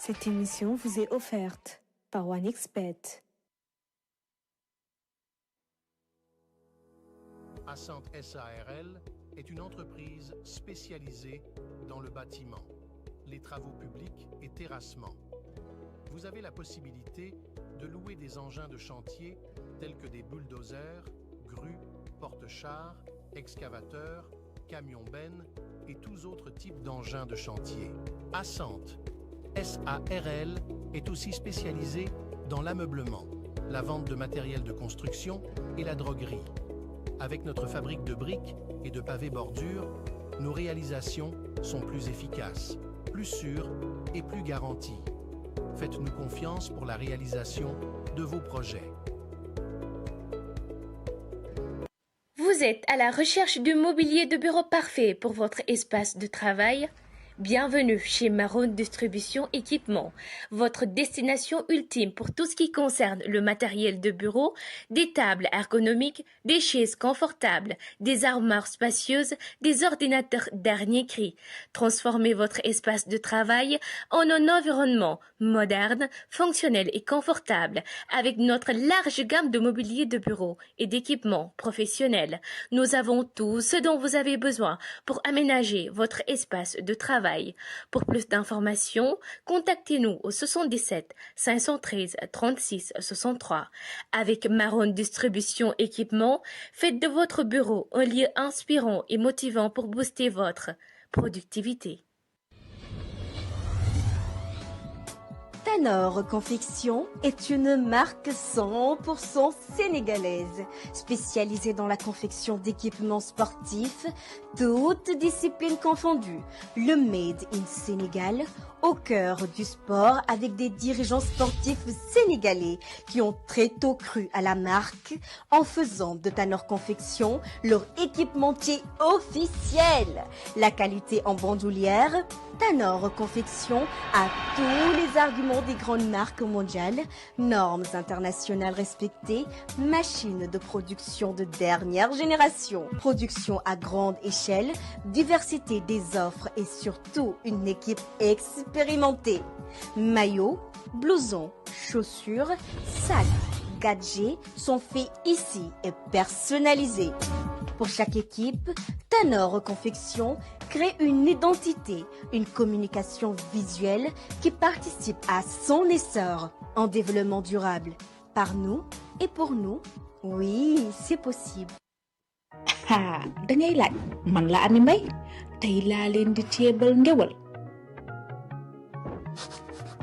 Cette émission vous est offerte par OneXpert. Assant SARL est une entreprise spécialisée dans le bâtiment, les travaux publics et terrassements. Vous avez la possibilité de louer des engins de chantier tels que des bulldozers, grues, porte-chars, excavateurs, camions-bennes et tous autres types d'engins de chantier. Assant SARL est aussi spécialisé dans l'ameublement, la vente de matériel de construction et la droguerie. Avec notre fabrique de briques et de pavés bordures, nos réalisations sont plus efficaces, plus sûres et plus garanties. Faites-nous confiance pour la réalisation de vos projets. Vous êtes à la recherche du mobilier de bureau parfait pour votre espace de travail? Bienvenue chez Maron Distribution Équipement, votre destination ultime pour tout ce qui concerne le matériel de bureau, des tables ergonomiques, des chaises confortables, des armoires spacieuses, des ordinateurs dernier cri. Transformez votre espace de travail en un environnement moderne, fonctionnel et confortable avec notre large gamme de mobilier de bureau et d'équipements professionnels. Nous avons tout ce dont vous avez besoin pour aménager votre espace de travail. Pour plus d'informations, contactez-nous au 77 513 36 63. Avec Maron Distribution Équipement, faites de votre bureau un lieu inspirant et motivant pour booster votre productivité. Tanor Confection est une marque 100% sénégalaise, spécialisée dans la confection d'équipements sportifs, toutes disciplines confondues. Le Made in Sénégal, au cœur du sport, avec des dirigeants sportifs sénégalais qui ont très tôt cru à la marque en faisant de Tanor Confection leur équipementier officiel. La qualité en bandoulière, Tanor Confection a tous les arguments des grandes marques mondiales, normes internationales respectées, machines de production de dernière génération, production à grande échelle, diversité des offres et surtout une équipe expérimentée. Maillots, blousons, chaussures, sacs, gadgets sont faits ici et personnalisés. Pour chaque équipe, Tanor Confection crée une identité, une communication visuelle qui participe à son essor en développement durable. Par nous et pour nous, oui, c'est possible. Ha, da ngay laaj man la Ami Mbaye tey laa leen di ceebal ndewal.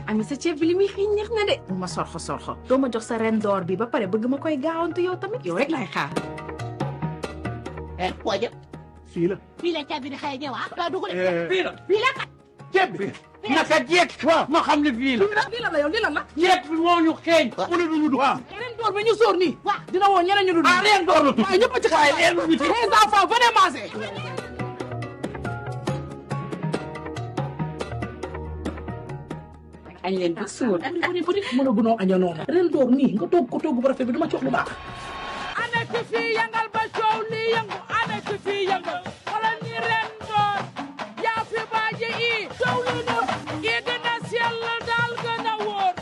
Ami sa ceeb bi li muy xëy neex na de. bu ma sorxo doo ma jox sa ren door bi ba pare bëgg ma koy gaawantu yow tamit yow rek laay xaar. Waja fii la caabi di xëy ñëw ah dugg fii la kat ceeb bi naka jeeg waaw ma xam ne fii la yow lii la la. ceeb bi moo ñu xeeñ mu ne duñu waaw ren door bi ñu sóor nii. waaw dina woo ñeneen ñu dul. ah ren door la waaye ñëpp a ci xaar waaye ren bi les enfants venez manger. añ leen ba suur. bu di mën a gunoo añoo noonu. ren door nii nga toog ko toogu bu rafet bi dama ci wax lu baax. ana ci fii yangal ba coow lii yëngu ana ci fii yëngal xoolal ni ren door yaa fi baaje i coow lu nu i gën a sell daal gën a wóor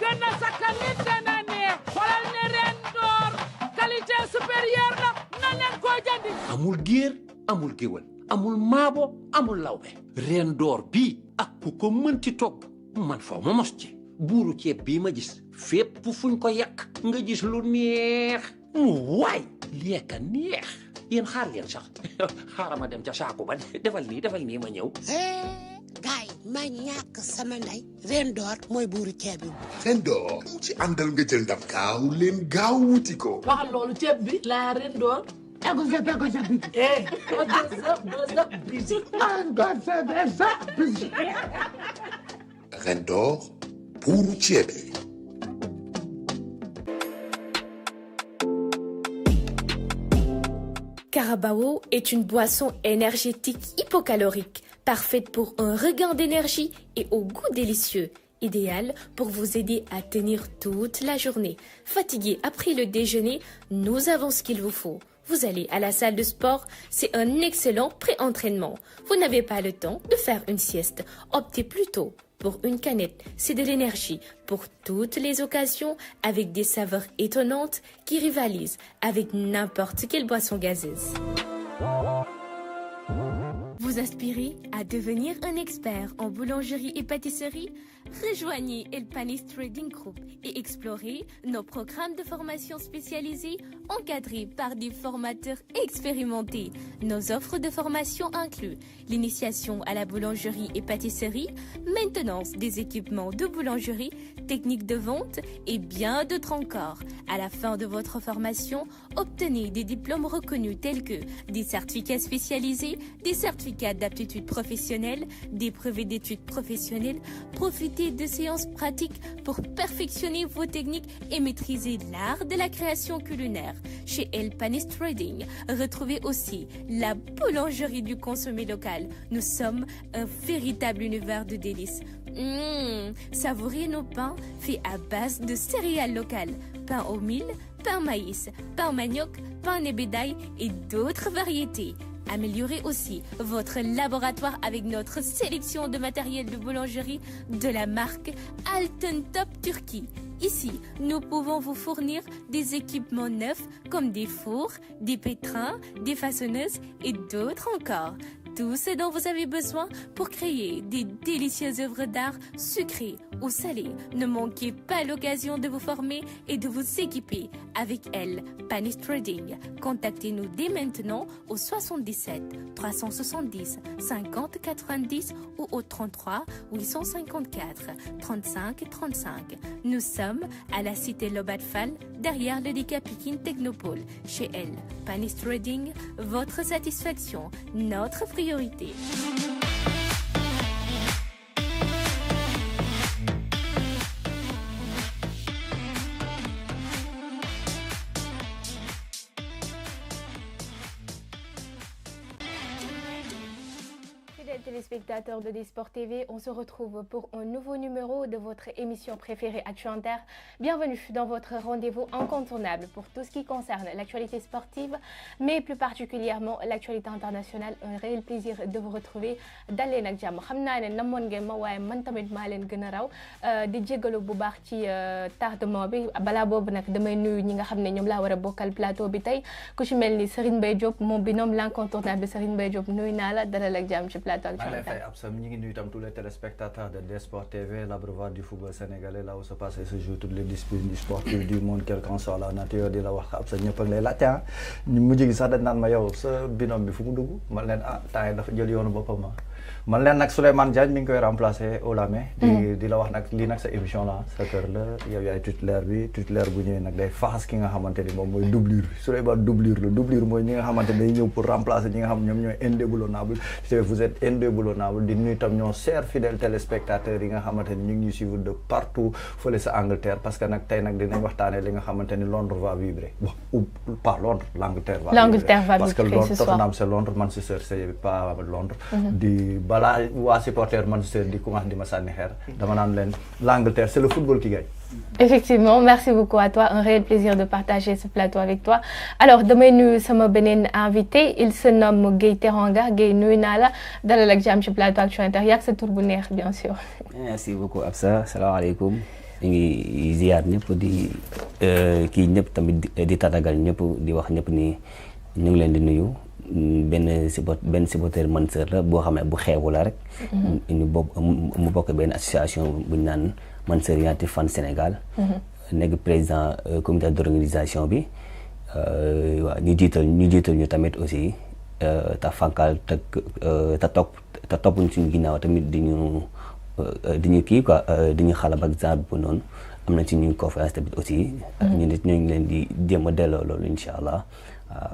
gën a sakkan nit gën a neex xoolal ni ren door qualité supérieure la na leen ko jëndi. amul géer amul géwël amul maabo amul lawbe ren door bii ak ku ko mënti togg man faw ma mos ci buuru ceeb bii ma gis fépp fuñ ko yàq nga gis lu neex waay lii ka neex yéen xaar leen sax xaaral ma dem ca saako ba defal nii ma ñëw. gaay ma ñàkk sama ndey ren door mooy buuru ceeb bi. ren door ci àndal nga jël ndam gaaw leen gaaw wuti ko. waxal loolu ceeb bi la ren door. ego sa bi. ren door buuru ceeb yi. Carabao est une boisson énergétique hypocalorique, parfaite pour un regain d'énergie et au goût délicieux, idéale pour vous aider à tenir toute la journée. Fatigué après le déjeuner, nous avons ce qu'il vous faut. Vous allez à la salle de sport, c'est un excellent pré-entraînement. Vous n'avez pas le temps de faire une sieste. Optez plutôt pour une canette, c'est de l'énergie pour toutes les occasions avec des saveurs étonnantes qui rivalisent avec n'importe quelle boisson gazeuse. Vous aspirez à devenir un expert en boulangerie et pâtisserie? Rejoignez El Panis Trading Group et explorez nos programmes de formation spécialisés encadrés par des formateurs expérimentés. Nos offres de formation incluent l'initiation à la boulangerie et pâtisserie, maintenance des équipements de boulangerie, techniques de vente et bien d'autres encore. À la fin de votre formation, obtenez des diplômes reconnus tels que des certificats spécialisés, des certificats d'aptitude professionnelle, des brevets d'études professionnelles. Profitez de séances pratiques pour perfectionner vos techniques et maîtriser l'art de la création culinaire. Chez El Panis Trading, retrouvez aussi la boulangerie du consommé local. Nous sommes un véritable univers de délices. Savourez nos pains faits à base de céréales locales, pain au mil, pain maïs, pain manioc, pain nébedaï et d'autres variétés. Améliorez aussi votre laboratoire avec notre sélection de matériel de boulangerie de la marque Alten Top Turquie. Ici, nous pouvons vous fournir des équipements neufs comme des fours, des pétrins, des façonneuses et d'autres encore. Tout ce dont vous avez besoin pour créer des délicieuses œuvres d'art sucrées ou salées. Ne manquez pas l'occasion de vous former et de vous équiper avec El Panis Trading. Contactez-nous dès maintenant au 77 370 50 90 ou au 33 854 35 35. Nous sommes à la cité Lobat Fall, derrière le Dika Pikine Technopole. Chez El Panis Trading, votre satisfaction, notre priorité. Fidèles téléspectateurs de Disport TV, on se retrouve pour un nouveau numéro de votre émission préférée Actu Inter. Bienvenue dans votre rendez-vous incontournable pour tout ce qui concerne l'actualité sportive, mais plus particulièrement l'actualité internationale. Un réel plaisir de vous retrouver. Daleen ak jàmm xam naa ne namoon ngeen ma waaye man tamit maa leen gën a raw di jégalu bu baax ci tardement bi. Balaa boobu nag damay nuyu ñi nga xam ne ñoom laa war a bokkal plateau bi tey ku ci mel ni Serigne Mbaye Diop mon binôme l'incontournable Serigne Mbaye Diop nuyu naa la dalal ak jàmm ci plateau. Nous sommes tous les téléspectateurs de Desport TV, l'abreuvoir du football sénégalais, là où se passe et se joue toutes les disciplines sportives du monde, quelle qu'en soit la nature de la wax ab sa ñëpp ak lay laajte ñu mujj gi sax dañ naan ma yow sa binôme bi fu mu dugg man leen temps yi dafa jël yoonu boppam man leen nag Souleymane Diagne mi ngi koy remplacer au Lamé di la wax nag lii nag sa émission la sa kër la yow yaay titulaire bi titulaire bu ñëwee nag day faxas ki nga xamante ni moom mooy doublure bi Souleymane doublure la doublure mooy ñi nga xamante ni day ñëw pour remplacer ñi nga xam ñoom ñooy indéboulonnable vous êtes indéboulonnable di nuyu tam ñoo chers fidèles téléspectateurs yi nga xamante ni ñu ngi ñuy suivre de partout fële sa Angleterre parce que nag tey nag dinañ waxtaanee li nga xamante ni Londres va vibrer bon ou pas Londres l'Angleterre va vibrer parce que Londres Tottenham c'est Londres Manchester c'est pas Londres di balaa waa supporter Manchester di commencé di ma sànni xeer dama naan leen l'Angleterre c'est le football qui gagne. Effectivement, merci beaucoup à toi. Un réel plaisir de partager ce plateau avec toi. Alors, damay nuyu sama beneen invité, il se nomme Gueye Teranga. Gueye nuyu naa la dalal ak jàmm ci plateau Actu Inter yak sa tur bu neex bien sûr. Merci beaucoup Absa. Salaamaaleykum. ñu ngi ziar ñëpp di kii ñëpp tamit di tatagal ñëpp di wax ñëpp ni ñu ngi leen di nuyu. benn supporter Manchester la boo xam ne bu xeewu la rek mu bokk benn association bu ñu naan Manchester United Fan Sénégal nekk président comité d'organisation bi waaw ñu jiital ñu tamit aussi ta fankal te topp ñu suñu ginnaaw tamit di ñu kii quoi di ñu xalab ak genre bu noonu am na ci ñu conférence tamit aussi ñu nit ñu ngi leen di jéem a delloo loolu incha allah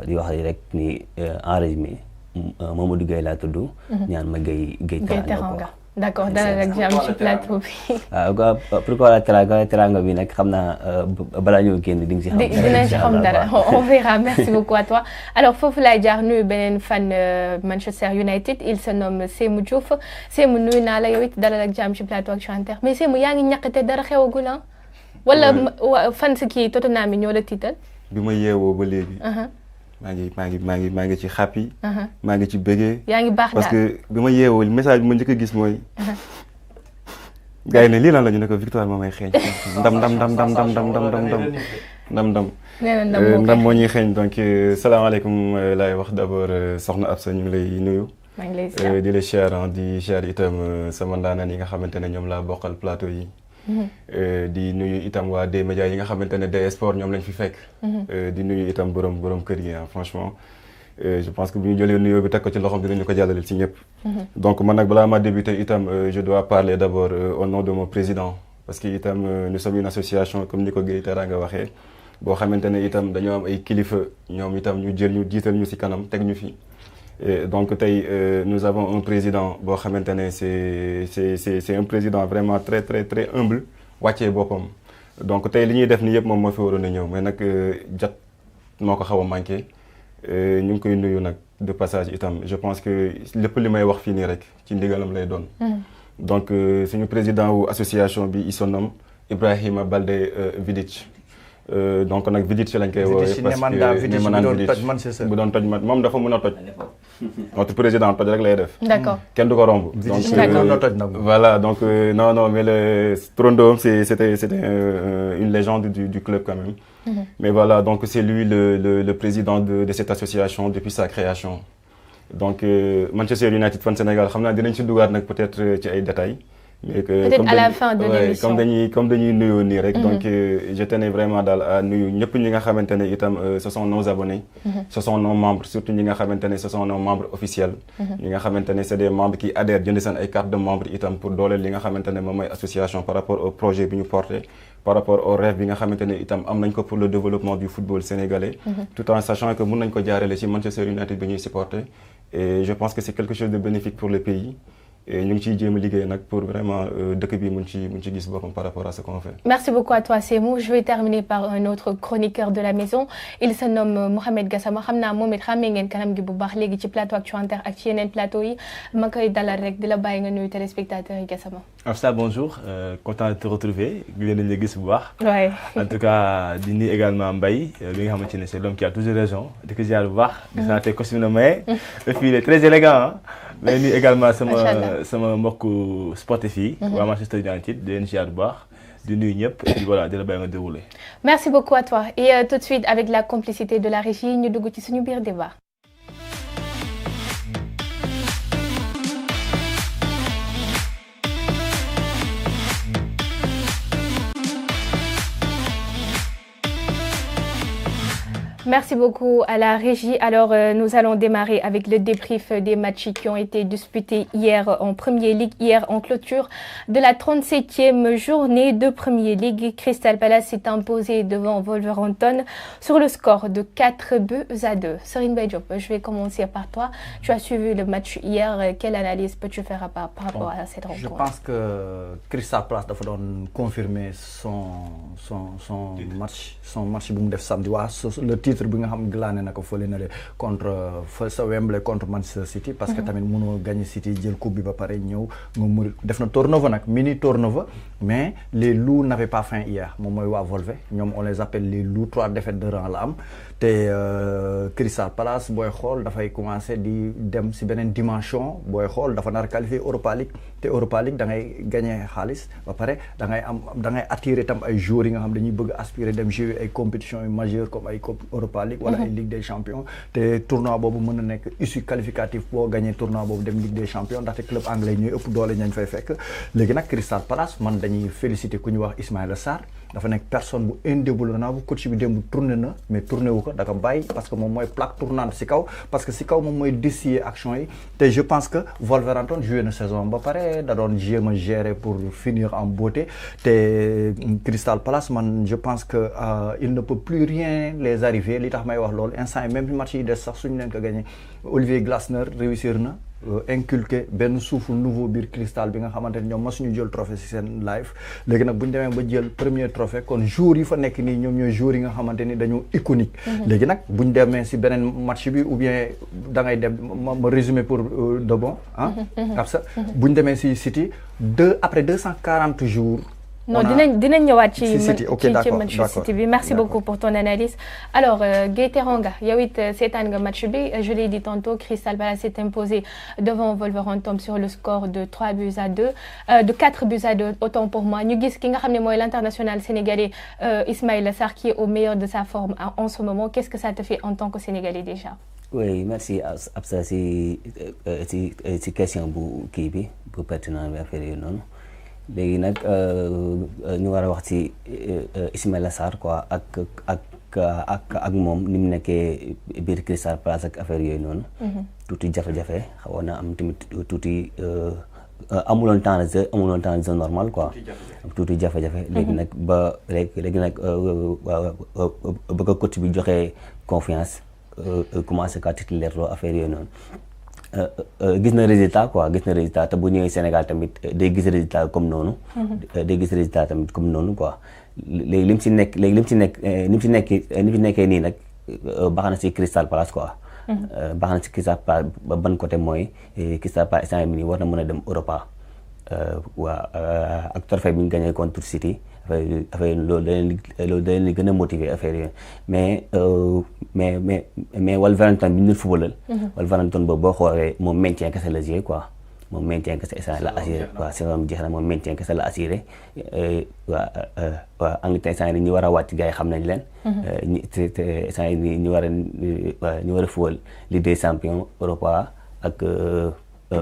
di wax rek ni en résumé Mamadou Gueye laa tudd. ñaan ma Gueye Teranga. D'accord dalal ak jàmm ci plateau bi. pourquoi Teranga bi nag xam naa balaa ñoo génn di nga ci xam. dinañ ci xam dara on verra merci beaucoup à toi. alors foofu laay jaar nuyu beneen fan Manchester United il se nomme Sémou Diouf Sémou nuyu naa la yow it dalal ak jàmm ci plateau Actu Inter mais Sémou yaa ngi ñàkkate dara xewagul ah. wala fan si kii Tottenham yi ñoo la tiital. bi ma yeewoo ba léegi. maa ngi ci happy. maa ngi ci bëggee. yaa ngi baax parce que bi ma yeewoo message bi ma njëkk a gis mooy. gars yi ne lii lan la ñu ne ko victoire moo may xeeñ ndam ndam moo ñuy xeeñ donc salaamaaleykum laay wax d'abord soxna Absa ñu ngi lay nuyu di la share di share itam sama ndaanaan yi nga xamante ne ñoom laa bokkal plateau yi di nuyu itam waa D-Média yi nga xamante ne DS Sport ñoom lañ fi fekk di nuyu itam borom kër gi franchement je pense que bu ñu jëlee nuyoo bi teg ko ci loxoom dinañu ko jàllale ci ñëpp donc man nag balaa ma débuter itam je dois parler d'abord au nom de mon président parce que itam nous sommes une association comme ni ko Guèye Teranga waxee boo xamante ne itam dañoo am ay kilifa ñoom itam ñu jël ñu jiital ñu ci kanam teg ñu fi donc tey nous avons un président boo xamante ne c'est un président vraiment très très très humble wàccee boppam donc tey li ñuy def ni yëpp moom moo fi waroon a ñëw mais nag jot moo ko xaw a manqué ñu ngi koy nuyu nag de passage itam je pense que lépp li may wax fii nii rek ci ndigalam lay doon donc suñu président wu association bi il se nomme Ibrahima Baldé Vidic donc nag Vidic lañ koy woowee parce que bu doon toj man moom dafa mën a toj notre président toj rek lay def d'accord kenn du ko romb donc voilà donc non mais le Trondom c'était une légende du club quand même mais voilà donc c'est lui le président de cette association depuis sa création donc Manchester United fan Sénégal xam naa dinañ ci dugaat nag peut-être ci ay détails mais que peut-être à la fin de l'émission comme dañuy nuyoo nii rek donc je tenais vraiment daal à nuyu ñëpp ñi nga xamante ne itam ce sont nos abonnés ce sont nos membres surtout ñi nga xamante ne ce sont nos membres officiels ñi nga xamante ne c'est des membres qui adhèrent jënd seen ay cartes de membres itam pour dooleel li nga xamante ne moom mooy association par rapport au projet bi ñu porté par rapport au rêve bi nga xamante ne itam am nañ ko pour le développement du football sénégalais tout en sachant que mën nañ ko jaarale ci Manchester United bi ñuy supporter et je pense que c'est quelque chose de bénéfique pour le pays et ñu ngi ciy jéem a liggéey nag pour vraiment dëkk bi mun ci gis boppam par rapport à ce qu'on fait. Merci beaucoup à toi Sémou. Je vais terminer par un autre chroniqueur de la maison. Il se nomme Mohamed Gassama xam naa moom it xàmmee ngeen kanam gi bu baax léegi ci plateau Actu Inter ak ci yeneen plateau yi ma koy dalal rek di la bàyyi nga nuyu téléspectateurs yi Gassama. Afsa bonjour content de te retrouver leen nañ la gis bu baax. Ouais. En tout cas di nuyu également Mbaye bi nga xamante ne c'est l'homme qui a toujours raison di ko ziar bu baax. gis naa tey costume na maye. et puis il est très élégant mais nuyu également sama mbokku sportif yi. waa Manchester United di leen ziar bu baax di nuyu ñëpp et puis voilà di la bàyyi nga dérouler. Merci beaucoup à toi et tout de suite avec la complicité de la régie ñu dugg ci suñu biir débat. Merci beaucoup à la régie. Alors, nous allons démarrer avec le débrief des matchs qui ont été disputés hier en Premier League. Hier, en clôture de la 37e journée de Premier League, Crystal Palace s'est imposé devant Wolverhampton sur le score de 4-2. Serine Baye Diop, je vais commencer par toi. Tu as suivi le match hier. Quelle analyse peux-tu faire par rapport à cette rencontre? Je pense que Crystal Palace doit confirmer son match bu mu def samedi. Le titre bi nga xam glané na ko fële na le contre sa Wembley contre Manchester City parce que tamit mënoo gagner City jël coupe bi ba pare ñëw nga mu def na turnover nag mini turnover mais les loups n'avaient pas faim hier moom mooy waa Volve ñoom on les appelle les loups 3 défaites de rang la am te Crystal Palace booy xool dafay commencer di dem si beneen dimension booy xool dafa nar qualifier Europa League te Europa League da ngay gagner xaalis ba pare da ngay attirer tam ay joueurs yi nga xam dañuy bëgg aspirer dem jouer ay compétitions yu majeures comme ay Coupe Europa League wala ay Ligue des Champions te tournoi boobu mën na nekk issue qualificative boo gagné tournoi boobu dem Ligue des Champions ndaxte club anglais ñooy ëpp doole ñañ fay fekk léegi nag Crystal Palace man dañuy féliciter ku ñu wax Ismaïla Sarr dafa nekk personne bu indéboulonnable coach bi démb tourné na mais tourné wu ko da ko bàyyi parce que moom mooy plaque tournante si kaw parce que si kaw moom mooy décider action yi te je pense que Wolverhampton joué na saison ba pare da doon jéem a gérer pour finir en beauté te Crystal Palace man je pense que il ne peut plus rien les arriver li tax may wax loolu instant yi même match yi des sax suñu leen ko gagné Olivier Glasner réussir na inculqué benn souffle nouveau biir Crystal bi nga xamante ne ñoom masuñu jël trophée ci seen live léegi nag bu ñu demee ba jël premier trophée kon joueurs yi fa nekk nii ñoom ñooy joueurs yi nga xamante ni dañu iconique léegi nag bu ñu demee ci beneen match bi ou bien da ngay dem ma résumé pour de bon ah ab sa bu ñu demee ci City après 240 jours Non, dinañ ñëwaat ci City. Ok, d'accord, match City bi. Merci beaucoup pour ton analyse. Alors, Gueye Teranga, yow it seetaan nga match bi. Je l'ai dit tantôt, Crystal Palace s'est imposé devant Wolverhampton sur le score de 4 buts à 2, autant pour moi. Ñu gis ki nga xam ne mooy l'international sénégalais Ismaïla Sarr qui est au meilleur de sa forme en ce moment. Qu'est-ce que ça te fait en tant que Sénégalais déjà? Oui, merci Absa si question bu kii bi bu pertinent bi affaire yi noonu. léegi nag ñu war a wax ci Ismaïla Sarr quoi ak moom ni mu nekkee biir Crystal Palace ak affaire yooyu noonu. tuuti jafe-jafe xawoon na am tamit tuuti amuloon temps de jeu normal quoi. tuuti jafe-jafe. léegi nag léegi nag ba ko coach bi joxee confiance commencé ka titulaire loo affaire yooyu noonu. gis na résultat quoi gis na résultat te bu ñëwee Sénégal tamit day gis résultat comme noonu. day gis résultat tamit comme noonu quoi léegi li mu ci nekkee nii nag baax na ci Crystal Palace quoi. baax na ci Crystal Palace ba ban côté mooy Crystal Palace instant bi nii war na mën a dem Europa ak trophée bi ñu gagné contre City affaire loolu da leen di gën a motiver affaire yooyu mais Wolverhampton bi ñu footballal. Wolverhampton boobu boo xoolee moom maintien kese la joué quoi moom maintien kese la assuré waaw saison jeex na moom maintien kese la assuré waa Angleterre instant yii ñu war a wàcc gars yi xam nañ leen. te instant yii ñu war a football Ligue des Champions Europa ak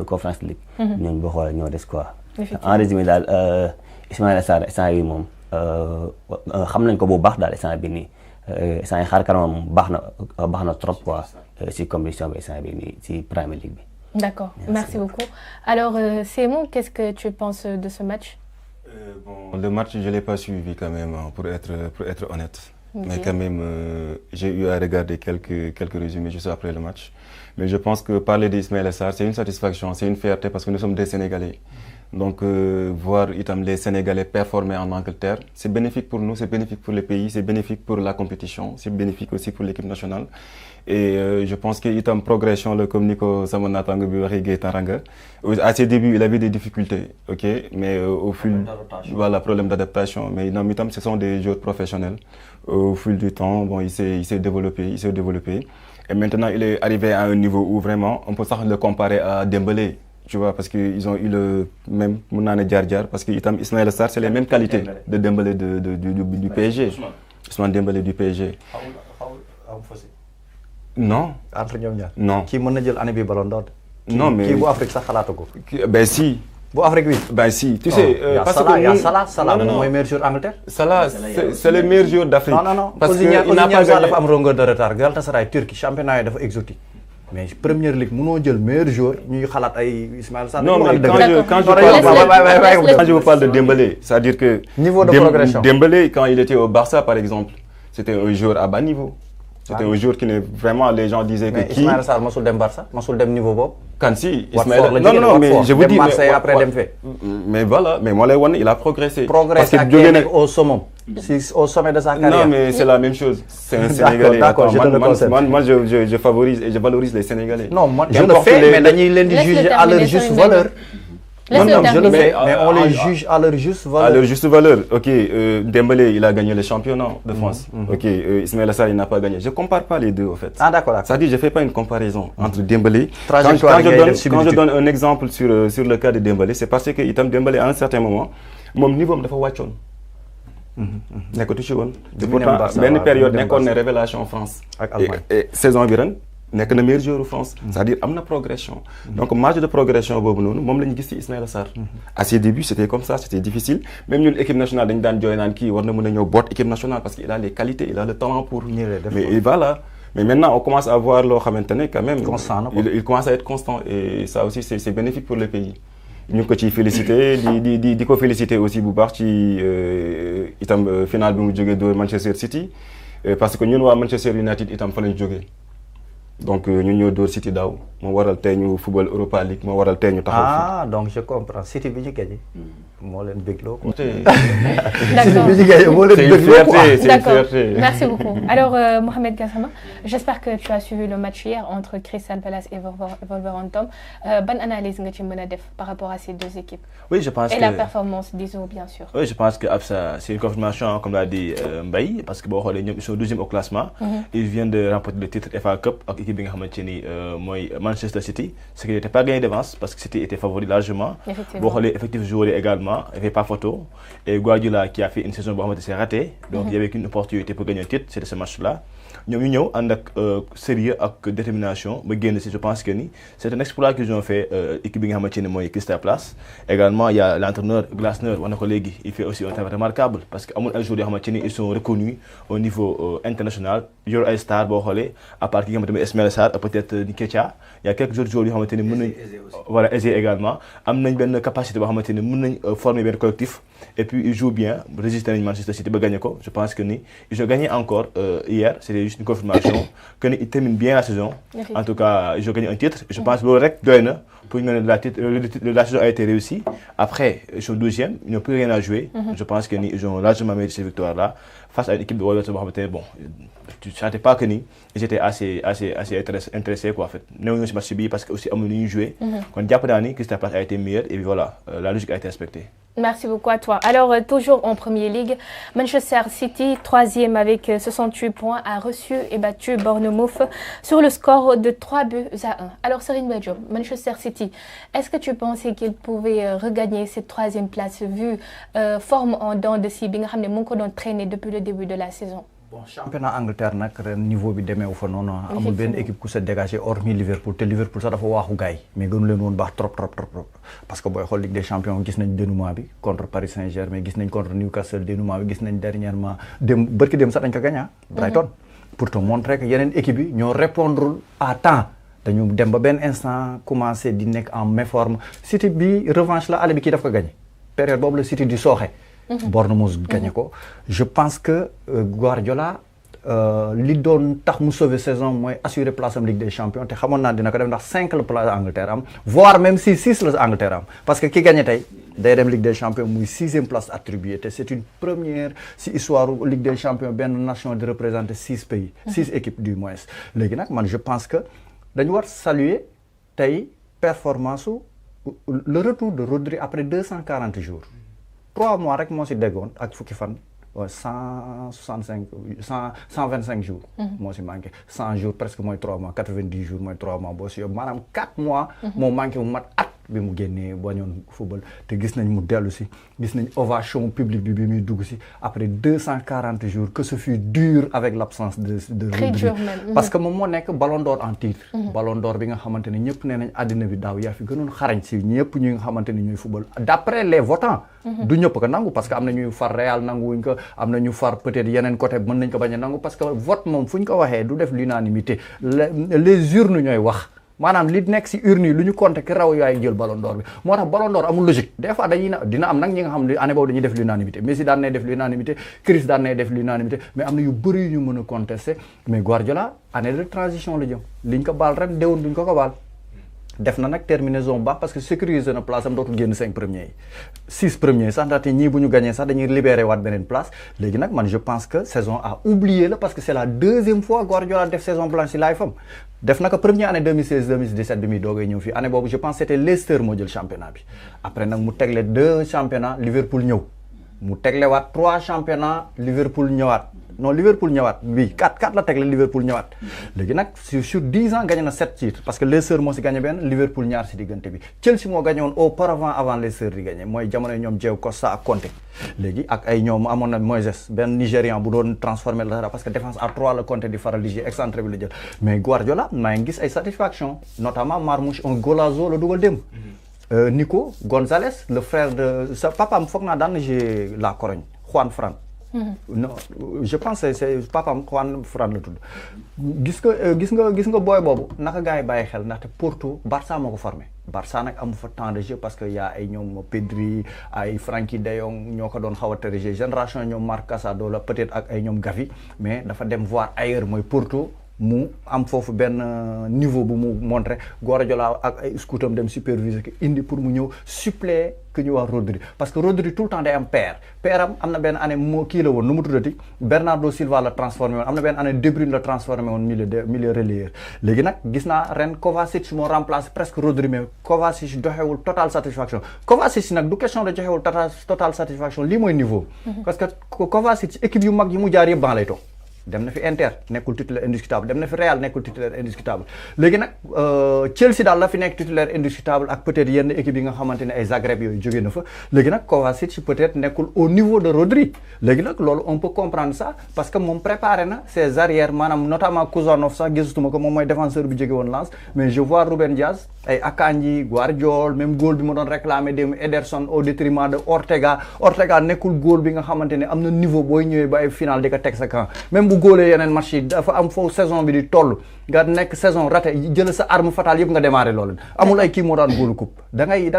Conference League. ñooñu boo xoolee ñoo des quoi. en résumé daal Ismaïla Sarr instant yii moom xam nañ ko bu baax daal instant bi nii instant yii xaar kanamam baax na trop quoi si compétition bi instant bi nii si Premier League bi. D'accord, merci beaucoup. Alors, Sémou, qu'est-ce que tu penses de ce match? Bon, le match, je ne l'ai pas suivi quand même, pour être honnête. Okay. Mais quand même, j'ai eu à regarder quelques résumés juste après le match. Mais je pense que parler d'Ismaïla Sarr, c'est une satisfaction, c'est une fierté parce que nous sommes des Sénégalais. Donc, voir les Sénégalais performer en Angleterre, c'est bénéfique pour nous, c'est bénéfique pour le pays, c'est bénéfique pour la compétition, c'est bénéfique aussi pour l'équipe nationale. Et je pense qu'il y a une progression, comme Nico Samonatang Gueye Teranga. À ses débuts, il avait des difficultés, ok, mais au fil, voilà, problème d'adaptation. Mais ce sont des joueurs professionnels. Au fil du temps, bon, il s'est développé. Et maintenant, il est arrivé à un niveau où vraiment, on peut le comparer à Dembélé. Tu vois, parce qu'ils ont eu le même Mounane Djardjar, parce que Ismaïla Sarr, c'est les mêmes qualités de Dembélé du PSG. Ousmane Dembélé du PSG. Non. Entre ñoom ñaar. Non. Kii mën na jël année bi Ballon d'Or. Non mais kii bu Afrique sax xalaatu ko. Ben si. Bu Afrique oui. Ben si. Tu sais parce que il y a Salah mooy meilleur joueur Angleterre. Salah c'est le meilleur joueur d'Afrique. Non. Parce que il n'a pas gagné. dafa am longueur de retard. Galatasaray Turquie championnat yi dafa exotique. Mais Première Ligue mënoo jël meilleur joueur ñuy xalaat ay Ismaïla Sarr. Non mais quand je vous parle de Dembélé, c'est-à-dire que niveau de progression. Dembélé quand il était au Barça par exemple, c'était un joueur à bas niveau. C'était un joueur qui n'est vraiment, les gens disaient que qui... Ismaïla Sarr masul dem Barça, masul dem niveau bob. Quand si, Ismaïla... Non, mais je vous dis... Marseille après dem fait. Mais voilà, mais moi, il a progressé. Progressé au sommet. Au sommet de sa carrière. Non, mais c'est la même chose. C'est un Sénégalais. D'accord, je te le concède. Moi, je favorise et je valorise les Sénégalais. Non, moi, je le fais, mais dañuy leen di juger à leur juste valeur. Non, je le fais, mais on les juge à leur juste valeur. À leur juste valeur, ok. Dembélé, il a gagné le championnat de France. Ok, Ismaïla Sarr, il n'a pas gagné. Je ne compare pas les deux, en fait. Ah, d'accord. C'est-à-dire, je ne fais pas une comparaison entre Dembélé. Quand je donne un exemple sur le cas de Dembélé, c'est parce que Dembélé, à un certain moment, mon niveau me fait watch on. Pourtant, une période, une révélation en France. Et saison environ. N'est que le meilleur joueur de France, c'est-à-dire qu'il y a une progression. Donc, marge de progression, Ismaïla Sarr. À ses débuts, c'était comme ça, c'était difficile. Même l'équipe nationale, l'équipe nationale parce qu'il a les qualités, il a le talent pour. Mais voilà. Mais maintenant, on commence à voir maintenant quand même. Il commence à être constant et ça aussi, c'est bénéfique pour le pays. Nous avons félicité, nous félicité aussi pour partie finale de Manchester City parce que nous, à Manchester United, nous avons joué. Donc nous avons City daw mo waral tay ñu football Europa League mo waral tay ñu taxaw donc je comprends City bi ñu gagné moo leen bégloo quoi. D'accord. Merci beaucoup. Alors Mohamed Gassama, j'espère que tu as suivi le match hier entre Crystal Palace et Wolverhampton. Bonne analyse que tu as def par rapport à ces deux équipes. Oui, je pense et la performance d'Iso, bien sûr. Oui, je pense que c'est une confirmation, comme l'a dit Mbaye, parce que ils sont deuxième au classement. Ils viennent de remporter le titre FA Cup avec l'équipe de Manchester City, ce qui n'était pas gagné d'avance parce que City était favori largement. Effectivement. Effectif joueur également, il n'y avait pas photo. Et Guardiola qui a fait une saison qui s'est ratée, donc il y avait qu'une opportunité pour gagner un titre, c'était ce match-là. Nous avons avec sérieux et détermination. Je pense que c'est un exploit qu'ils ont fait l'équipe de Crystal Palace. Également, il y a l'entraîneur Glasner, il fait aussi un travail remarquable parce que les joueurs ils sont reconnus au niveau international. Il y a des stars, à part qui Esmaël Sarr, peut-être Niketia. Il y a quelques autres joueurs qui sont aisés également. Ils ont une capacité de former un collectif. Et puis ils jouent bien, résistent à Manchester City, je pense qu'ils ont gagné encore hier, c'était juste une confirmation qu'ils terminent bien la saison. En tout cas, ils ont gagné un titre. Je pense que le rec doit pour la saison a été réussie. Après, ils sont 12e, ils n'ont plus rien à jouer. Je pense qu'ils ont largement mérité cette victoire-là face à une équipe de Wolverhampton. Bon, tu ne sentais pas qu'ils étaient assez intéressés quoi, en fait. Nous avons aussi parce que aussi ils joué. Quand Diapadani, Crystal Palace a été meilleur et voilà, la logique a été respectée. Merci beaucoup à toi. Alors, toujours en Premier League, Manchester City, 3e avec 68 points, a reçu et battu Bournemouth sur le score de 3-1. Alors, Serine Badjo, Manchester City, est-ce que tu pensais qu'il pouvait regagner cette 3e place vu forme en dents de scie, bien qu'on a traîné depuis le début de la saison? Bon, championnat Angleterre nak ren niveau bi démé wu fa non amul ben équipe ku se dégager hormis Liverpool te Liverpool ça dafa waxu gaay mais gënu leen won bax trop parce que boy xol Ligue des Champions gis nañ dénouement bi contre Paris Saint-Germain gis nañ contre Newcastle dénouement bi gis nañ dernièrement dem barki dem sax dañ ko gagné Brighton pour te montrer que yenen équipe yi ñoo répondre à temps dañu dem ba ben instant commencer di nek en méforme City bi revanche la aller bi ki daf ko gagné période bobu le City di soxé Bournemouth gagné ko. Je pense que Guardiola li doon tax mu sauver saison mooy assurer place am Ligue des Champions te xamoon naa dina ko def ndax 5 la place Angleterre am voire même si 6 la Angleterre am parce que ki gagné tey day dem Ligue des Champions muy 6e place attribuée te c'est une première si histoire Ligue des Champions benn nation de représenter 6 pays 6 équipes du moins. Léegi nag man je pense que dañu war saluer tey performance le retour de Rodri après 240 jours. 3 mois rek moo si déggoon ak fukki fan 125 jours moo si manqué 100 jours presque mooy 3 mois 90 jours mooy 3 mois boo si yóbbu maanaam 4 mois moo manqué mu mat at bi mu génnee bañoon football te gis nañ mu dellu si gis nañ ovation publique bi muy dugg si après 240 jours que ce fut dur avec l'absence de Rodri parce que moom moo nekk Ballon d'Or en titre Ballon d'Or bi nga xamante ne ñëpp nee nañ àddina bi daaw yaa fi gënoon xarañ si ñëpp ñi nga xamante ne ñooy football d'après les votants du ñëpp ko nangu parce que am na ñuy far Real nanguwuñ ko am na ñu far peut-être yeneen côté mën nañ ko bañ a nangu parce que vote moom fu ñu ko waxee du def l'unanimité les urnes ñooy wax maanaam li nekk si urne yi lu ñu compté ki raw yaay jël Ballon d'Or bi moo tax Ballon d'Or amul logique des fois dina am nag ñi nga xam ne année boobu dañuy def l'unanimité Messi daan nay def l'unanimité Chris daan nay def l'unanimité mais am na yu bëri yu ñu mën a contester mais Guardiola année de transition la jëm liñ ko baal ren déwoon duñ ko baal def na nag terminaison baax parce que sécuriser na place am dootul génn 5 premiers yi 6 premiers sax ndaxte ñii bu ñu gagné sax dañuy libéré waat beneen place léegi nag man je pense que saison à oublier la parce que c'est la 2e fois Guardiola def saison blanche si live am def na ko première année 2016 2017 bi muy doogay ñëw fii année boobu je pense c'était Leicester moo jël championnat bi après nag mu tegle 2 championnats Liverpool ñëw mu tegle waat 3 championnats Liverpool ñëwaat non Liverpool ñëwaat bi 4 la tegle Liverpool ñëwaat léegi nag sur 10 ans gagné na 7 titres parce que Leicester moo si gagné benn Liverpool ñaar si diggante bi Chelsea moo gagné woon auparavant avant Leicester di gagné mooy jamono ñoom Diego Costa ak Conte léegi ak ay ñoom amoon na Moïse benn Nigérian bu doon transformer la parce que défense à 3 la Conte di faral di jouer excentré bi la jël mais Guardiola maa ngi gis ay satisfaction notamment Marmoush un golazo la dugal démb Nico Gonzalez le frère de sa papaam foog naa daan na jouer la Corogne Juan Fran non je pense que c'est papam Juan Fran la tudd gis nga booy boobu naka gars yi bàyyi xel ndaxte Porto Barça moo ko formé Barça nag amu fa temps de jeu parce que y a ay ñoom Pedri ay Frenkie de Jong ñoo ko doon xaw a tere génération ñoom Marc Casado la peut-être ak ay ñoom Gavi mais dafa dem voir ailleurs mooy Porto mu am foofu benn niveau bu mu montré Guardiola ak ay scoutam dem superviser que indi pour mu ñëw suppléer que ñu wax Rodri parce que Rodri tout le temps day am paire am na benn année moo kii la woon nu mu tuddati Bernardo Silva la transformé woon am na benn année De Bruyne la transformé woon milieu relayeur léegi nag gis naa ren Kovacic moo remplacé presque Rodri mais Kovacic joxewul total satisfaction Kovacic nag du question de joxewul total satisfaction lii mooy niveau parce que Kovacic équipe yu mag yi mu jaar yëpp ban lay toog dem na fi Inter nekkul titulaire indiscutable dem na fi Real nekkul titulaire indiscutable léegi nag Chelsea daal la fi nekk titulaire indiscutable ak peut-être yenn équipe yi nga xamante ne ay Zagreb yooyu jóge na fa léegi nag Kovacic peut-être nekkul au niveau de Rodri léegi nag loolu on peut comprendre ça parce que moom préparé na ses arrières maanaam notamment Kouzanov sax gisatuma ko moom mooy défenseur bi jóge woon Lens mais je vois Ruben Dias ay Akanji Guardiol même goal bi ma doon réclamer dem Ederson au détriment de Ortega nekkul goal bi nga xamante ne am na niveau booy ñëwee ba ay final di ko teg sa camp même bu góolee yeneen match yi dafa am foofu saison bi di toll nga nekk saison raté jël sa arme fatale yëpp nga démarré loolu amul ay kii moo daan góolu coupe da ngay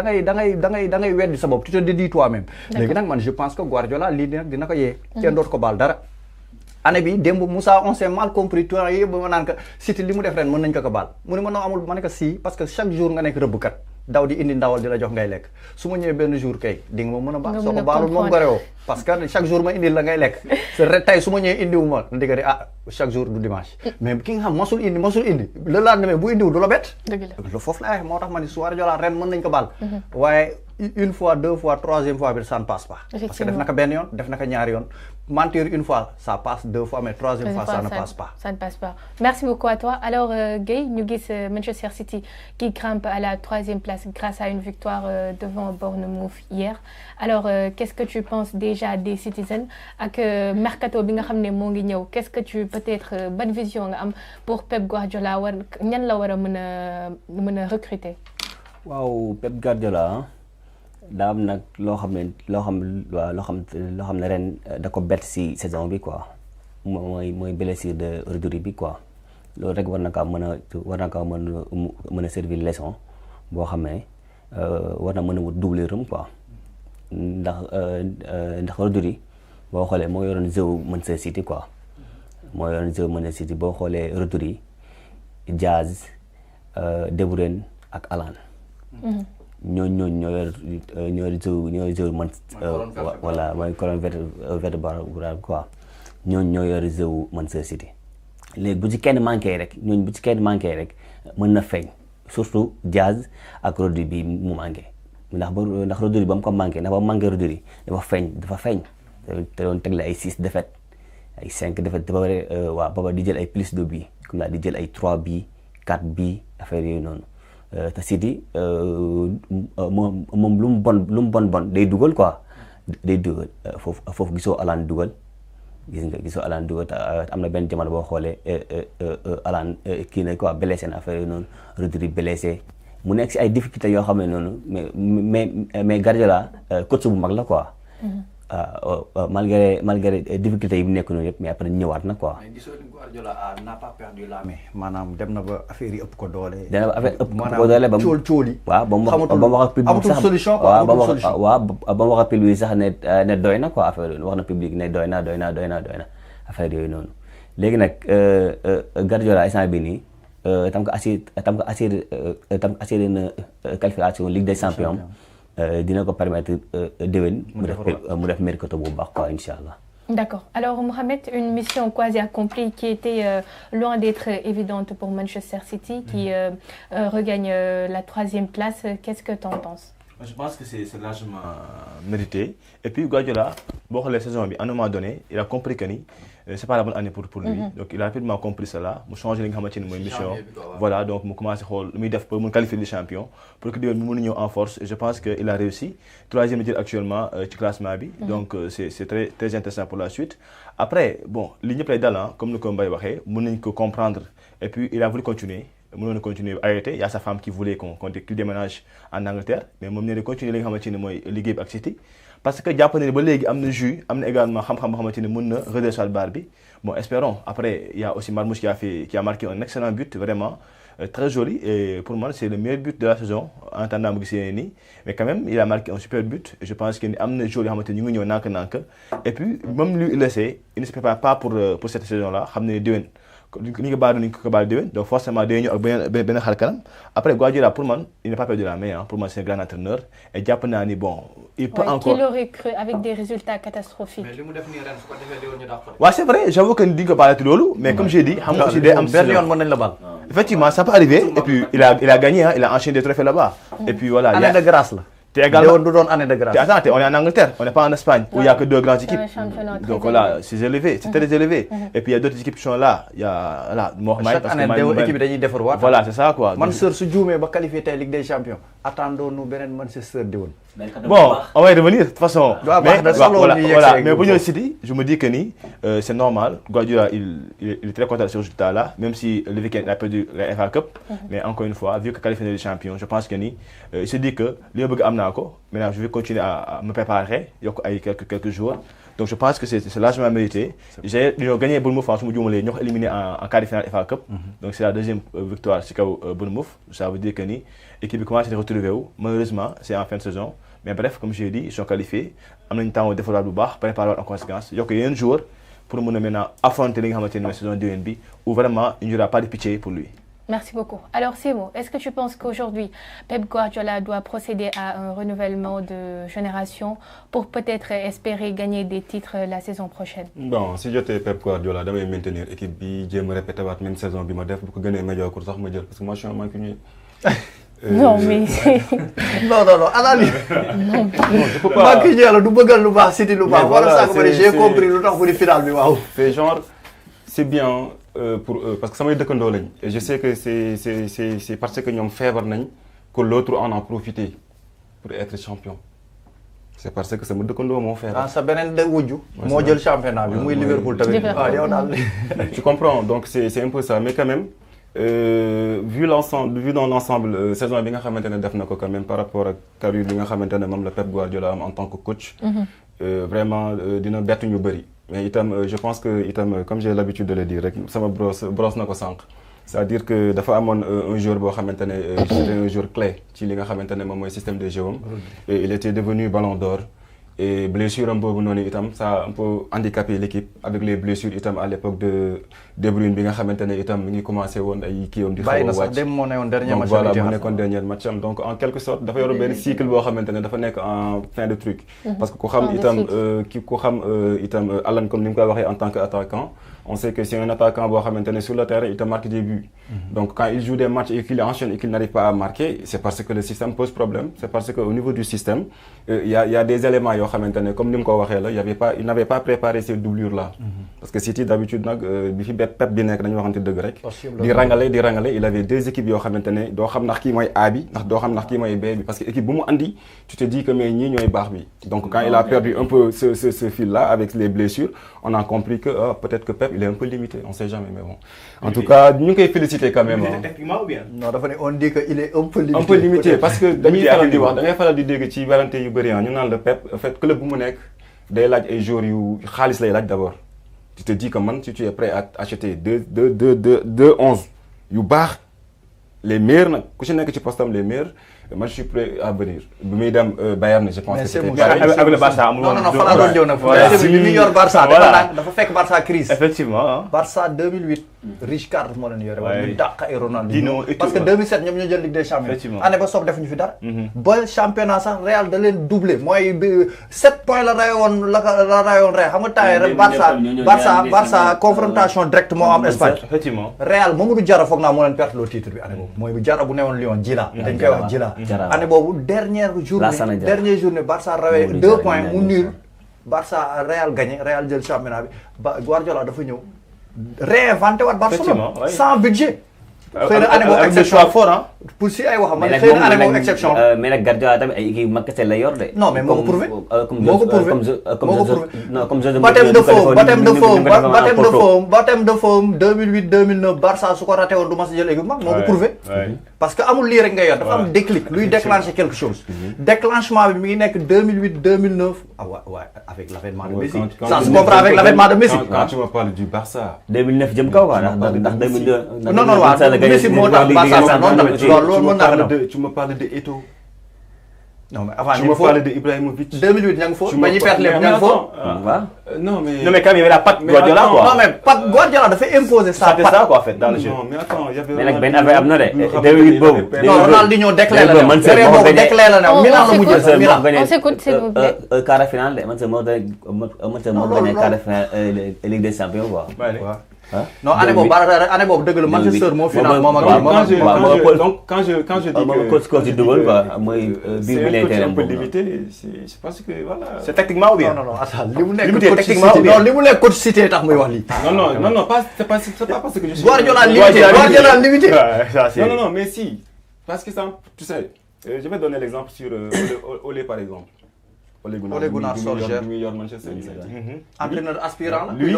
weddi sa bopp tu te dédies toi-même léegi nag man je pense que Guardiola lii nag dina ko yee kenn doot ko baal dara année bi démb Moussa on s'est mal compris toi yëpp ba ma naan ko City li mu def ren mën nañ ko baal mu ne ma non amul ma ne ko si parce que chaque jour nga nekk rëbbkat daw di indi ndawal di la jox ngay lekk su ma ñëwee benn jour kay di nga ma mën a baal soo ko baalul moom gorewoo parce que chaque jour ma indi la ngay lekk tey su ma ñëwee indiwu ma di nga di chaque jour du dimanche mais ki nga xam masul indi le lendemain bu indiwu du la bett lo foofu la moo tax ma ni Guardiola ren mën nañ ko baal waaye une fois deux fois troisième fois bi ça ne passe pas parce que def na ko benn yoon def na ko ñaari yoon mentir une fois ça passe deux fois mais troisième fois ça ne passe pas. Ça ne passe pas. Merci beaucoup à toi. Alors Gueye, ñu gis Manchester City qui grimpe à la 3e place grâce à une victoire devant Bournemouth hier. Alors qu'est-ce que tu penses déjà des Citizens ak mercato bi nga xam ne moo ngi ñëw qu'est-ce que tu peut-être bonne vision nga am pour Pep Guardiola war ñan la war a mën a recruter. waaw Pep Guardiola daa am nag loo xam ne ren da ko bett si saison bi quoi mooy blessure de Rodri bi quoi loolu rek war na kaa mën a servir leçon boo xam ne war na mën a wut doubleuram quoi ndax Rodri boo xoolee moo yoroon jeu Manchester City quoi moo yoroon jeu Manchester City boo xoolee Rodri Diaz De Bruyne ak Haaland ñoo yor man voilà mooy colonne vertébrale quoi ñoo yor jeu Manchester City léegi bu ci kenn manqué rek mën na feeñ surtout Diaz ak Rodri bi mu manqué ndax Rodri ba mu ko manqué Rodri dafa feeñ te doon tegle ay 6 défaites ay 5 défaites ba pare ba di jël ay plus de buts comme là di jël ay 3 buts 4 buts affaire yooyu noonu te City moom lu mu bon day dugal quoi day dugal foofu gisoo Haaland dugal te am na benn jamono boo xoolee Haaland kii na quoi blessé na affaire yooyu noonu Rodri blessé mu nekk si ay difficultés yoo xam ne noonu mais Guardiola coach bu mag la quoi. malgré difficultés yi mu nekk noonu yëpp mais après ñëwaat na quoi. mais gisoo ni Guardiola n'a pas perdu la main maanaam dem na ba affaire yi ëpp ko doole. dem na ba affaire ëpp ko doole ba mu cool yi. waaw ba mu wax ak public sax solution quoi ba mu wax ak public sax ne doy na quoi affaire yooyu wax na public ne doy na affaire yooyu noonu léegi nag Guardiola instant bi nii tam ko assuré na qualification Ligue des Champions. dina ko permettre déwén mu def mercato bu baax quoi inchallah. D'accord. Alors Mohamed, une mission quasi accomplie qui était loin d'être évidente pour Manchester City qui regagne la 3e place. Qu'est-ce que tu en penses? Je pense que c'est largement mérité. Et puis Guardiola, bon la saison à un moment donné, il a compris que c'est pas la bonne année pour lui. Donc il a rapidement compris cela. Il a changé les mission. Voilà, donc il a commencé à qualifier les champions pour que nous menions en force. Et je pense qu'il a réussi. 3e métier actuellement du classement. Donc c'est très, très intéressant pour la suite. Après, bon, l'Union Playdal, comme nous avons dit, nous pouvons comprendre. Et puis il a voulu continuer. Nous continuer à arrêter. Il y a sa femme qui voulait qu'il déménage en Angleterre. Mais nous avons continué à Ligue avec City. Parce que Japonais, il y a jus, il y a également redescendre Barbie. Bon, espérons. Après, il y a aussi Marmouche qui a marqué un excellent but, vraiment très joli. Et pour moi, c'est le meilleur but de la saison en tant que mais quand même, il a marqué un super but. Et je pense qu'il a amené joli et puis, même lui, il le sait, il ne se prépare pas pour cette saison-là. ni ko baal ni ko baal déwén donc forcément day ñëw ak benn xar kanam après Guardiola pour moi il n'est pas perdu la main pour moi c'est un grand entraîneur et jàpp naa ni bon il peut encore qui l'aurait cru avec des résultats catastrophiques. mais li mu def nii ren su ko defee déwén ñu dàq ko. waaw c'est vrai j'avoue que di nga ko baale loolu mais comme j'ai dit xam nga aussi day am benn yoon mën nañ la baal. effectivement ça peut arriver et puis il a gagné hein, il a enchaîné des trophées là-bas et puis voilà année de grâce là. Également, du doon année de grâce. Attends, on est en Angleterre, on n'est pas en Espagne où il n'y a que 2 grandes équipes. Donc voilà, c'est élevé, c'est très élevé. Et puis il y a d'autres équipes qui sont là. Il y a là, Mohamed. Chaque année, l'équipe dañuy défarwaat. Voilà, c'est ça quoi. Manchester su juumee ba qualifié tey Ligue des Champions. Attendons-nous beneen Manchester di woon. Bon, on va y revenir de toute façon. Voilà, mais pour City, je me dis que c'est normal. Guardiola, il est très content de ce résultat-là, même si le week-end il a perdu la FA Cup. Mais encore une fois, vu que qualifié des champions, je pense que il se dit que li bëgg am naa ko. Maintenant, je vais continuer à me préparer quelques jours. Donc je pense que c'est largement mérité. J'ai gagné Bournemouth en nous éliminé en quart de finale FA Cup. Donc c'est la deuxième victoire sur Bournemouth. Ça veut dire que l'équipe commence à se retrouver où malheureusement, c'est en fin de saison. Mais bref, comme j'ai dit, ils sont qualifiés. En même temps, au défaut de la préparer en conséquence. Il y a un jour pour nous maintenant affronter la saison 2NB où vraiment il n'y aura pas de pitié pour lui. Merci beaucoup. Alors Simo, est-ce que tu penses qu'aujourd'hui Pep Guardiola doit procéder à un renouvellement de génération pour peut-être espérer gagner des titres la saison prochaine? Bon, si j'étais Pep Guardiola, je vais maintenir l'équipe, je vais répéter la même saison, je vais pour gagner meilleur cours, parce que moi je suis un mancunier. Non mais non, analyse. Non, je peux pas. Mancunier, du bëggal lu baax, City lu baax. Voilà, j'ai compris lu tax bu di final bi waaw. C'est genre, c'est bien. Pour eux parce que samay dëkkandoo lañ et je sais que c'est parce que ñoom feebar nañ que l'autre en a profité pour être champion. C'est parce que sama dëkkandoo moo feebar. Ah sa beneen de wujju moo jël championnat bi muy Liverpool tamit. Ah yow daal. Tu comprends donc c'est un peu ça mais quand même vu dans l'ensemble saison bi nga xamante ne def na ko quand même par rapport ak carrière bi nga xamante ne moom la Pep Guardiola am en tant que coach. Vraiment dina bett ñu bëri. Mais je pense que comme j'ai l'habitude de le dire ça me brosse na ko sànq c'est-à-dire que dafa amoon un joueur boo xamante ne c'était un joueur clé ci li nga xamante ne moom mooy système de jeu am et il était devenu ballon d'or et blessure am boobu noonu ça a un peu handicapé l'équipe avec les blessures à l'époque de De Bruyne bi nga xamante ne mi ngi commencé woon ay kii am di xaw a wàcc donc voilà mu nekkoon dernier match am donc en quelque sorte dafa yor benn cycle boo xamante ne dafa nekk en fin de truc parce que ku xam Alan comme ni mu koy waxee en tant qu'attaquant on sait que c'est un attaquant boo xamante ne sur le terrain il te marque des buts donc quand il joue des matchs et qu'il enchaîne et qu'il n'arrive pas à marquer c'est parce que le système pose problème c'est parce que au niveau du système il y a des éléments yoo xamante ne comme ni mu ko waxee la il n'avait pas préparé ces doublures là parce que City d'habitude nag bi fi Pep bi nekk dañu waxante dëgg rek di rangale il avait deux équipes yoo xamante ne doo xam ndax kii mooy A bi ndax doo xam ndax kii mooy B bi parce que équipe bu mu andi tu te dis que mais ñii ñooy baax bi donc quand il a perdu un peu ce fil là avec les blessures on a compris que peut-être que Pep il est un peu limité on sait jamais mais bon en tout cas ñu ngi koy féliciter quand même techniquement ou bien non dafa ne on dit que il est un peu limité parce que dañuy faral di wax da ngay faral di dégg ci werante yu bëri ñu naan le Pep en fait club bu mu nekk day laaj ay joueurs yu xaalis lay laaj d'abord tu te dis que man si tu es prêt à acheter deux 11 yu baax les meilleurs nag ku ci nekk ci postam les meilleurs moi je suis prêt à venir bi muy dem Bayern je pense que c'était avec le Barça amul woon non fa la doon ñëw nag fa bi yor Barça dafa fekk Barça crise effectivement Barça 2008 Rijkaard moo leen yore woon ñu dàq ay Ronaldinho parce que 2007 ñoom ñoo jël Ligue des Champions année ba soog defuñu fi dara ba championnat sax Real da leen doublé mooy 7 points la rayoon Real xam nga temps Barça confrontation directe moo am Espagne effectivement Real Mamadou Diarra foog naa moo leen perte le titre bi année boobu mooy bu Diarra bu newoon Lyon Gila dañ koy wax Gila année boobu dernière journée Barça rawee 2 points mu nul Barça Real gagné Real jël championnat bi Guardiola dafa ñëw réinventé waat Barcelone sans budget. xëy na année boobu exception fort hein pour si ay waxam man xëy na année boobu exception mais nag Guardiola tamit ay équipe mag kese la yor de. non mais moo ko prouvé baptême de forme 2008 2009 Barça su ko raté woon du ma si jël équipe mag moo ko prouvé parce que amul lii rek ngay yor dafa am déclic luy déclencher quelque chose déclenchement bi mi ngi nekk 2008 2009 ah ouais avec l'avènement de Messi ça se comprend avec l'avènement de Messi quand tu me parles du Barça 2009 jëm kaw quoi ndax 2002 non waaw Messi moo tax Barça sax noonu tamit loolu mën naa ko tu me parles de Eto'o Non, mais avant, tu me parles de Ibrahimovic. 2008, il faut. Mais il perd les Non, mais quand même, il y avait la patte Guardiola, quoi. Non, mais patte Guardiola, il fait imposer ça. C'était ça, quoi, en fait, dans le jeu. Non, mais attends, il y avait. Mais nag benn affaire am na de 2008 boobu. Non, Ronaldinho déclaré la man sa moo Milan la mujjee Milan. On s'écoute, s'il vous plaît. Quart de finale de man sa moo gagné quart de finale Ligue des Champions, quoi. Non, année boobu dëgg la Manchester moo final moom ak quand je dis que coach du dugal quoi mooy c'est un coach un peu limité, je pense que voilà. C'est techniquement ou bien? Non, attends, li mu nekk coach City non li mu nekk coach City tax muy wax lii. Non, c'est pas parce que je suis Guardiola limité. Non, mais si, parce que ça, tu sais, je vais donner l'exemple sur Ole par exemple. Ole Gunnar Solskjaer du meilleur Manchester United. Entraîneur aspirant lui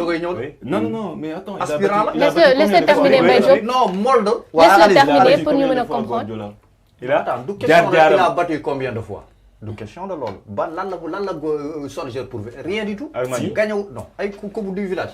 non, mais attends. Aspirant laisse-le terminer, Mbaye Diop. Non, Molde. Laisse-le terminer pour ñu mën a comprendre. Il a battu combien de fois? Du question de loolu. Ba lan la Solskjaer prouvé? Rien du tout. Gagné non, ay coupe du village.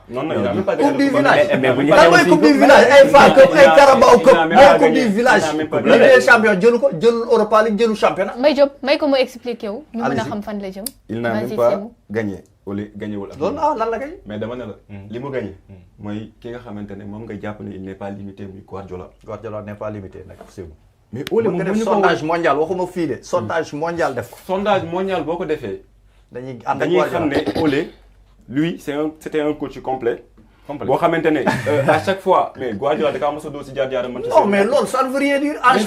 Non, il n'a même pas gagné coupe du village. Lan mooy coupe du village? Ay FA Cup, ay Carabao Cup, mooy coupe du village. Ligue des champions jëlu ko, jëlul Europa League, jëlu championnat. Mbaye Diop, may ko mu expliquer wu. Ñu mën a xam fan la jëm. Il n'a même pas gagné. Ole gagné wul. Loolu lan la gagné. Mais dama ne la li mu gagné mooy ki nga xamante ne moom nga jàpp ne il n'est pas limité muy Guardiola. Guardiola n'est pas limité nag c'est bon. Mais Ole moom def sondage mondial waxuma fii de sondage mondial def ko. Sondage mondial boo ko defee. dañuy xam ne Ole lui c'était un coach complet. boo xamante ne à chaque fois mais Guardiola da kaa mos a dóor si jaar-jaaram Manchester. Non mais loolu ça ne veut rien dire. Ange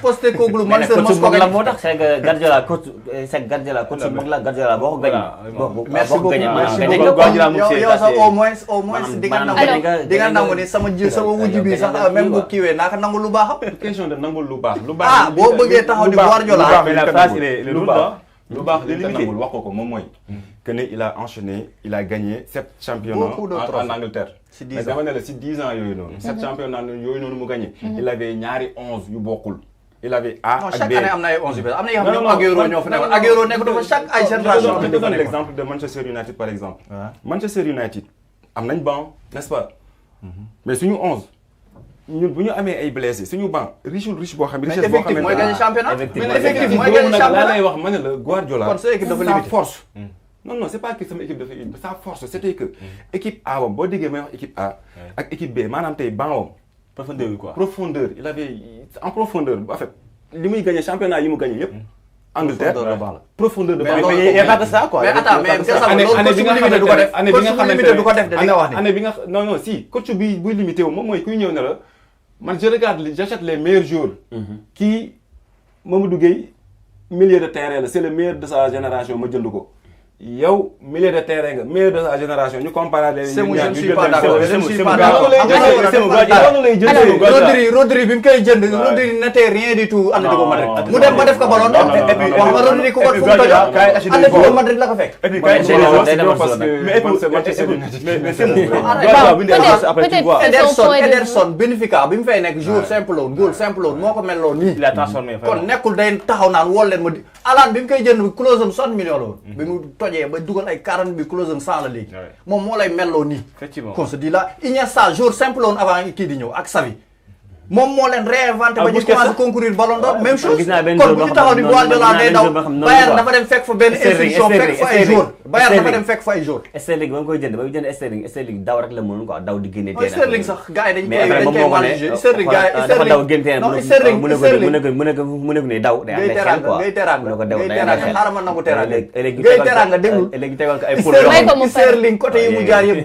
Postecoglou Manchester mos ko moo tax c'est que Guardiola coach mag la Guardiola boo ko gagné. merci beaucoup yow sax au moins di nga nangu ne sama wujj bi sax même bu kiiwee naa ko nangu lu baaxam. question de nangu lu baax. ah boo bëggee taxaw di Guardiola. mais la phrase lu baax li limité wax ko moom mooy que ne il a enchaîné, il a gagné 7 championnats en Angleterre. Mais dama ne la si 10 ans yooyu noonu 7 championnats yooyu noonu mu gagné. Il avait ñaari 11 yu bokkul. Il avait A ak B. Chaque année am na ay 11 yu bees am na yoo xam ne Agüero ñoo fa nekkoon Agüero nekk dafa chaque ay génération. Je te donne l'exemple de Manchester United par exemple. Manchester United am nañ banc, n'est-ce pas? Mais suñu 11 ñun bu ñu amee ay blessés suñu banc riche boo xam ne richesse boo xam ne mooy gagné championnat. effectif mooy gagné championnat laa lay wax ma ne la Guardiola. kon sa équipe dafa limité sa force. Non, c'est pas que sama équipe dafa sa force c'était que équipe A boo déggee may wax équipe A ak équipe B maanaam tey banc profondeur quoi. Profondeur il avait en profondeur en fait li muy gagné championnat yi mu gagné yëpp. Angleterre profondeur de banc. Mais il y a pas que ça quoi. Mais attends année bi nga xamante ne année bi nga non si coach bi buy limité wu moom mooy kuy ñëw ne la man je regarde j'achète les meilleurs joueurs. Kii Mamadou Gueye milieu de terrain la c'est le meilleur de sa génération ma jënd ko. yow milieu de terrain nga meilleur de sa génération ñu comparé je ne suis pas d'accord Rodri bi mu koy jënd Rodri n'était rien du tout Atlético Madrid mu dem ba def ko Ballon d'Or wax nga Rodri ku ko fu mu tojo Atlético Madrid la ko fekk et puis Ederson Benfica bi mu fay nekk jour simple woon goal simple woon moo ko mel loon nii kon nekkul day taxaw naan wol leen ma di Alan bi mu koy jënd close am 60 millions la woon bi mu tojee ba dugal ay 40 bi close am 100 la léegi moom moo lay melloo nii qu'on se dit là Iniesta jour simple woon avant kii di ñëw ak Xavi moom moo leen réinventé ba ñu commencé concourir Ballon d'Or même chose kon bu ñu taxaw di Guardiola day daw Bayern dafa dem fekk fa benn instruction fekk fa ay jour Bayern dafa dem fekk fa ay jour Sterling ba nga koy jënd ba mu jënd Sterling daw rek la mënoon quoi daw di génne Sterling sax gars yi dañ koy manager Sterling gars yi dafa daw génne non Sterling mu ne ko ne daw day ànd ak xel quoi ngay teranga xaaral ma nangu teranga léegi ngay teranga déglu léegi tegal ko ay pour Sterling côté yi mu jaar yëpp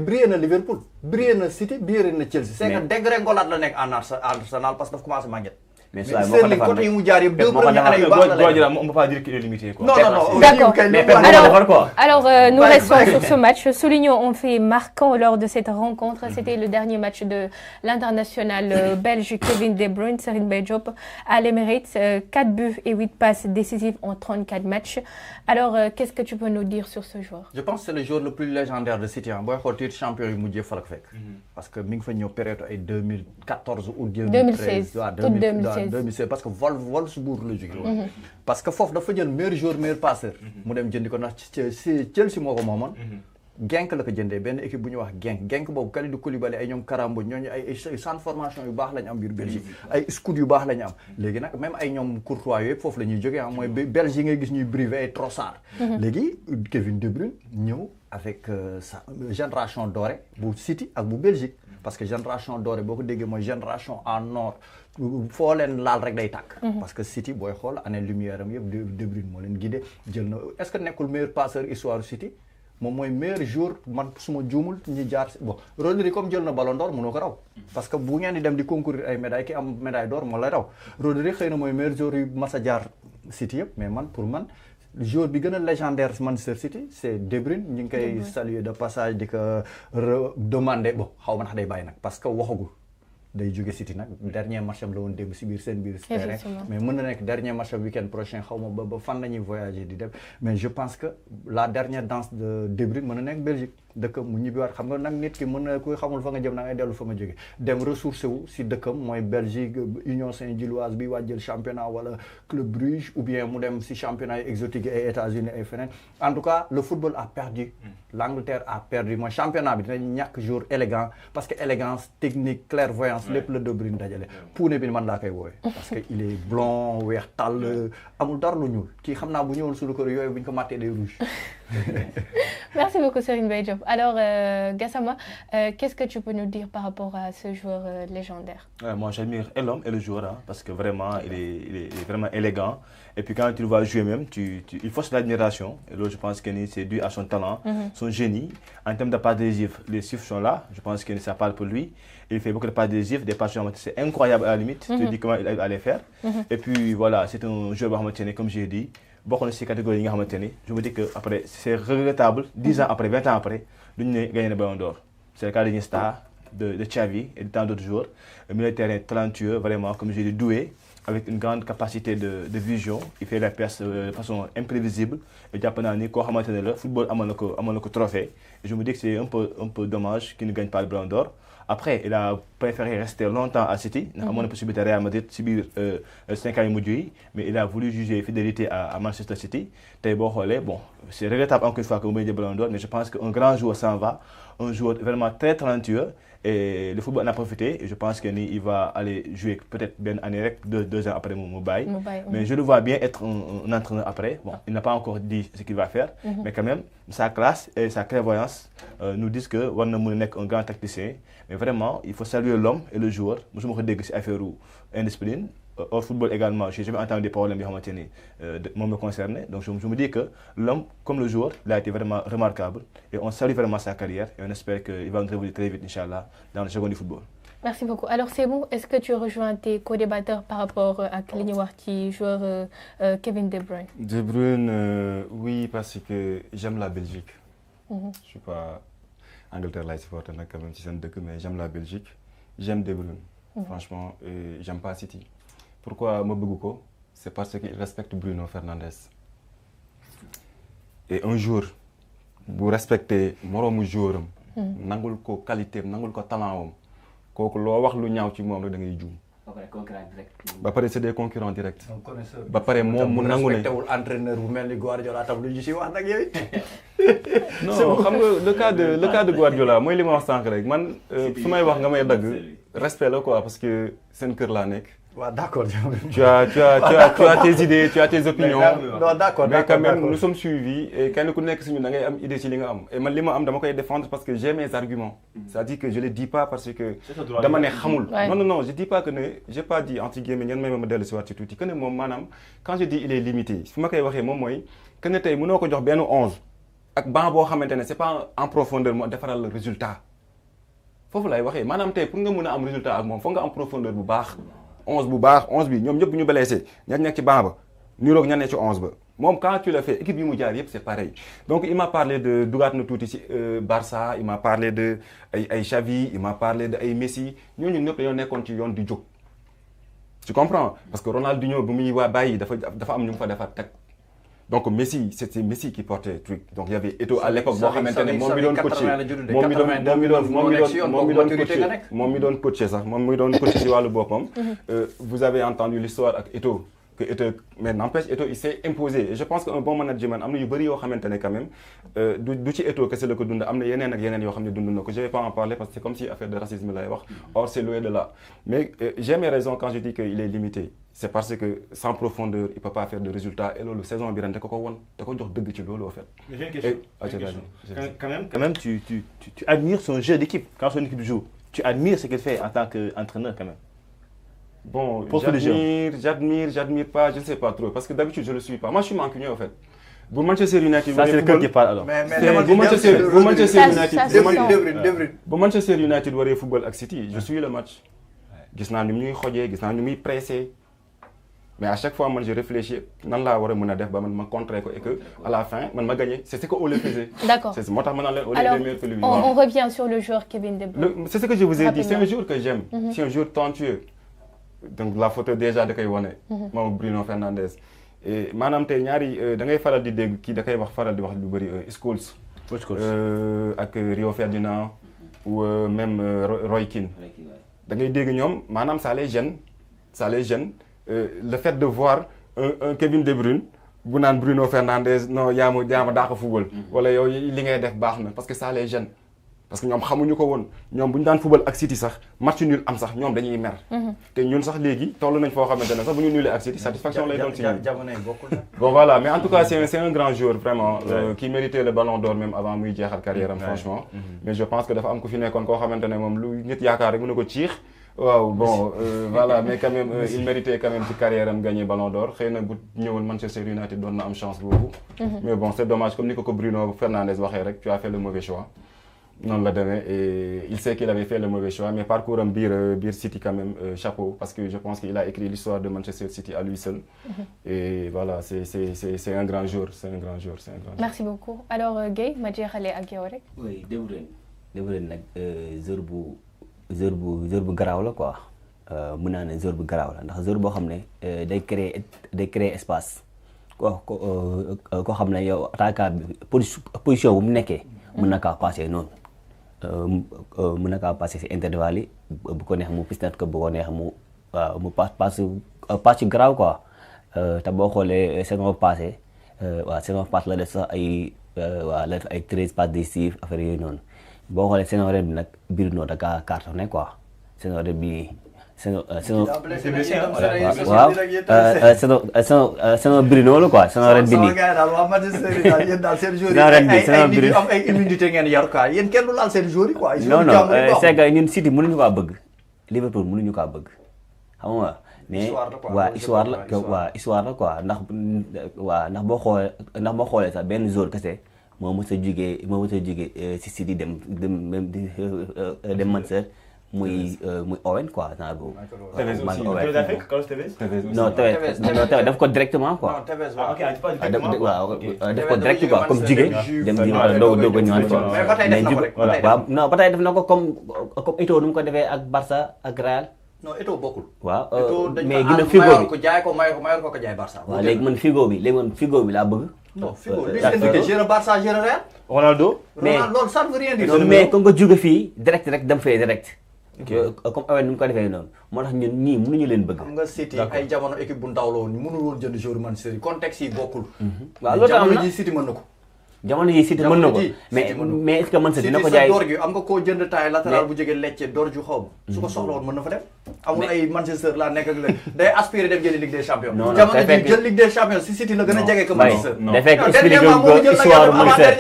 brillé na Liverpool brillé na City brillé na Chelsea c'est que dégringolade la nekk Arsenal parce que dafa commencé màgget. Mais Sterling côté yi mu jaar yëpp deux premières années yu baax la Guardiola on peut pas dire qu'il est limité quoi. Non. D'accord. Alors nous restons sur ce match. Soulignons un fait marquant lors de cette rencontre. C'était le dernier match de l'international belge Kevin De Bruyne, Serigne Mbaye Diop à l'Emirates. 4 buts et 8 passes décisives en 34 matchs. Alors qu'est-ce que tu peux nous dire sur ce joueur? Je pense que c'est le joueur le plus légendaire de City. Booy xool titre champion yi mujjee fa la fekk. Parce que mi ngi fa ñëw période ay 2014 ou 2013. 2016 parce que Wolfsburg la jóge woon parce que foofu dafa jël meilleur joueur meilleur passeur mu dem jëndi ko ndax Chelsea moo ko moomoon Genk la ko jëndee benn équipe bu ñuy wax Genk boobu Kalidou Koulibaly ay ñoom Karambo ñooñu ay centre formation yu baax lañ am biir Belgique ay scout yu baax lañ am léegi nag même ay ñoom Courtois yooyu yëpp foofu la ñuy jógee mooy Belge yi ngay gis ñuy brivé ay Trossard léegi Kevin De Bruyne ñëw avec sa génération dorée bu City ak bu Belgique parce que génération dorée boo ko déggee mooy génération en or foo leen laal rek day tàkk parce que City booy xool année lumière am yëpp De Bruyne moo leen guidé jël na est-ce que nekkul meilleur passeur histoire City moom mooy meilleur joueur man suma juumul ñi jaar bon Rodri comme jël na ballon d'or mënoo ko raw parce que bu ngeen di dem di concourir ay médailles ki am médaille d'or moo lay raw Rodri xëy na mooy meilleur joueur yu mas a jaar City yëpp mais man pour man joueur bi gën a légendaire Manchester City c'est De Bruyne ñu ngi koy saluer de passage di ko demander bon xaw ma ndax day bàyyi nag parce que waxagul day jóge City nag dernier match am la woon démb si biir seen biir terrain mais mën na nekk dernier match am week-end prochain xaw ma ba fan la ñuy voyager di dem mais je pense que la dernière danse de De Bruyne mën na nekk Belgique dëkkam mu ñibbiwaat xam nga nag nit ki mën na kuy xamul fa nga jëm na ngay dellu fa nga jóge dem ressourcé wu si dëkkam mooy Belgique Union Saint-Gilloise bi waa jël championnat wala Club Brugge ou bien mu dem si championnat yi exotique ay États-Unis ay feneen en tout cas le football a perdu l'Angleterre a perdu mooy championnat bi dinañ ñàkk jour élégant parce que élégance technique clairvoyance lépp la De Bruyne dajale puune bi man laa koy woowe parce que il est blond weex tàll amul dara lu ñuul kii xam naa bu ñëwoon suñu kër yooyu bu ñu ko màttee day rouge. Merci beaucoup Serigne Mbaye Diop. Alors Gassama, qu'est-ce que tu peux nous dire par rapport à ce joueur légendaire? Moi j'admire et l'homme et le joueur hein, parce que vraiment il est vraiment élégant et puis quand tu le vois jouer même il force l'admiration et là je pense que c'est dû à son talent, son génie. En termes de passe décisif, les chiffres sont là, je pense que ça parle pour lui. Il fait beaucoup de passes décisives, des passes c'est incroyable à la limite, je te dis comment il arrive à les faire. Et puis voilà, c'est un joueur comme j'ai dit. Bokk na ci catégorie yi nga xamante ni je me dis que après c'est regrettable 10 ans après 20 ans après duñu ne gagné na Ballon d'Or. C'est le cas d'Iniesta, de Xavi et de tant d'autres joueurs. Un milieu de terrain talentueux, vraiment comme j'ai dit doué, avec une grande capacité de vision. Il fait la perce de façon imprévisible. Et jàpp naa ni koo xamante ne la football amoon na ko trophée. Et je me dis que c'est un peu dommage qu'il ne gagne pas le Ballon d'Or. Après, il a préféré rester longtemps à City. Il a possibilité Real Madrid, subir 5 ans mais il a voulu juger fidélité à Manchester City. Bon, c'est regrettable encore une fois que vous gagnez le Ballon d'Or, mais je pense qu'un grand joueur s'en va, un joueur vraiment très talentueux. Et le football en a profité et je pense qu'il va aller jouer peut-être bien année, 2 ans après Moubaï. Mais je le vois bien être un entraîneur après. Bon, il n'a pas encore dit ce qu'il va faire, mais quand même, sa classe et sa clairvoyance nous disent que Warner Mounek est un grand tacticien. Mais vraiment, il faut saluer l'homme et le joueur. Je me dis que c'est affaire indiscipline. Au football également, je n'ai jamais entendu des problèmes qui me concernent. Donc je me dis que l'homme, comme le joueur, il a été vraiment remarquable. Et on salue vraiment sa carrière. Et on espère qu'il va nous révéler très vite, Inch'Allah, dans le second du football. Merci beaucoup. Alors c'est bon, est-ce que tu rejoins tes co-débatteurs par rapport à Kliniwarti, joueur Kevin De Bruyne? De Bruyne, oui, parce que j'aime la Belgique. Je ne suis pas Angleterre là, supporter quand même si c'est un deux, mais j'aime la Belgique. J'aime De Bruyne, franchement, et j'aime pas City. Pourquoi Mobuguko? C'est parce qu'il respecte Bruno Fernandes. Et un jour, vous respectez mon joueur, nangul ko qualité, nangul ko talent, ko lo wax lu ñaaw ci mom da ngay joom. Ba pare c'est des concurrents directs. Ba pare mom mu nangu ne entraîneur bu melni Guardiola tam lu ci wax nak yow. Non, xam nga le cas de Guardiola, moy li ma wax sank rek man sumay wax nga may dag respect la quoi parce que sen kër la nek. Ouais, d'accord. Tu as tes idées, tu as tes opinions. Non, d'accord. Mais quand même, nous sommes suivis et quand nous connaissons, nous avons une idée sur les gens. Et moi, je vais défendre parce que j'ai mes arguments. C'est-à-dire que je ne les dis pas parce que... Non, je ne dis pas que... Je n'ai pas dit, entre guillemets, il y a un modèle sur tout. Quand je dis il est limité, ce que je veux dire, c'est que nous avons bien 11. Et ce n'est pas en profondeur de faire le résultat. Il faut que je dire, pour que nous ayons un résultat, il faut en profondeur. 11 bu baax 11 bi ñom ñep ñu blessé ñan nek ci banc ba ñu rok ñan ci 11 ba mom quand tu le fais équipe yi mu jaar yépp c'est pareil donc il m'a parlé de dougat na touti ci Barça il m'a parlé de ay Xavi il m'a parlé de ay Messi ñooñu ñep dañu nekkon ci yoon di jog tu comprends parce que Ronaldinho bu muy wa bayyi dafa am ñu fa defat tek donc Messi c'était Messi qui portait le truc donc il y avait Eto'o à l'époque boo xamantene mom mi doon coacher mom mi doon coacher sax mom mi doon coacher ci walu bopam vous avez entendu l'histoire avec Eto'o que Eto'o mais n'empêche Eto'o il s'est imposé et je pense qu'un bon management am na yu bëri yoo xamante ne quand même du ci Eto'o kese la ko dund am na yeneen ak yeneen yoo xam ne dund na ko je vais pas en parler parce que c'est comme si affaire de racisme lay wax or c'est loin de là mais j'ai mes raisons quand je dis qu'il est limité c'est parce que sans profondeur il peut pas faire de résultats et loolu saison bi ren da ko won da ko jox dëgg ci loolu au fait. Mais j'ai une question. Quand même tu admires son jeu d'équipe quand son équipe joue. Tu admires ce qu'il fait en tant qu'entraîneur quand même. Bon, j'admire pas, je ne sais pas trop, parce que d'habitude je le suis pas. Moi je suis mancunien en fait. Pour Manchester United, ça c'est le cœur qui parle alors. Pour Manchester United, waree football ak City, je suis le match. Gis naa ni muy xojee, gis naa ni muy pressé. Mais à chaque fois, moi, je réfléchis, nan la wara mëna def ba man ma contrer ko et que à la fin, man ma gagner. C'est ce que Ole faisait. D'accord. C'est moi on alors, meilleur que lui. On revient sur le joueur Kevin De Bruyne. C'est ce que je vous ai dit, c'est un joueur que j'aime. C'est un joueur talentueux. Donc la photo déjà da koy woné. Moom Bruno Fernandes. Et manam tay ñaari da ngay faral di dégg ki da koy wax faral di wax lu bari Scholes. Ak Rio Ferdinand ou même Roy Keane. Da ngay dégg ñom manam ça les gêne. Le fait de voir un Kevin De Bruyne bu naan Bruno Fernandes non yaa ma daax a football wala yow li ngay def baax na parce que ça les gêne parce que ñoom xamuñu ko woon ñoom bu ñu daan football ak City sax match nul am sax ñoom dañuy mer te ñun sax léegi toll nañ foo xamante ne sax bu ñu nulee ak City satisfaction lay doon si ñun bon voilà mais en tout cas c'est un grand joueur vraiment qui méritait le ballon d'or même avant muy jeexal carrière am franchement mais je pense que dafa am ku fi nekkoon koo xamante ne moom lu nit yaakaar rek mën na ko ciix waaw bon voilà mais quand même il méritait quand même ci carrière am gagner ballon d'or xëy na bu ñëwoon Manchester United doon na am chance boobu mais bon c'est dommage comme ni ko Bruno Fernandes waxee rek tu as fait le mauvais choix noonu la demee et il sait qu'il avait fait le mauvais choix mais parcours am biir City quand même chapeau parce que je pense qu'il a écrit l'histoire de Manchester City à lui seul et voilà c'est un grand joueur merci beaucoup alors Guèye ma jeexale ak yow rek oui De Bruyne nag joueur bu garaaw la quoi mën naa ne joueur bu garaaw la ndax joueur boo xam ne day créer espace koo xam ne yow attaquant bi position bu mu nekkee mën na kaa passer noonu mën na kaa passer si intervalle yi bu ko neex mu pisnat ko bu ko neex mu passe garaaw quoi te boo xoolee saison passée saison passée la def sax la def ay 13 passes décisives affaire yooyu noonu boo xoolee saison ren bi nag Bruno da kaa cartonné quoi saison ren bi saison Bruno la quoi saison ren bi nii. saison Bruno am ay immunité ngeen yor quoi yéen kenn du laal seen joueur yi quoi. non c'est que ñun City mënuñu kaa bëgg Liverpool mënuñu kaa bëgg xam nga mais histoire la quoi ndax boo xoolee sax benn joueur kese moo mës a jugee si City dem Manchester muy Owen quoi genre boobu. non Tevez daf ko directement quoi. daf ko direct quoi comme jugee dem di doog a ñëwaat quoi. mais non ba tey def na ko comme Eto'o nu mu ko defee ak Barça ak Real. non Eto'o bokkul. waaw mais gis na Figo bi ko jaay ko mayoon ko jaay Barça. waaw léegi man Figo bi laa bëgg. non Figo li nga géré Barça géré Real. Ronaldo. mais loolu ça ne veut rien dire. non mais comme nga jóge fii direct rek dem fee direct. comme Owen nu mu ko defee noonu moo tax ñun ñii mënuñu leen bëgg. xam nga City ay jamono équipe bu ndaw la woon mënul woon jënd joueur Manchester yi contexte yi bokkul. waaw loolu am na jamono ji City mën na ko. jamono ji City mën na ko mais est-ce que Manchester dina ko jaay City sa door gi am nga koo jënd taay latéral bu jógee Lecce door ju xaw ma su ko soxla woon mën na fa dem. amul ay Manchester laa nekk ak léegi day aspirer dem jëli Ligue des Champions. non jamono ji jël Ligue des Champions si City la gën a jege que Manchester. day fekk expliqué ko histoire Manchester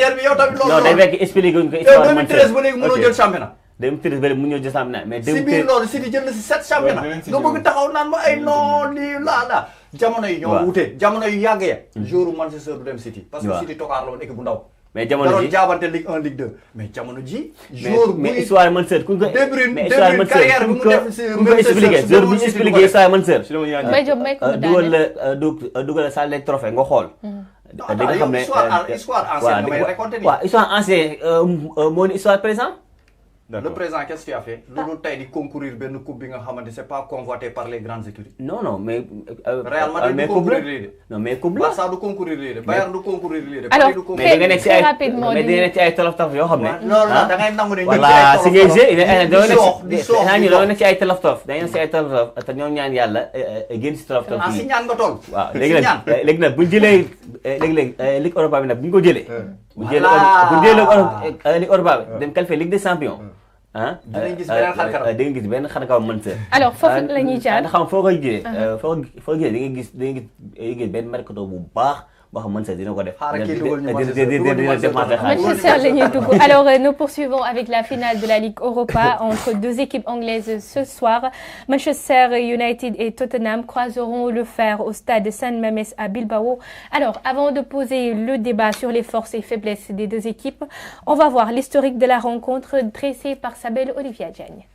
non day fekk expliqué ko histoire Manchester 2013 ba léegi mënoo jël championnat. 2013 ba léegi mënuñoo jël championnat mais si biir loolu City jël na si 7 championnat nga bëgg taxaw naan ma ay non lii laa jamono yi ñoo wute jamono yu yàgg ya joueur Manchester du dem City parce que City tokaar la woon équipe bu ndaw mais jamono ji jaabante Ligue 1 Ligue 2 mais jamono ji joueur mais histoire Manchester ku ko De Bruyne carrière bi mu def si ku ko expliqué joueur bu ñu expliqué histoire Manchester dugal sa les trophées nga xool da nga xam ne histoire ancienne nga may raconté nii waaw histoire ancienne moo ni histoire présent Le président, qu'est-ce qu'il a fait? Loulou Taïdi concourir ben coupe c'est pas convoité par les grandes écuries. Non, mais Real Madrid concourir. Non, mais coupe Barça du concourir, Bayern du concourir. Alors, très rapidement. Mais dina ci ay tolof tolof yo xamné. Non, da ngay nangu ne voilà, si ngay jé do na ci ay tolof tolof. Dañu ci ay tolof tolof te ñoo ñaan Yalla gën ci tolof tolof. Ah, si ñaan nga tol. Waaw, légui nak buñ jëlé légui Ligue Europa bi nak buñ ko jëlé. Bu jëlé Ligue Europa dem qualifier Ligue des Champions. dinañ gis beneen xar kanam da nga gis benn xar kanam mën sa. alors foofu la ñuy jaar xam foo koy gisee. foo gisee da nga gis benn mercato bu baax boo xam mën sa dina ko def. Manchester la ñuy dugg. Alors nous poursuivons avec la finale de la Ligue Europa entre deux équipes anglaises ce soir. Manchester United et Tottenham croiseront le fer au stade San Mamés à Bilbao. Alors avant de poser le débat sur les forces et faiblesses des deux équipes, on va voir l'historique de la rencontre dressée par Sabel Olivia Diagne.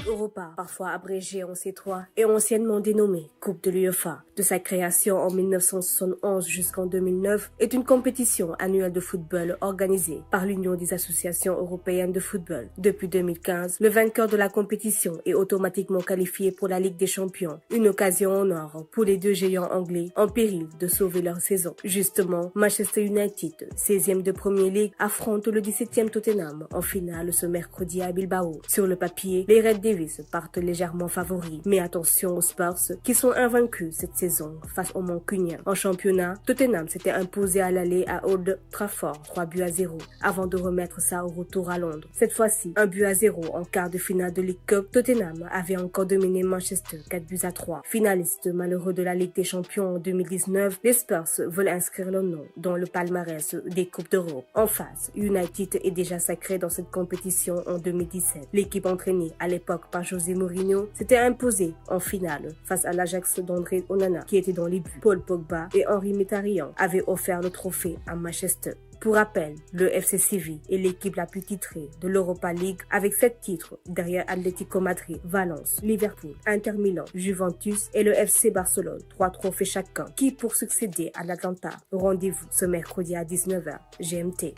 Europa, parfois abrégée en C3 et anciennement dénommée Coupe de l'UEFA. De sa création en 1971 jusqu'en 2009, est une compétition annuelle de football organisée par l'Union des associations européennes de football. Depuis 2015, le vainqueur de la compétition est automatiquement qualifié pour la Ligue des Champions. Une occasion en or pour les deux géants anglais en péril de sauver leur saison. Justement, Manchester United, 16e de Premier League, affronte le 17e Tottenham en finale ce mercredi à Bilbao. Sur le papier, les Red Devils partent légèrement favoris. Mais attention aux Spurs qui sont invaincus cette saison face aux Mancuniens. En championnat, Tottenham s'était imposé à l'aller à Old Trafford 3-0 avant de remettre ça au retour à Londres. Cette fois-ci, 1-0 en quart de finale de League Cup. Tottenham avait encore dominé Manchester 4-3. Finaliste malheureux de la Ligue des Champions en 2019, les Spurs veulent inscrire leur nom dans le palmarès des Coupes d'Europe. En face, United est déjà sacré dans cette compétition en 2017. L'équipe entraînée à l'époque par José Mourinho s'était imposé en finale face à l'Ajax d'André Onana qui était dans les buts. Paul Pogba et Henri Mkhitaryan avaient offert le trophée à Manchester. Pour rappel, le FC Séville est l'équipe la plus titrée de l'Europa League avec 7 titres derrière Atlético Madrid, Valence, Liverpool, Inter Milan, Juventus et le FC Barcelone. 3 trophées chacun qui pour succéder à l'Atlanta. Rendez-vous ce mercredi à 19h GMT.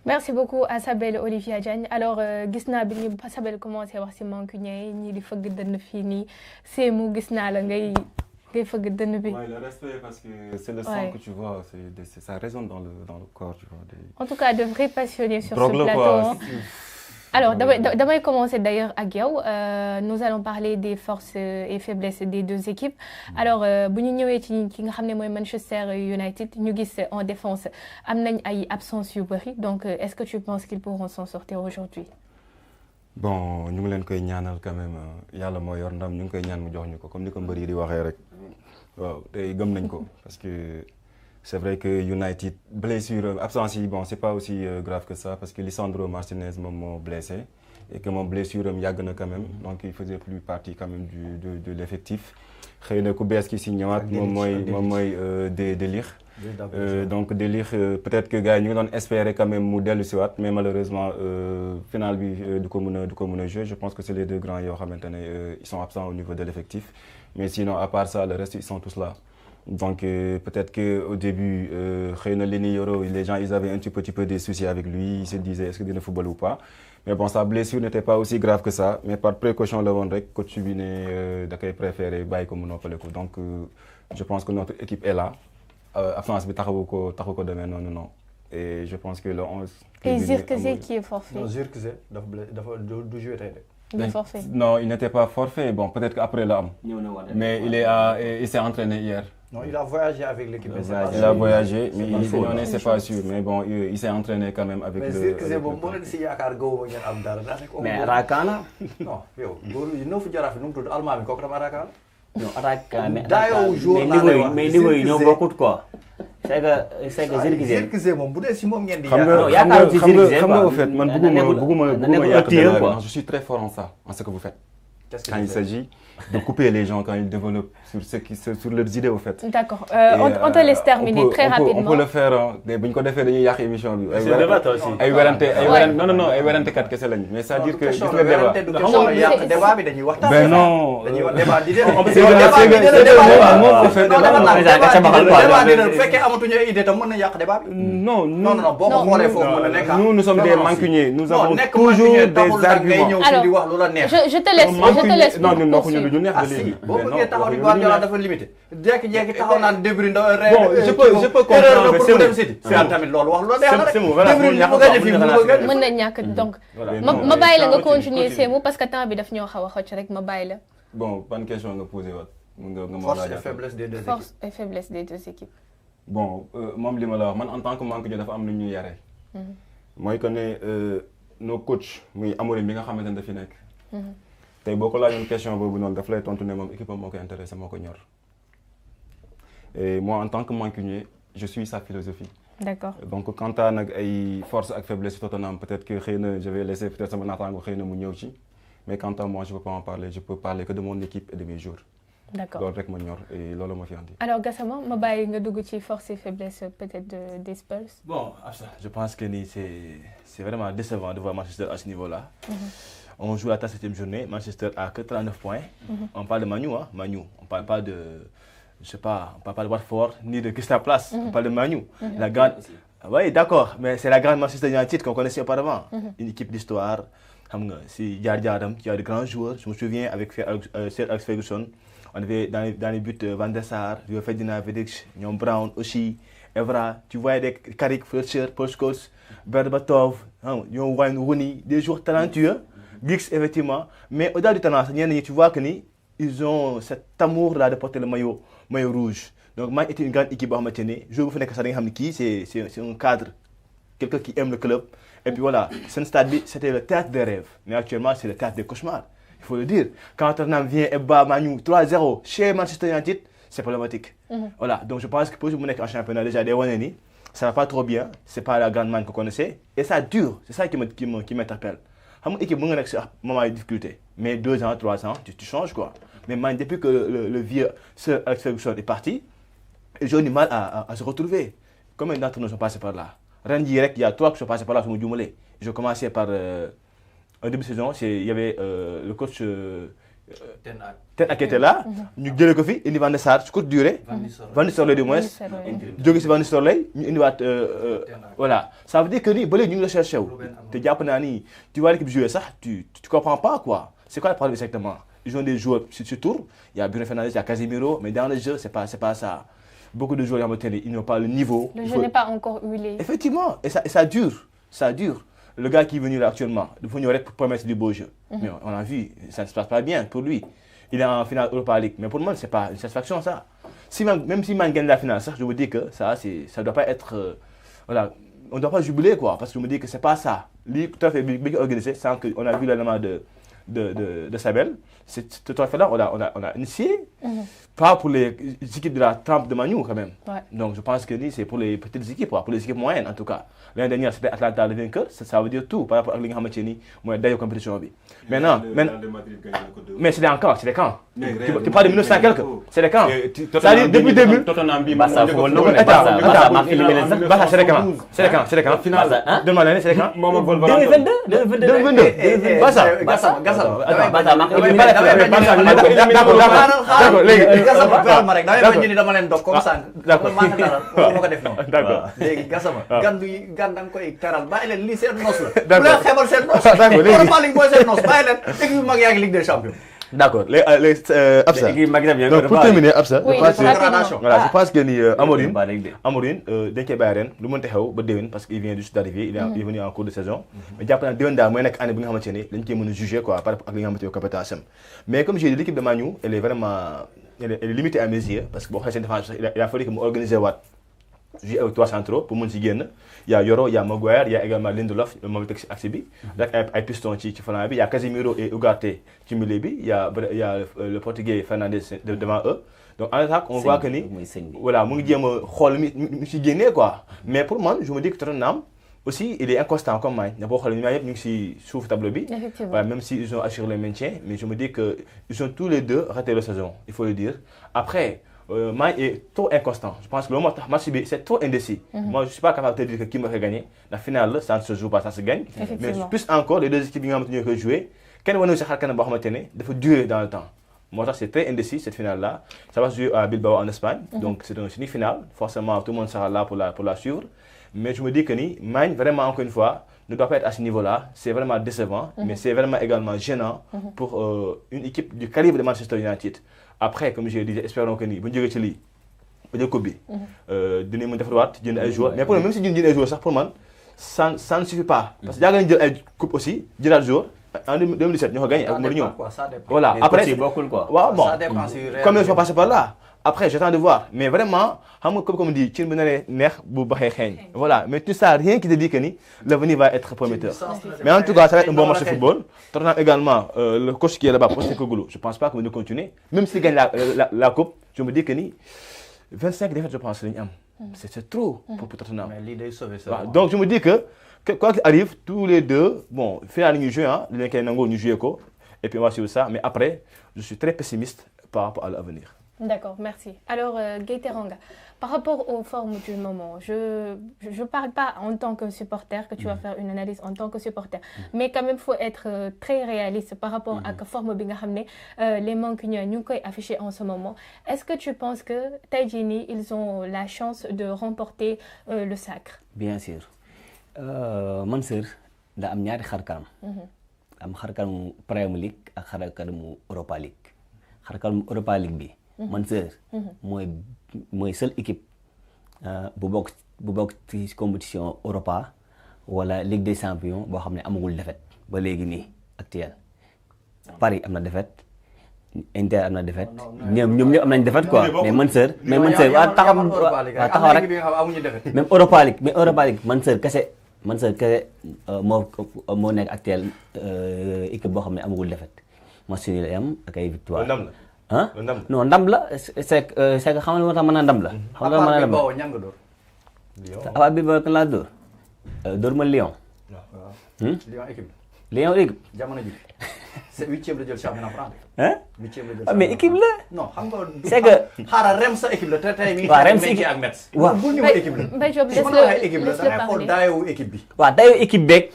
Merci beaucoup à Sabel Olivia Diagne. Alors gis naa bi ñu Sabel commencé wax ci Mancunien ñi di fëgg dënn fii nii Sémou gis naa la ngay fëgg dënn bi. Ouais, le respect parce que c'est le sang que tu vois, ça résonne dans le corps, tu vois. En tout cas, de vrais passionnés sur ce plateau. Alors, damay commencer d'ailleurs à Guillaume. Nous allons parler des forces et faiblesses des deux équipes. Alors, bu ñu ñëwee ci ki nga xam ne mooy Manchester United ñu gis en défense am nañ ay absence yu bëri. Donc, est-ce que tu penses qu'ils pourront s'en sortir aujourd'hui? Bon, ñu ngi leen koy ñaanal quand même yàlla moo yor ndam ñu ngi koy ñaan mu jox ñu ko comme ni ko mbër yi di waxee rek. Waaw tey gëm nañ ko parce que c'est vrai que United blessure absence bon c'est pas aussi grave que ça parce que Lisandro Martinez moom blessé et que mon blessure am yàgg na quand même donc il faisait plus partie quand même de l'effectif. Xëy na ku bees ki si ñëwaat moom mooy De Ligt. Donc De Ligt peut-être que gars yi ñu ngi doon espérer quand même mu dellu si waat mais malheureusement final bi du ko mën a jouer. Je pense que c'est les deux grands yoo xamante ne ils sont absents au niveau de l'effectif mais sinon à part ça le reste ils sont tous là. Donc peut-être qu'au début, les gens ils avaient un petit peu des soucis avec lui, ils se disaient est-ce qu'il est football ou pas. Mais bon, sa blessure n'était pas aussi grave que ça. Mais par précaution, le coach Biné a préféré bailler comme un. Donc je pense que notre équipe est là. France, non. Et je pense que le 11... Et Zirkzee qui est forfait. Non, Zirkzee, du jouer. Non, il n'était pas forfait. Bon, peut-être qu'après l'âme. Mais il s'est entraîné hier. Non, il a voyagé avec l'équipe. Il a voyagé, mais il ne sait pas sûr. Mais bon, il s'est entraîné quand même avec le... Mais Rakana? Non, il ne faut pas dire Allemagne, Rakana. Non, Rakana. Mais niveau, ils n'ont beaucoup de quoi. C'est que Zirkzee moom bu dee si moom ngeen di je suis très fort en ça, en ce que vous faites. Quand il s'agit de couper les gens, quand ils développent sur leurs idées au fait. D'accord. On te laisse terminer très rapidement. On peut le faire buñ ko défé dañuy yak émission bi. C'est débat aussi. Ay non ay wérante kat kessé lañ. Mais ça dire que gis nga débat bi dañuy waxtaan. Ben non. Dañuy wax débat d'idée. On peut faire débat. Bu fekkee amatuñu ay idée tam mën na yak débat bi. Non, boo ko xoolee foofu mën na nekk. Nous sommes des mancuniers. Nous avons toujours des arguments. Je te laisse. Non, ñun waxuñu lu ñu neex de léegi. Boo bëggee taxaw di Guardiola dafa limité. Jékki-jékki taxaw naan De Bruyne je peux comprendre c'est tamit loolu wax lu neex la mën na ñàkk donc ma bàyyi la nga continuer Sémou parce que temps bi daf ñoo xaw a xocc rek ma bàyyi la. Bon ban question nga posé waat. Force et faiblesse des deux équipes. Force et faiblesse des deux équipes. Bon moom li ma la wax man en tant que mancunien dafa am lu ñu yare. mooy que ne nos coachs muy Amorim bi nga xamante ne dafi nekk. tey boo ko laajoon question boobu noonu daf lay tontu ne moom équipe moo ko intéressé moo ko ñor. Et moi en tant que mancunien je suis sa philosophie. D'accord. Donc quant à nag ay force ak faiblesse Tottenham peut-être que xëy na je vais laisser peut-être sama naataango xëy na mu ñëw ci mais quant à moi je peux pas en parler je peux parler que de mon équipe et de mes joueurs. D'accord. loolu rek ma ñor et loolu ma fi andi. Alors Gassama ma bàyyi nga dugg ci force et faiblesse peut-être des Spurs. Bon je pense que c'est vraiment décevant de voir Manchester à ce niveau-là. On joue la 7e journée, Manchester a que 39 points. On parle de Manu, hein, Manu. On parle pas de, je sais pas, on parle pas de Watford ni de Crystal Palace. On parle de Manu. La grande, oui, d'accord, mais c'est la grande Manchester United qu'on connaissait auparavant. Une équipe d'histoire. Si Yardam, qui a de grands joueurs. Je me souviens avec Sir Alex Ferguson, on avait dans les buts Van der Sar, Ferdinand Vidic, Nyon Brown aussi, Evra. Tu voyais des Carrick, Fletcher, Paul Scholes, Berbatov, Wayne Rooney, des joueurs talentueux. Giggs effectivement, mais au-delà du talent, tu vois qu'ils ont cet amour-là de porter le maillot rouge. Donc, moi, était une grande équipe à Matene. Je vous fais que c'est un cadre, quelqu'un qui aime le club. Et puis voilà, ce stade, c'était le théâtre des rêves. Mais actuellement, c'est le théâtre des cauchemars. Il faut le dire. Quand Tottenham vient et bat Manu 3-0 chez Manchester United, c'est problématique. Voilà, donc je pense que pour vous en championnat déjà des Waneni, ça va pas trop bien. C'est pas la grande manne qu'on connaissait. Et ça dure. C'est ça qui m'interpelle. Une équipe qui a un moment de difficulté, mais 2 ans, 3 ans, tu changes quoi. Mais depuis que le vieux Sir Alex Ferguson est parti, j'ai eu du mal à se retrouver. Combien d'entre nous sont passés par là? Rien direct, il y a 3 qui sont passés par là sur mon Djoumoulé. Je commençais par un début de saison, il y avait le coach Ten Hag qui était là, nous avons dit que Van der Sar, courte durée, Van Nistelrooy du moins, Van Nistelrooy, voilà. Ça veut dire que nous avons recherché. Tu vois l'équipe jouer ça, tu comprends pas quoi. C'est quoi le problème exactement? Ils ont des joueurs sur tour, il y a Bruno Fernandes, il y a Casemiro, mais dans le jeu, c'est pas ça. Beaucoup de joueurs ils n'ont pas le niveau. Le jeu n'est pas encore huilé. Effectivement, et ça dure, ça dure. Le gars qui est venu là actuellement, il faut pour promettre du beau jeu. Mais on a vu, ça ne se passe pas bien pour lui. Il est en finale Europa League, mais pour moi, ce n'est pas une satisfaction ça. Même si man gagne la finale, ça, je vous dis que ça ne doit pas être... voilà, on ne doit pas jubiler quoi, parce que je me dis que ce n'est pas ça. Lui, tout à fait bien organisé, sans qu'on a vu l'élément de Sabel. Ce trophée-là, on a initié, pas pour les équipes de la trempe de Manu quand même. Ouais. Donc je pense que c'est pour les petites équipes, pour les équipes moyennes en tout cas. L'année dernière, c'était Atlanta le vainqueur, ça veut dire tout par rapport à l'Ingham Matcheni, moi d'ailleurs compétition. Maintenant, mais c'est des camps, c'est des camps. Tu parles de 1900 quelque, c'est des camps. Ça dit depuis 2000. Tottenham, c'est des camps, c'est des camps, c'est des camps. Demain l'année, c'est des camps. 2022. Pas ça. D'accord. Donc pour terminer, Absa, je pense que Amorim, dès qu'il est Bayern, le monde est haut, parce qu'il vient juste d'arriver, il est venu en cours de saison. Mais après, il est juger quoi, par rapport à l'Ingham. Mais comme j'ai dit, l'équipe de Manu, elle est vraiment limitée à mes yeux, parce que il a fallu que je m'organise. J'ai eu 3 centraux pour mon Zigène. Il y a Yoro, il y a Maguire, il y a également Lindelof, le mauvais Axibi. Il y a Piston qui fait la il y a Casemiro et Ugarte qui me il y a le Portugais Fernandes devant eux. Donc en attaque, on voit que voilà, mon Guillaume Hall me gagné quoi. Mais pour moi, je me dis que Tottenham, aussi il est inconstant comme Magne boo xoolee ñoom ñëpp ñu ngi si suuf tableau bi. Effectivement. Même si ils ont assuré le maintien mais je me dis que ils ont tous les deux raté la saison il faut le dire après. Magne est trop inconstant. Je pense que le match c'est trop indécis. Moi, je ne suis pas capable de te dire que qui va gagner. La finale, ça ne se joue pas, ça se gagne. Mais plus encore, les deux équipes qui ont joué, quand on va durer dans le temps. Moi, c'est très indécis cette finale-là. Ça va se jouer à Bilbao en Espagne. Donc, c'est une semi-finale. Forcément, tout le monde sera là pour la suivre. Mais je me dis que Magne, vraiment, encore une fois, ne doit pas être à ce niveau-là. C'est vraiment décevant, mais c'est vraiment également gênant pour une équipe du calibre de Manchester United. Après, comme je disais, espérons que nous avons ci lii ba jël coupe bi dinañ mën defarwaat jënd ay joueurs mais pour même si ñu jënd ay joueurs sax pour man ça ne suffit pas parce que yàgg nañu jël ay coupe aussi jëlaat joueurs en 2017 ñoo ko gagné ak Mourinho. Voilà après waaw bon comme ils sont passés par là après j'attends de voir mais vraiment xam nga comme dit cin bu naree neex bu baxee xeeñ voilà mais tout ça rien qui te dit que ni l'avenir va être prometteur mais en tout cas ça va être un bon match de football. Tottenham également le coach qui est là-bas Postecoglou je pense pas que nous continuer même s'il gagne la coupe je me dis que ni 25 défaites je pense lañu am c'est trop pour Tottenham. Mais l'idée sauver ça. Donc je me dis que quoi qu'il arrive tous les deux bon final ñu jouer hein li koy nangoo ñu jouer ko et puis on va suivre ça mais après je suis très pessimiste par rapport à l'avenir. D'accord, merci. Alors, Gueye Teranga, par rapport aux formes du moment, je ne parle pas en tant que supporter, que tu vas faire une analyse en tant que supporter, mais quand même, il faut être très réaliste par rapport à la forme les manques que nous avons affichés en ce moment. Est-ce que tu penses que Taïdjini, ils ont la chance de remporter le sacre? Bien sûr. Mansour, il y a ñaari xarkanam. Am xarkanamu Premier League ak xarkanamu Europa League. Xarkanamu Europa League bi. Mansour mooy seule équipe bu bokk ci compétition Europa wala Ligue des Champions boo xam ne amagul défaite ba léegi nii actuel. Paris am na défaite Inter am na défaite ñoom ñëpp am nañ défaite quoi mais Mansour waa taxaw rek même Europa League Mansour kese moo nekk actuel équipe boo xam ne amagul défaite match nul la am ak ay victoire. ah non ndam la c'est que xam nga moo tax mën a ndam la. xam nga mën a ndam la à bi ba kan laa dóor ma Lyon. Lyon équipe. jamono ji c'est 8e la jël championnat France. hein 8e la jël mais équipe la. non xam nga. c'est que xaaral Reims sa équipe la te tey mii. waaw Reims équipe ak Metz. waaw bu ñu équipe la. Mbaye Diop équipe la da ngay xool daayoo équipe bi. waaw daayoo équipe beeg.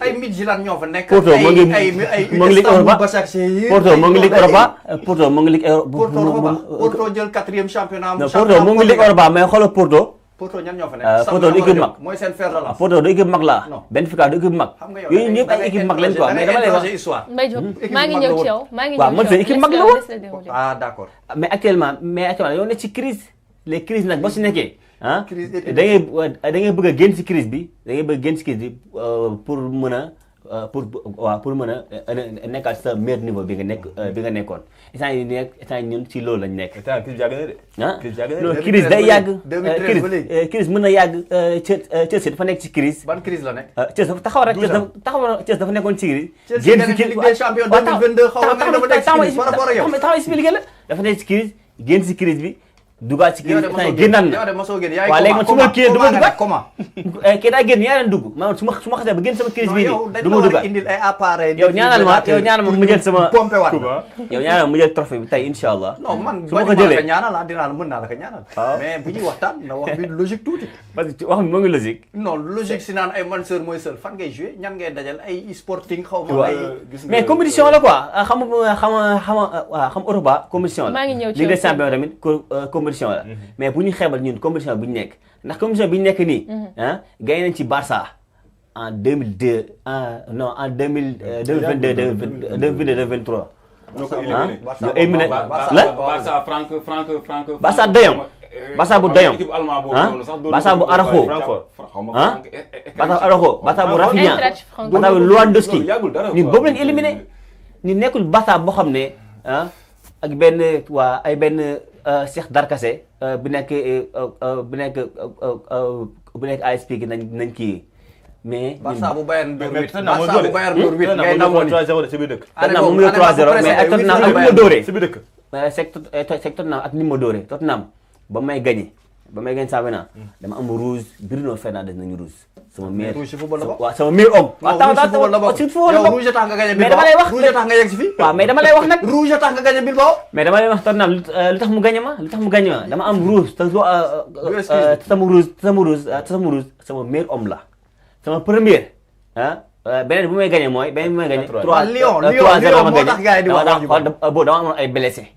ay Midtjylland ñoo fa nekk. Porto moo ngi Ligue Europa Porto moo ngi Ligue Europa Porto moo ngi Ligue Porto jël 4e championnat. Porto moo ngi Ligue Europa mais xoolal Porto ñan ñoo fa nekk. Porto du équipe mag mooy seen fer de lance. Porto du équipe mag la. Benfica du équipe mag. yooyu ñëpp ay équipe mag lañ quoi mais dama lay wax. Mbaye Diop maa ngi ñëw ci yow waaw man seen équipe mag la woon. ah d'accord. mais actuellement yow nekk ci crise les crises nag boo si nekkee ah da ngay bëgg a génn ci crise bi pour mën a nekkaat sa meilleur niveau bi nga nekkoon instant yi ñun ci loolu lañ nekk. crise day yàgg. crise mën na yàgg Chelsea dafa nekk ci crise. ban crise la nekk. Chelsea dafa taxaw rek Chelsea dafa nekkoon ci crise. génn ci Ligue des Champions 2022 xaw ma dafa nekk ci crise par rapport ak yow. taxaw expliqué la dafa nekk ci crise génn ci crise bi. dugaat ci kii génnaat na waaw léegi man su ma kii du ma dugaat kii daa génn yaa leen dugg man su ma xasee ba génn sama crise bii nii du ma dugaat yow ñaanal ma mu jël sama yow ñaanal ma mu jël trophée bi tey incha allah. non man su ma ko jëlee ñaanal dinaa mën naa la ko ñaanal. mais bu ñuy waxtaan na wax bi logique tuuti. parce que wax bi moo ngi logique. non logique si naan ay Mansour mooy seul fan ngay joué ñan ngay dajal ay sporting xaw ma ay. mais compétition la quoi xam Europa compétition la. Ligue des Champions tamit compétition la mais bu ñu xeebal ñun compétition bi ñu nekk ndax compétition bi ñu nekk nii ah gagné nañ ci Barça en 2002 non en 2022 2023 ñoo ko éliminé Barça doyam Barça bu doyam Barça bu Araujo Barça bu Rafinha Barça bu Lewandowski ñun boobu lañ éliminé ñu nekkul Barça boo xam ne ak benn Cheikh Darkase bu nekk ASP gi nañ kii mais. Barça bu Bayern Dóor 8 Barça bu Bayern Dóor 8 ngay nangoon 3-0 ci biir dëkk. Tottenham mu ngi 3-0 mais ak Tottenham ak ni ma dóoree ci biir dëkk. c'est Tottenham ak ni ma dóoree Tottenham ba may gagné ba may gagné championnat dama am rouge Bruno Fernandes nañu rouge sama meilleur rouge ci football la bokk waaw sama meilleur homme yow rouge tax nga gagné mais dama lay wax rouge tax nga yegg si fii waaw mais dama lay wax nag rouge tax nga gagné Bilbao mais dama lay wax Tottenham lu tax mu gagné ma dama am rouge te sama rouge sama meilleur homme la sama premier beneen bu may gagné mooy beneen bu may gagné 3-0 moo tax gars yi di wax boo dama amoon ay blessé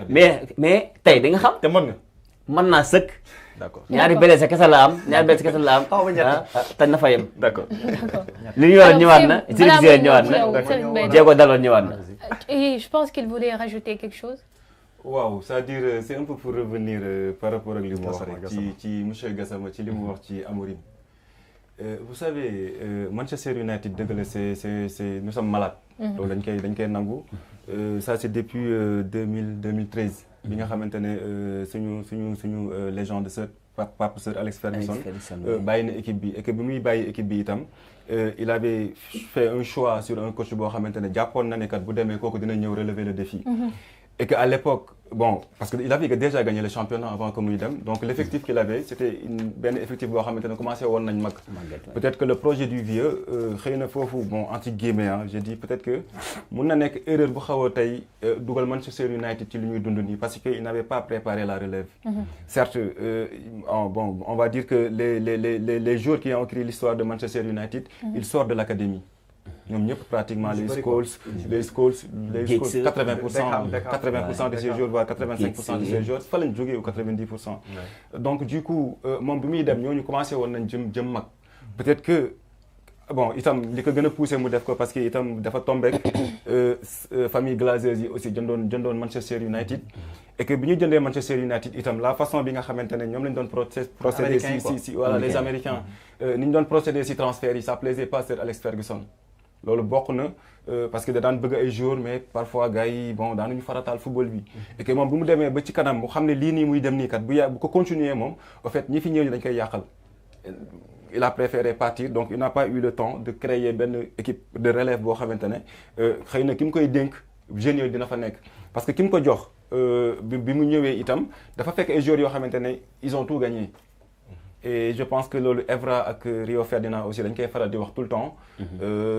mais tey di nga xam te mën naa sëkk d'accord ñaari blessé kese la am te na fa yem d'accord li ñu yoroon ñëwaat na Chelsea ñëwaat na Diego Dalot ñëwaat na et je pense qu'il voulait rajouter quelque chose. waaw c'est-à-dire c'est un peu pour revenir par rapport ak li mu wax rek ci monsieur Gassama ci li mu wax ci Amorim. Vous savez Manchester United dëgg la c'est nous sommes malades. donc dañ koy nangu. Ça c'est depuis 2013. bi nga xamante ne suñu légende sir Pape Sir Alex Ferguson bàyyi na équipe bi et que bi muy bàyyi équipe bi itam il avait fait un choix sur un coach boo xamante ne jàppoon na ne kat bu demee kooku dina ñëw relever le défi. Et qu'à l'époque, bon, parce qu'il avait déjà gagné le championnat avant que nous donc l'effectif qu'il avait, c'était un effectif qui a commencé à avoir. Peut-être que le projet du vieux, bon, anti-guillemets, j'ai dit peut-être que mon erreur pour Manchester United parce qu'il n'avait pas préparé la relève. Certes, bon, on va dire que les joueurs qui ont écrit l'histoire de Manchester United, ils sortent de l'académie. ñoom ñëpp pratiquement les Scholes 80% de ces joueurs voire 85% de ces joueurs fa lañ jógee ou 90%. Donc du coup moom bi muy dem ñooñu commencé woon nañ jëm mag peut-être que bon itam li ko gën a poussé mu def ko parce que itam dafa tombé famille Glazers yi aussi jëndoon Manchester United et que bi ñu jëndee Manchester United itam la façon bi nga xamante ne ñoom lañ doon procéder si voilà les Américains ni ñu doon procéder si transfert yi ça plaisait pas Sir Alex Ferguson. loolu bokk na parce que da daan bëgg ay joueurs mais parfois gars yi bon daanuñu farataal football bi. et que moom bu mu demee ba ci kanam mu xam ne lii nii muy dem nii kat bu ko continuer moom en fait ñi fi ñëw dañ koy yàqal. Il a préféré partir donc il n'a pas eu le temps de créer benn équipe de relève boo xamante ne xëy na ki mu koy dénk jeunes yooyu dina fa nekk. parce que ki mu ko jox bi mu ñëwee itam dafa fekk ay joueurs yoo xamante ne ils ont tout gagné. Et je pense que loolu Evra ak Rio Ferdinand aussi dañ koy faral di wax tout le temps.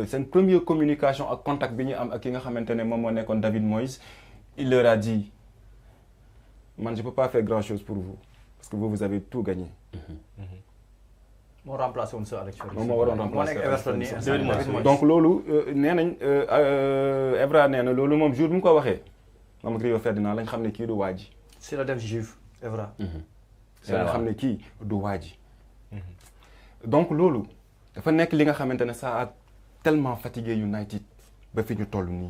Seen première communication ak contact bi ñu am ak ki nga xamante ne moom moo nekkoon David Moyes il leur a dit man je peux pas faire grand chose pour vous parce que vous avez tout gagné. moo remplacé woon Sir Alex Ferguson. moo waroon remplacé David Moyes donc loolu nee nañ Evra nee na loolu moom jour bi mu ko waxee moom ak Rio Ferdinand lañ xam ne kii du waa ji. si la dem juif Evra. nga xam ne kii du waaji donc loolu dafa nekk li nga xamante ne ça a tellement fatigué United ba fi ñu toll nii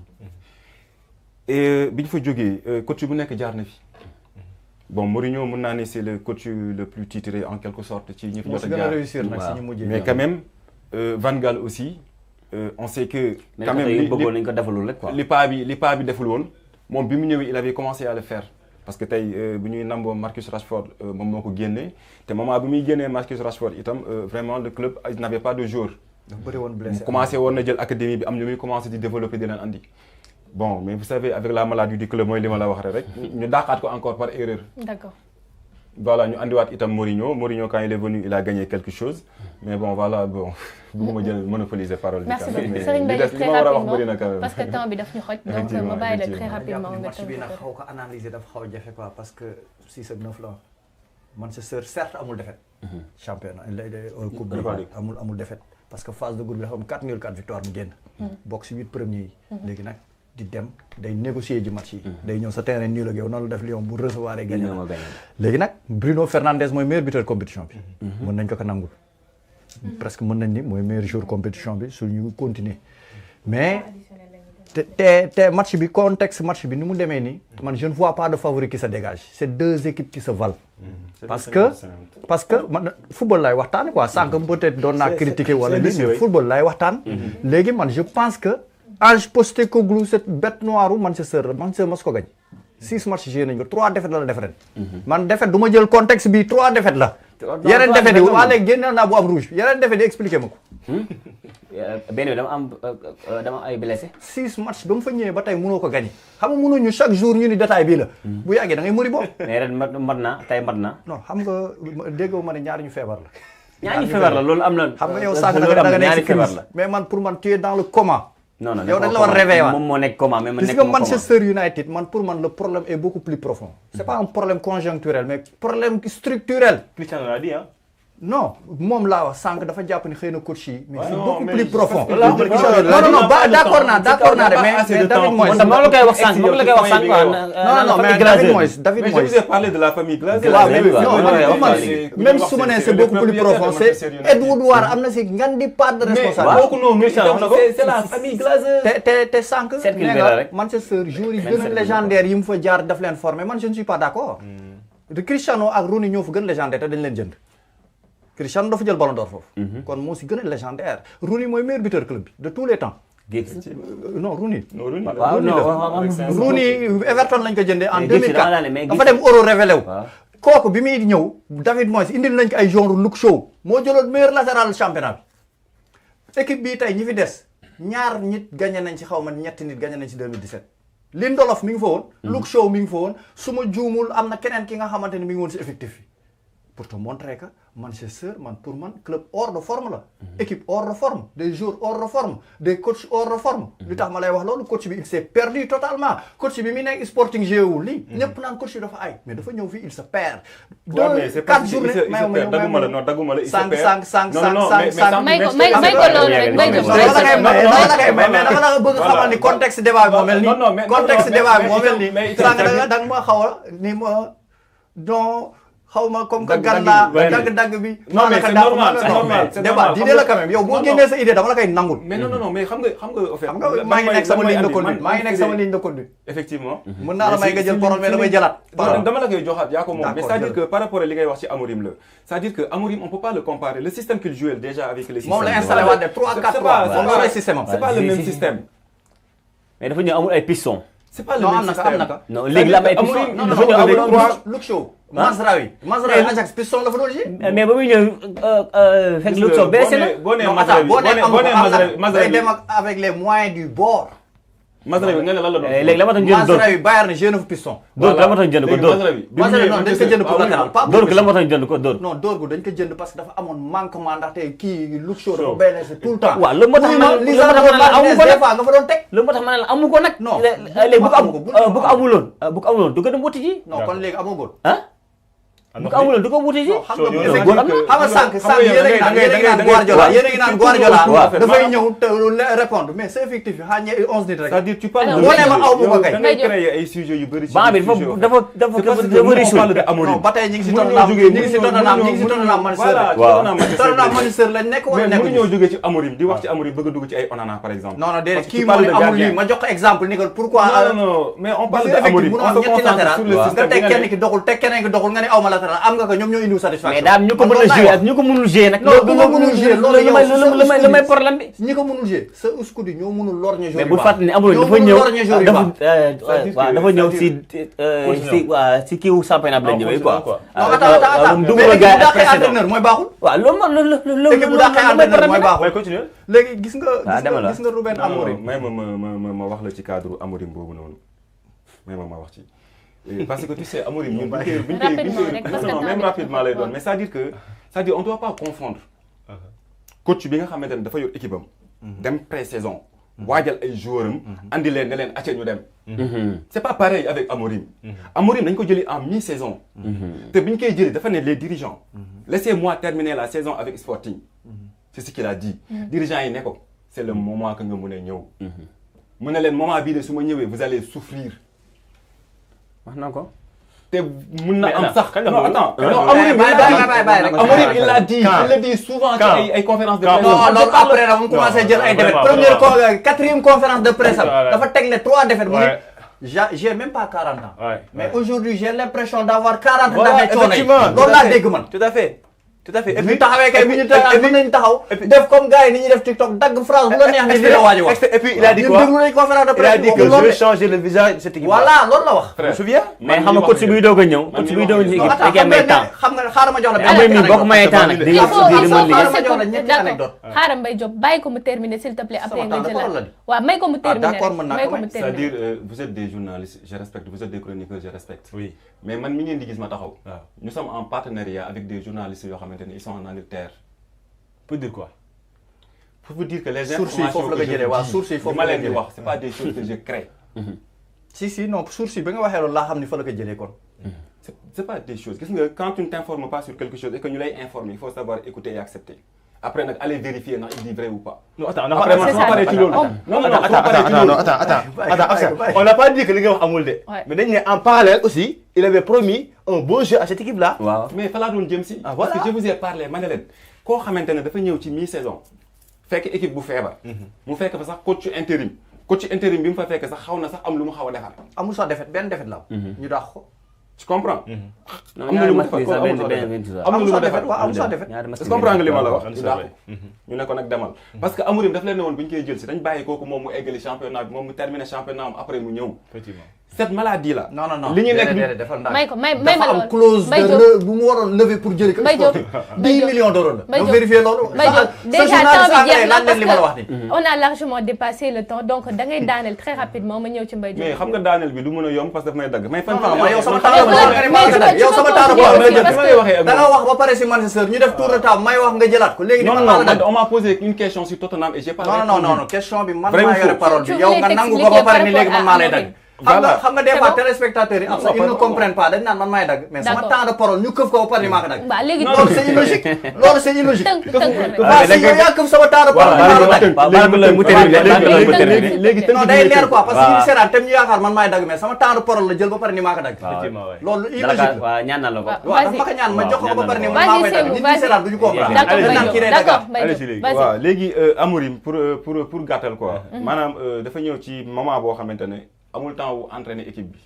et bi ñu fa jógee coach bu nekk jaar na fi bon Mourinho mën naa ne c'est le coach le plus titré en quelque sorte ci ñi fi jot a jaar mais quand même Van Gaal aussi on sait que quand même li paa bi deful woon moom bi mu ñëwee il avait commencé à le faire. Parce que tey bu ñuy namboo Marcus Rashford moom moo ko génnee te moment bi muy génnee Marcus Rashford itam vraiment le club n'avait pas de joueurs. dafa bëri woon blessé commencé woon na jël académie bi am ñu muy commencé di développer di leen andi. bon mais vous savez avec la maladie du club mooy li ma la wax rek ñu dàqaat ko encore par erreur. D'accord. Voilà ñu andiwaat itam Mourinho quand il est venu il a gagné quelque chose mais bon voilà bon bëgguma jël monopoliser parole. merci beaucoup Serigne Mbaye très rapidement parce que temps bi daf ñu xoj. donc ma bàyyi la très rapidement nga match bi nag xaw ko analyser dafa xaw a jafe quoi parce que 6-9 la Manchester certes amul défaite. championnat coupe amul défaite parce que phase de groupe bi dafa am 4 nuls 4 victoires mu génn. bokk si 8 premiers yi. léegi nag di dem day négocier ji match yi. day ñëw sa terrain nul ak yow noonu la def Lyon bu recevoir et gagné. léegi nag Bruno Fernandes mooy meilleur buteur compétition bi. mën nañ ko nangul. presque mën nañ ni mooy meilleur joueur compétition bi su ñu continuer mais te match bi contexte match bi ni mu demee nii man je ne vois pas de favori qui se dégage c'est deux équipes qui se valent. parce que man football laay waxtaan quoi sànq peut-être doon naa critiquer wala ni mais football laay waxtaan. léegi man je pense que Ange Postecoglou cette bête noire u Manchester mas ko gañ 6 matchs joué nañ ko 3 défaites la def ren. man défaite du ma jël contexte bi 3 défaites la. yeneen défaites yi waa léegi génne naa bu am rouge yeneen défaites yi expliqué ma ko. benn bi dama ay blessé. 6 matchs ba mu fa ñëwee ba tey mënoo ko gagné xam nga mënuñu chaque jour ñu ni détail bii la. bu yàggee da ngay mëri boobu. mais ren mat na tey mat na. non xam nga déggoo ma ne ñaar ñu feebar la. ñaar ñu feebar la loolu am na. xam nga yow sànq da nga nekk ci crise mais man pour man tu es dans le coma. non yow dañ la war a réveiller waat moom moo nekk coma mais man gis nga Manchester United man pour man le problème est beaucoup plus profond. c'est pas un problème conjoncturel mais problème structurel. Cristiano l'a dit hein. non moom laa wax sànq dafa jàpp ni xëy na coach yi. mais c'est beaucoup plus profond. non d'accord naa de mais David Moyes. moom la koy wax sànq moom la koy wax sànq non mais David Moyes. mais je vous ai parlé de la famille Glazer. même su ma nee c'est beaucoup plus profond c'est Edward War am na si ngan di part de responsabilité. c'est la famille Glazer. te sànq. Manchester joueurs yi gën a légendaire yi mu fa jaar daf leen former man je ne suis pas d'accord. de Cristiano ak Rooney ñoo fa gën légendaire te dañ leen jënd. Cristiano dafa jël ballon d'or foofu. kon moo si gën a légendaire. Rooney mooy meilleur buteur club bi de tous les temps. non Rooney. waaw Rooney Everton lañ ko jëndee en 2004 dafa dem Euro révélé wu. kooku bi muy ñëw David Moyes indil nañ ko ay genre Luke Shaw moo jëloon meilleur latéral championnat bi. équipe bii tey ñi fi des ñaar nit gagné nañ ci xaw ma ñetti nit gagné nañ ci 2017. Lindelof mi ngi fa woon. Luke Shaw mi ngi fa woon su ma juumul am na keneen ki nga xamante ni mi ngi woon si effectif bi. pour te montrer que Manchester pour man club hors de forme la. équipe hors de forme des joueurs hors de forme des coachs hors de forme. li tax ma lay wax loolu coach bi il s'est perdu totalement coach bi mi nekk Sporting géewul lii. ñëpp naan coach bi dafa ay mais dafa ñëw fii il se perd. 4 journées dagguma la non dagguma la il se perd. sànq may ko loolu rek may ko mais dama la bëgg xamal ni contexte débat bi moo mel nii. contexte débat bi moo mel nii. sànq da nga ma xaw a ni ma donc. xaw ma comme que gànnaaw dagg bi. non mais c'est normal c'est normal c'est débat d'idée la quand même yow boo génnee sa idée dama la koy nangul. mais non mais xam nga en fait. xam nga maa ngi nekk sama ligne de conduite effectivement. mën naa la may nga jël parole mais damay jëlaat. dama la koy joxaat yaa ko moom mais c'est-à-dire que par rapport à li ngay wax ci Amorim la c'est-à-dire que Amorim on peut pas le comparer le système qu'il jouait déjà avec les systèmes. moom la installé waat de 3-4-3 système am. c'est pas le même système. mais dafa ñëw amul ay piston. c'est pas le même système. am na ka non léegi la am ay piston. dafa ñëw avec 3 Luke Shaw. Mazraoui Ajax piston la fa doon ji. mais ba muy ñëw fekk Luke Shaw blessé na. boo nee Mazraoui day dem avec les moyens du bord. Mazraoui nga ne lan la doon. léegi la ma tax jënd dóor Mazraoui Bayern jeune fu piston. dóor la ma tax jënd ko dóor. Mazraoui non dañ ko jënd pour latéral pas dóor ko la ma tax jënd ko dóor. non dóor gu dañ ko jënd parce que dafa amoon manquement ndaxte kii Luke Shaw dafa blessé tout le temps. waaw loolu moo tax ma li nga fa doon teg. loolu moo tax ma ne la amu ko nag. non léegi bu ko amuloon du ko dem wuti ji. non kon léegi amagul. bu ko amuloon du ko wuti ji. xam nga sànq yéen a ngi naan Guardiola dafay ñëw te répondre mais c'est effectif yi xaañ 11 nit rek. c'est-à-dire tu parles boo nee ma aw ma ko kay. da ngay créer ay sujets yu bëri ci ban bi dafa riche. non ba tey ñu ngi si Tottenham Manchester lañ nekk wala nekk. mais mënuñoo jógee ci Amorim di wax ci Amorim bëgg a dugg ci ay Onana par exemple. non déedéet kii moo ne amul lii ma jox ko exemple ni que pourquoi. non mais on parle de Amorim on se concentre sur le système. nga teg kenn ki doxul teg keneen ki doxul nga ne aw ma latéral am nga ko ñoom ñoo indi satisfaction. mais daam ñu ko mën a jouer ak ñu ko mënul jouer nag. loolu may problème bi. ñi ko mënul jouer sa uskudi ñoo mënul lorñe joueur mais bu fàttali ne amul dafa ñëw si kiiwu championnat bi la ñëwee quoi. entraîneur mooy baaxul. waaw loolu équipe bu dàqee entraîneur mooy baaxul. léegi gis nga Ruben Amorim. may ma wax la ci cadre Amorim boobu noonu may ma wax ci. parce que tu sais Amorim ñun même rapidement lay doon mais c'est-à-dire on doit pas confondre coach bi nga xamante ne dafa yor équipe am dem pré-saison waajal ay joueurs am andi leen ne leen acca ñu dem c'est pas pareil avec Amorim Amorim dañ ko jëli en mi-saison te bi ñu koy jëli dafa ne les dirigeants laissez-moi terminer la saison avec Sporting c'est ce qu'il a dit dirigeants yi ne ko c'est le moment que nga mën a ñëw mu ne leen moment bii de su ma ñëwee vous allez souffrir wax na ko te mun na am sax non attends Amorim il l'a dit il le dit souvent ci ay conférence de presse non après la mu commencé jël ay défaites quatrième conférence de presse dafa teg les 3 défaites mu j'ai même pas 40 ans mais aujourd'hui j'ai l'impression d'avoir 40 ans coono yi loolu laa dégg man tout à fait tout à fait et puis taxawee kay bi ñu mën nañu taxaw def comme gars yi ni ñuy def TikTok dagg phrase bu la neex ni li la waaj wax et puis il a dit quoi il a dit que je vais changer le visage de cette équipe voilà loolu la wax je me souviens mais xam nga coach buy doog a ñëw coach buy doog a ñëw équipe da may temps xam nga xaaral ma jox la Amourim mi boo ko mayee temps nag di xaaral Mbaye Diop bàyyi ko mu terminer s'il te plaît après nga jëlaat waaw may ko mu terminer may ko mu terminer c'est-à-dire vous êtes des journalistes je respecte vous êtes des chroniqueurs je respecte oui mais man mi ngeen di gis ma taxaw nous sommes en partenariat avec des journalistes yoo xamante ne ils sont en Angleterre pour dire quoi pour vous dire que les informations que je dis ma leen di wax c'est pas des choses que je crée si non source bi nga waxee loolu laa xam ni fa la ko jëlee kon c'est pas des choses gis nga quand tu ne t'informes pas sur quelque chose et que ñu lay informer il faut savoir écouter et accepter après nag aller vérifier ndax il dit vrai ou pas. non attends on n'a pas dit que li nga wax amul de. mais dañ ne en parallèle aussi il avait promis un beau jeu à cette équipe là. waaw mais fa laa doon jëm si. parce que je vous ai parlé ma ne leen koo xamante ne dafa ñëw ci mi-saison fekk équipe bu feebar. mu fekk fa sax coach intérim bi mu fa fekk sax xaw na sax am lu mu xaw a defar. amul sax defet benn defet la ñu daax ko. tu comprends. am na lu mu defar am na lu mu defar amul sax defet est-ce que comprends nga li ma la wax. ñu ne ko nag demal. parce que Amourim daf leen ne woon bu ñu koy jël si dañ bàyyi kooku moom mu eggali championnat bi moom mu terminer championnat am après mu ñëw. effectivement cette maladie là. non li ñu nekk may ko may dafa am clause de bu mu waroon lever pour jëli ko. 10 millions d'euros la. nga vérifier loolu. déjà temps bi jeex na parce que on a largement dépassé le temps donc da ngay daaneel très rapidement ma ñëw ci Mbaye Diop. mais xam nga daaneel bi du mën a yomb parce que daf may dagg. may fan yow sama temps yow sama temps da nga wax ba pare si Manchester ñu def tour de table may wax nga jëlaat ko léegi. non on m'a posé une question sur Tottenham et j'ai pas répondu. non question bi man maa yore parole bi yow nga nangu ko ba pare ni léegi man maa lay dagg. xam nga des fois téléspectateurs yi ils ne comprennent pas dañ naan man maay dagg mais sama temps de parole ñu këf ko ba pare ni maa ko dagg. loolu c'est illogique loolu c'est illogique. yow yaa këf sama temps de parole ni maa ko dagg. léegi non day leer quoi parce que ñu seetaan tam ñu yaakaar man maay dagg mais sama temps de parole la jël ba pare ni maa ko dagg. loolu illogique waaw ñaan na la ko. waaw dafa ko ñaan ma jox ko ba pare ni man maa koy dagg nit ñi seetaan duñu comprendre. waaw léegi Amourim pour gàttal quoi maanaam dafa ñëw ci moment boo xamante ne amul temps wu entraîner équipe bi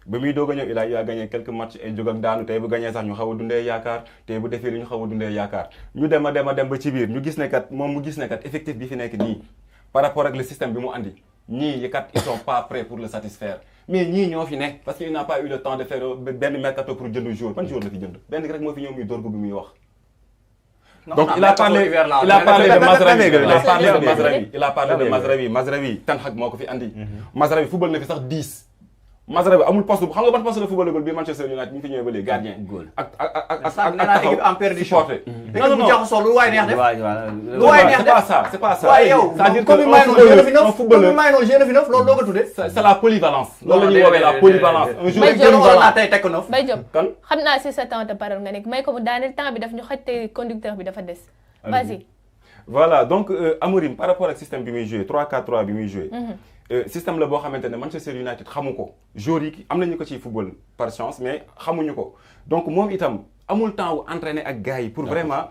ba muy doog a ñëw il a gagné quelques matchs ay jóg ak daanu tey bu gagné sax ñu xaw a dundee yaakaar tey bu defee li ñu xaw a dundee yaakaar ñu dem a dem ba ci biir ñu gis ne kat moom mu gis ne kat effectif bi fi nekk nii par rapport ak le système bi mu andi ñii kat ils sont pas prêts pour le satisfaire mais ñii ñoo fi nekk parce que il n'a pas eu le temps de faire benn mercato pour jënd jour ban jour la fi jënd benn rek moo fi ñëw muy Dorgo bi muy wax. Donc il a parlé de Mazraoui Ten Hag moo ko fi andi. Mazraoui football na fi sax 10. Mazraoui amul poste xam nga ban poste la football bi Manchester United ñu fi ñëwee ba léegi gardien. ak équipe en perdition. non bu jaxasoo lu waay neex def. lu waay neex def c'est pas ça. waaye yow comme may noonu jeune fi neuf loolu doo ko tuddee. C'est la polyvalence. loolu la ñuy woowee la polyvalence. un jour polyvalent tey teg ko neuf. Mbaye Diop xam naa si sa temps de parole nga nekk may ko mu daaneel temps bi daf ñu xaj te conducteur bi dafa des. Vas-y. Voilà donc Amourim par rapport ak système bi muy joué 3-4-3 bi muy joué. système la boo xamante ne Manchester United xamu ko joueurs yi am nañu ko ci football par chance mais xamuñu ko donc moom itam amul temps wu entraîner ak gars yi pour vraiment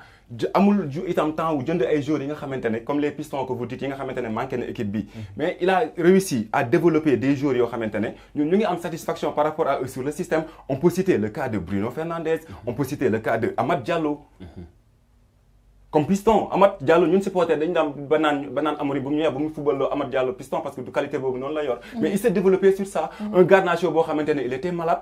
amul itam temps wu jënd ay joueurs yi nga xamante ne comme les pistons que vous dites yi nga xamante ne manqué na équipe bi mais il a réussi à développer des joueurs yoo xamante ne ñun ñu ngi am satisfaction par rapport à eux sur le système on peut citer le cas de Bruno Fernandes on peut citer le cas de Amad Diallo comme piston Amad Diallo ñun supporter dañu daan ba naan Amourim bu mu ñëwee ba mu football Amad Diallo piston parce que du qualité boobu noonu la yor mais il s'est développé sur ça un Garnacho boo xamante ne il était malade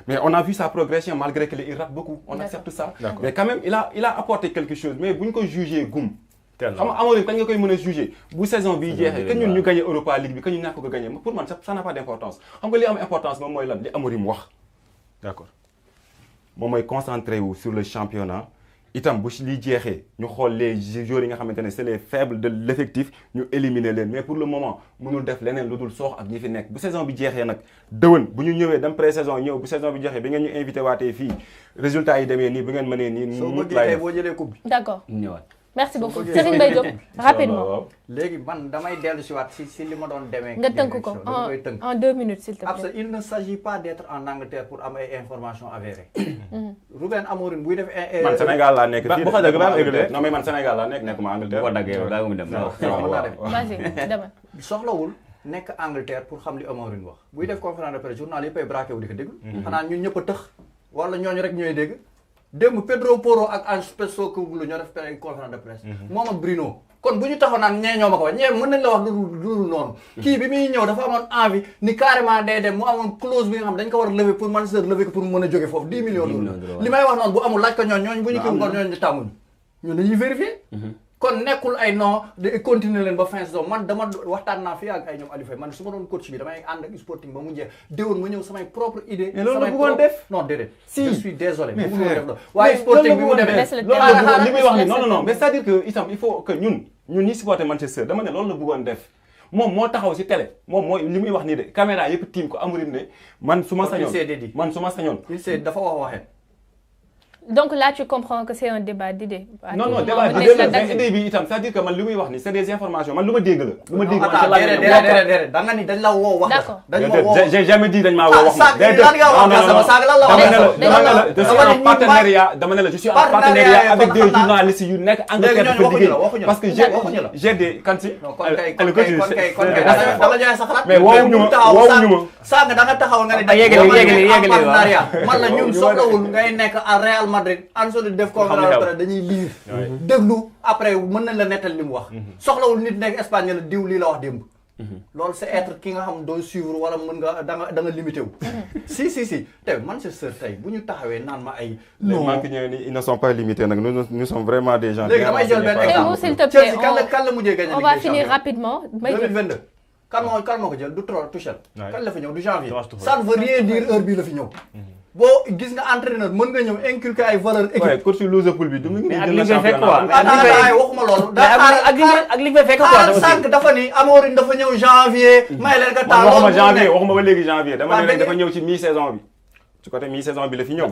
mais on a vu sa progression malgré qu'il rate beaucoup on accepte ça mais quand même il a apporté quelque chose mais bu ñu ko jugé gum xam nga Amourim kañ nga koy mën a jugé bu saison bi jeexee que ñun ñu gagné Europa League bi que ñu ñàkk ko gagné pour man ça n'a pas d'importance xam nga li am importance moom mooy lan li Amourim wax d'accord moom mooy concentré wu sur le championnat itam bu li jeexee ñu xool les joueurs yi nga xamante ne c'est les faibles de l'effectif ñu éliminer leen mais pour le moment mënul def leneen lu dul soox ak ñi fi nekk bu saison bi jeexee nag dëwën bu ñu ñëwee dem pré-saison ñëw bu saison bi jeexee bi ngeen ñu invité waatee fii résultat yi demee nii bu ngeen mënee nii soo bëggee boo jëlee coupe bi d'accord merci beaucoup Serigne Mbaye Diop rapidement léegi man damay dellu si waat si li ma doon demee nga tënk ko en 2 minutes s'il te plaît. Absa il ne s'agit pas d'être en Angleterre pour am ay informations avérées Ruben Amorim buy def man Sénégal laa nekk fii non mais man Sénégal laa nekk ma Angleterre boo daggee daa mu dem vas-y dama soxlawul nekk Angleterre pour xam li Amorim wax buy def conférence de presse journal yëpp ay braqué wu di ko déglu xanaa ñun ñëpp a tëx wala ñooñu rek ñooy dégg démb Pedro Porro ak Ange Postecoglou ñoo def ay conférence de presse. moom ak Bruno. kon bu ñu taxaw naan ñee ñoo ma ko wax ñee mën nañ la wax lu noonu. kii bi muy ñëw dafa amoon envie ni carrément day dem mu amoon clause bi nga xam dañ ko war a lever pour Manchester lever ko pour mën a jóge foofu 10 millions d'euros. li may wax noonu bu amul laaj ko ñooñu bu ñu kii kon ñooñu tàmmuñu ñun dañuy vérifier. kon nekkul ay non de continuer leen ba fin saison man dama waxtaan naa fi ak ay ñoom Aliou Faye man su ma doon coach bi damay ànd ak sporting ba mu jeex déwoon ma ñëw samay propre idée. mais loolu la bëggoon def non déedéet. si je suis désolé. mais def la waaye sporting bi mu demee loolu li muy wax ni non mais c'est-à-dire que itam il faut que ñun ñi supporter Manchester dama ne loolu la bëggoon def moom moo taxaw ci télé moom mooy li muy wax nii de caméra yëpp tiim ko amurim ne man su ma sañoon il s'est dafa waxee. Donc là, tu comprends que c'est un débat d'idées. Non, débat d'idées bi itam, c'est-à-dire que man li muy wax ni c'est des informations man lu ma dégg la. lu ma dégg man ci la déedéet da nga ni dañ la woo wax. D'accord. dañ ma woo j'ai jamais dit dañ ma woo wax. Dama ne la je suis en partenariat avec des journalistes yu nekk Angleterre di liggéey parce que j'ai des kan si mais woowuñu ma sànq da nga taxaw nga ne dañuy partenariat man la ñun soxlawul ngay nekk à Real Madrid Ansu def conférence dañuy lire déglu après mën nañ la nettal li mu wax soxlawul nit nekk Espagne la diw lii la wax démb loolu c'est être ki nga xam doo suivre wala mën nga da nga limité wu si tey Manchester tey bu ñu taxawee naan ma ay non ils ne sont pas limités nag nous sommes vraiment des gens léegi damay jël benn exemple s'il te plaît kan la mujjee gagné on va finir rapidement 2022 kan moo ko jël du Tuchel kan la fi ñëw du janvier ça ne veut rien dire heure bii la fi ñëw boo gis nga entraîneur mën nga ñëw inculquer ay valeurs équipe. waaye coach Liverpool bi du mu ngi ak li nga fekk quoi waxuma loolu. ak li nga fekk quoi sànq dafa ni Amorim dafa ñëw janvier. may leen nga taal loolu waxuma janvier waxuma ba léegi janvier dama ne dafa ñëw ci mi-saison bi. ci côté mi-saison bi la fi ñëw.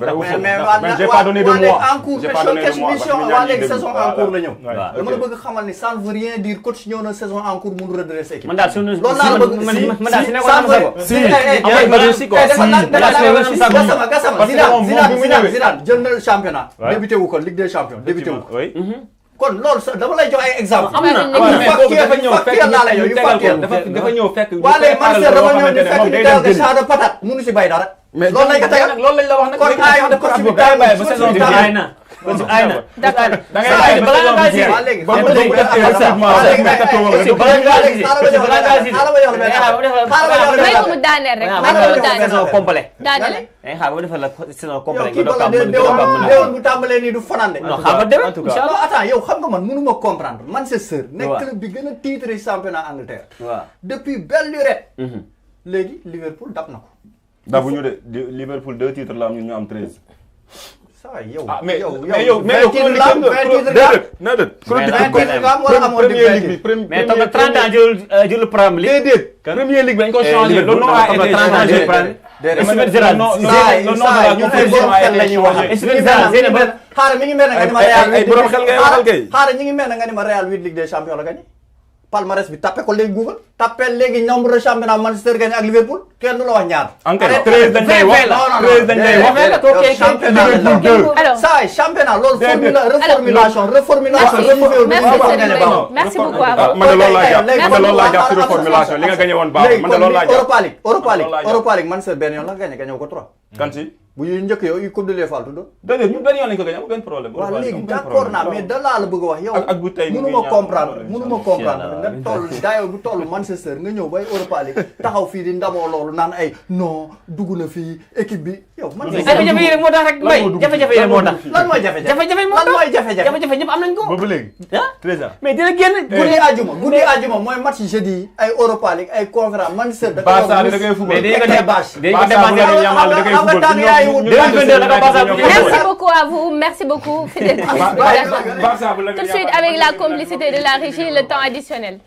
mais j'ai pas donné de mois. en cours waa léegi saison en cours la ñëw. dama la bëgg xamal ni ça ne veut rien dire coach ñëw na saison en cours mënu redresser équipe. man daal suñu loolu laa bëgg man daal si Zidane jël na championnat. débuté wu ko Ligue des champions débuté wu ko. kon loolu sax dama lay jox ay exemple. am na yu factuel dafa ñëw fekk waa léegi Manchester dafa ñëw ñu fekk ñu teel de champ de patate mënu si bay dara. mais loolu lañ ko tegal loolu lañ la wax nag. kon ayoo de coach bi kaay bàyyi ba saison bi ay na ay na d'accord da ngay bàyyi ba saison bi jeex ba mu dégg may ko mu daaneel rek may ko mu daaneel saison complet daaneel ay xaar ba defal la saison complet yow kii bala déwén bu tàmbalee nii du fanande non xaar ba déwén inchallah attends yow xam nga man mënu ma comprendre Manchester nekk club bi gën a titré championnat Angleterre depuis belle lurette léegi Liverpool dab na ko dabuñu de Liverpool 2 titres la am ñun ñu am 13. ça yow. mais yow mais toog na 30 ans jël Premier League. déedéet. Premier League dañ ko changé. le nom a été changé. xaaral mi ngi mel ne nga ni ma Real ay borom xel ngay waxal kay. xaaral ñi ngi mel ne nga ni ma Real 8 Ligue des Champions la gagné. palmarès bi tapé ko léegi Google tapé léegi nombre de championnat Manchester gagné ak Liverpool kenn du la wax ñaar. encore 13 dañ lay wax 13 dañ lay wax. championnat saa championnat loolu reformulation merci beaucoup man de loolu laa jàpp ci reformulation li nga gagné woon baax man de loolu laa jàpp Europa League Manchester benn yoon la gagné ko 3. kan si bu ñu njëkk yow yu coupe de l'UEFA tudd. déedéet ñun benn yoon lañ ko gagné amul benn problème. waaw léegi d'accord naa mais da laa la bëgg a wax yow. ak bu tey mënu ma comprendre nga toll daayoo bu toll Manchester nga ñëw bay Europa League taxaw fii di ndamoo loolu naan ay non dugg na fii équipe bi yow. man jafe-jafe yi rek moo tax rek mbay jafe-jafe yi rek moo tax. lan mooy jafe-jafe moo tax lan mooy jafe-jafe jafe-jafe ñëpp am nañ ko. ba léegi 13 ans. mais dina génn. guddi àjjuma mooy match jeudi yi ay Europa League ay conférence Manchester. Barça da ngay football merci beaucoup à vous, merci beaucoup fidèles. Tout de suite avec la complicité de la régie, le temps additionnel.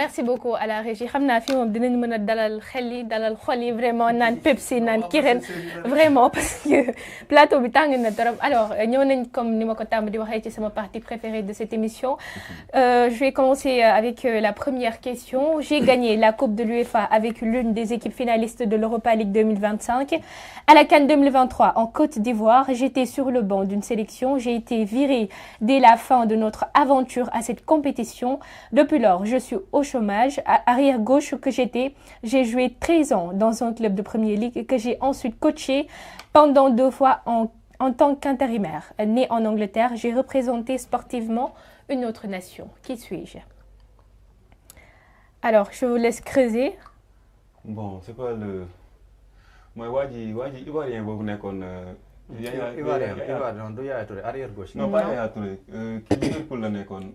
merci beaucoup à la régie xam naa fi moom dinañ mën a dalal xel yi dalal xol yi vraiment naan Pepsi naan Kirène vraiment parce que plateau bi tàng na trop alors ñëw nañ comme ni ma ko tàmm di waxee ci sama partie préférée de cette émission je vais commencer avec la première question. J'ai gagné la Coupe de l'UEFA avec l'une des équipes finalistes de l'Europa League 2025. À la CAN 2023 en Côte d'Ivoire, j'étais sur le banc d'une sélection. J'ai été virée dès la fin de notre aventure à cette compétition. Depuis lors, je suis au chômage. Arrière gauche que j'étais, j'ai joué 13 ans dans un club de Premier League que j'ai ensuite coaché pendant 2 fois en tant qu'intérimaire. Né en Angleterre, j'ai représenté sportivement une autre nation. Qui suis-je? Alors, je vous laisse creuser. Bon, c'est quoi le... Moi, Wadi Ivoirien, vous nekkoon... Ivoirien, du Yaya Touré, arrière gauche. Non, pas Yaya Touré. Qui Liverpool la nekkoon.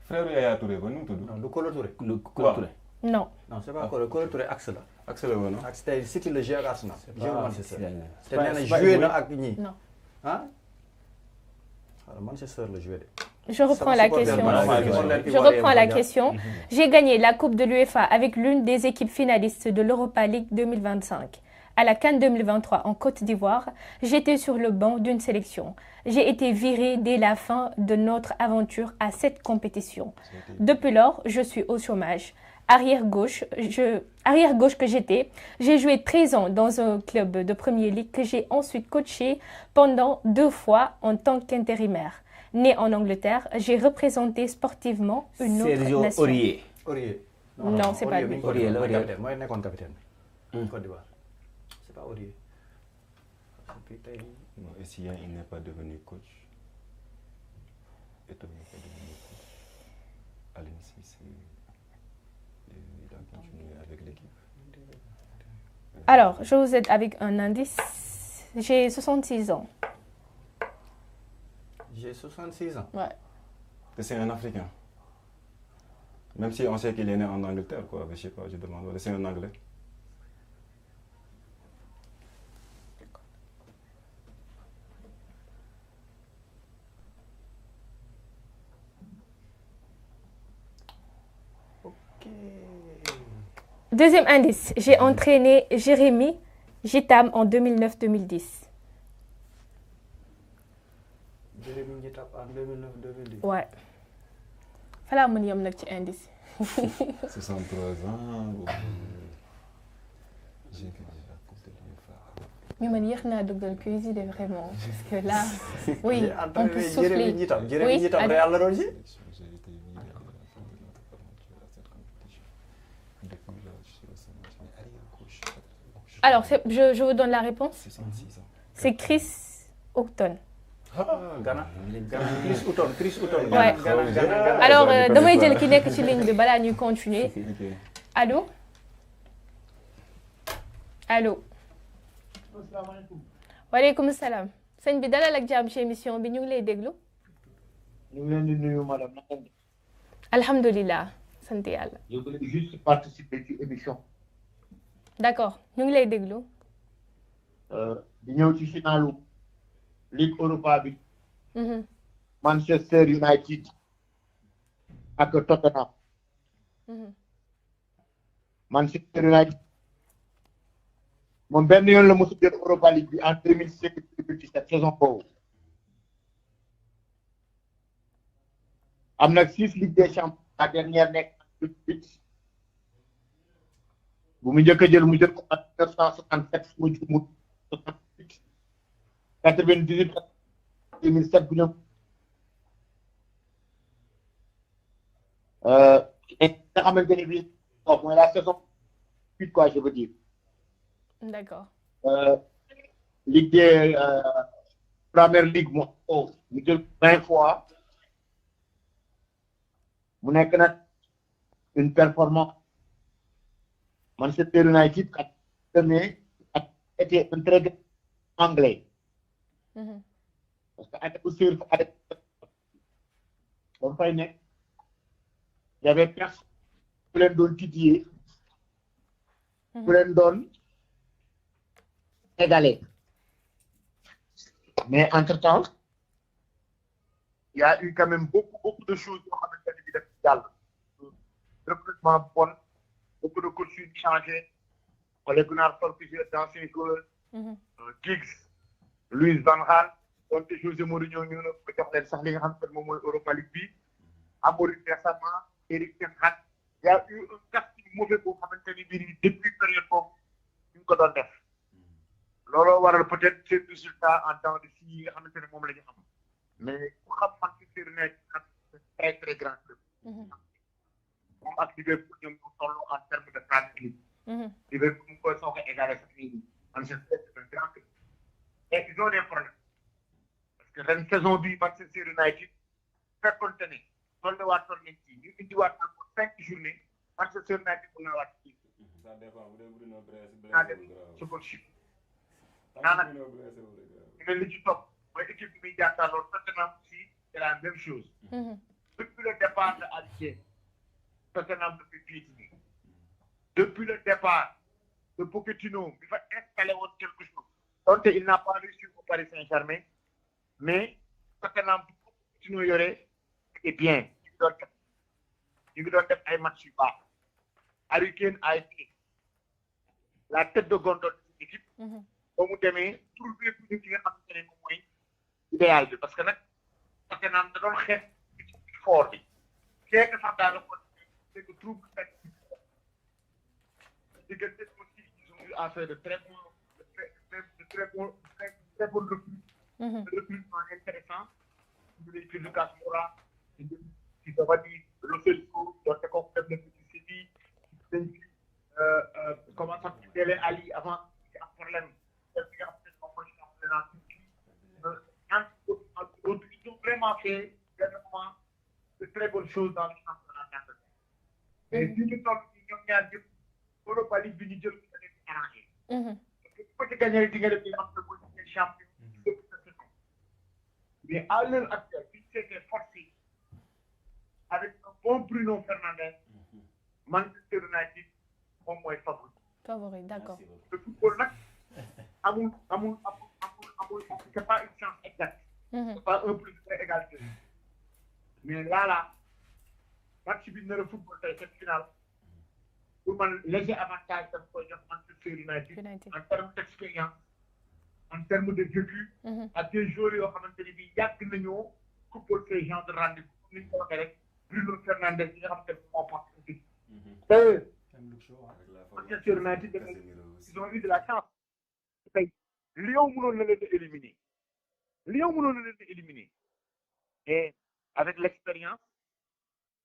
Frère Yaya Touré, ba nu mu tudd? Non, du Kolo Touré. Kolo Touré. Non. Non, c'est pas Kolo Touré, axe la. Axe la woon. Axe tey City le jeu ak Arsenal. Jeu Manchester. Te nee na joué na ak ñi. Non. Hein? Alors Manchester le joué de. Je reprends la question. J'ai gagné la Coupe de l'UEFA avec l'une des équipes finalistes de l'Europa League 2025. À la CAN 2023 en Côte d'Ivoire, j'étais sur le banc d'une sélection. J'ai été virée dès la fin de notre aventure à cette compétition. Depuis lors, je suis au chômage. Arrière gauche que j'étais, j'ai joué 13 ans dans un club de Premier League que j'ai ensuite coaché pendant 2 fois en tant qu'intérimaire. Né en Angleterre, j'ai représenté sportivement une autre nation. Sergio Aurier. Non, c'est pas lui. Aurier. Moi, je suis capitaine. Côte d'Ivoire. C'est pas Aurier. Non, Essien, il n'est pas devenu coach. Eto'o n'est pas devenu coach. Aline Smith, il a continué avec l'équipe. Alors, je vous aide avec un indice. J'ai 66 ans. J'ai 66 ans. Ouais. C'est un Africain. Même si on sait qu'il est né en Angleterre, quoi. Je sais pas, je demande. C'est un Anglais. Ok. Deuxième indice. J'ai entraîné Jérémy Gitam en 2009-2010. Jérémy Gitam en 2009-2010. Ouais. Fala mën yam nak ci indice. 63 ans. J'ai gagné la Coupe de l'UEFA. Mais man yéex naa duggal cuisine vraiment parce que là oui, on peut souffler. Jérémy Gitam Real la doon ji. Alors, je vous donne la réponse. 66 ans. C'est Chris Houghton. Ghana. Chris Houghton. Ouais. Alors, damay jël ki nekk ci ligne bi balaa ñuy continuer. Allô? Allô? Waaleykum salaam. Sëñ bi dalal ak jàmm ci émission bi ñu ngi lay déglu. ñu ngi leen di nuyu madame. Alhamdulillah. Sant yàlla. Je voulais juste participer ci émission. D'accord. ñu ngi lay déglu. di ñëw ci finalu Ligue Europa bi. Manchester United ak Tottenham. Manchester United moom benn yoon la mos a jël Europa League bi en 2016-2017 saison boobu. am na 6 Ligue des Champions la dernière nekk en 2008. bu mu njëkk a jël mu jël ko en 1967 mu jumut 68 98 2007 bu ñëw nga xamante ne bii mooy la saison 8 quoi je veux dire. D'accord. Ligue des Première Ligue mu jël 20 fois mu nekk nag une performance. Manchester United a été un très grand anglais. Parce que avec aussi on fay nekk y avait personne ku leen doon titiller ku leen doon égaler. Mais entre-temps il y a eu quand même beaucoup de choses yoo xamante ne bi def jàll. recrutement bon, beaucoup de coachs changé. Ole Gunnar Solskjaer, d'anciens joueurs, Giggs, Louis van Gaal, donc José Mourinho ñu na ko jox leen sax li nga xam ne moom mooy Europa League bi. Amorim récemment, Eric Ten Hag, il y a eu un casting mauvais boo xamante ni bii depuis période boobu ñu ko doon def. Looloo waral peut-être ces résultats en temps de signes yi nga xamante ne moom la ñu am. Mais ku xam Manchester United c'est très très grand club. Moom ak Liverpool ñoom ñu toll en termes de Premier League. Liverpool mu koy soog a égaler sax nii Manchester c'est un grand club. Et ils ont des problèmes. Parce que ren saison bii Manchester United fekkoonte ne toll na waat toll nañ ci ñu indiwaat encore 5 journées Manchester United mun naa waat ci. Ça dépend bu dee Bruno Championship. Naanaka ñu ne li ci topp mooy équipe bi muy jàkkaarloo Tottenham aussi c'est la même chose. Depuis le départ de Alice Tottenham depuis piétiner. Depuis le départ de Pochettino il va installer woon quelque chose. Donc il n'a pas réussi au Paris Saint-Germain mais Tottenham Pochettino yore c'est bien ñu ngi doon def ay match yu baax. Harry Kane a été la tête de gondole de cette équipe. ba mu demee trouver plus li nga xamante ne moom mooy idéal bi parce que nag Tottenham da doon xeex ci fort bi c'est que sax daal ko c'est que trouve diggante aussi ils ont eu à faire de très bons recrutement intéressant ñu lay fi Lucas Moura ci dafa di Lo Celso doonte ko def na ci Séville dañ comment ça s'appelle Ali avant ci am problème ils ont vraiment fait de très bonnes choses dans le championnat d'Angleterre. Et si nous sommes ñoom ñaar ñëpp Europa League bi ñu jël ko dañuy arrangé. Parce que bu ko ci gagné di nga def li nga xam ne mooy champion depuis cette saison. Mais à l'heure actuelle, il s'était forcé avec un bon Bruno Fernandes, Manchester United moom mooy favori. Favori, d'accord. Le football nag c'est pas une chance exacte. C'est pas 1 plus 1 égale 2. Mais là, match bi nar a football tey cette finale pour man léger avantage daf koy jox Manchester United en termes d'expérience, en termes de vécu, ak des joueurs yoo xamante ni bii yàgg nañoo football ces genres de rendez-vous comme ni ñu ko waxee rek Bruno Fernandes bi nga xamante ne moo porté. Manchester United ils ont eu de la chance. tey Lyon mënoon na leen a éliminer et avec l'expérience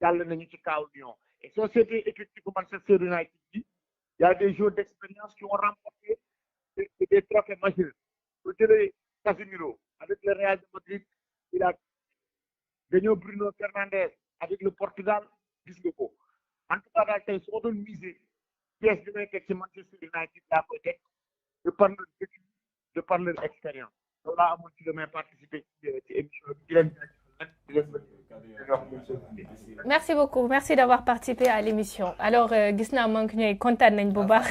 jàll nañu ci kaw Lyon et société effective bu Manchester United bi y a des joueurs d'expérience qui ont remporté des trophées majeurs pour jëlee Casemiro avec le Real de Madrid il a gagné Bruno Fernandes avec le Portugal gis nga ko en tout cas daal tey soo doon miser pièce bi may teg ci Manchester United daa koy teg de par leur vécu, de par leur expérience. Donc là, amoon ci damay participer ci émission bi Merci beaucoup, merci d'avoir participé à l'émission. Alors, gis naa manque ñooy kontaan nañ bu baax.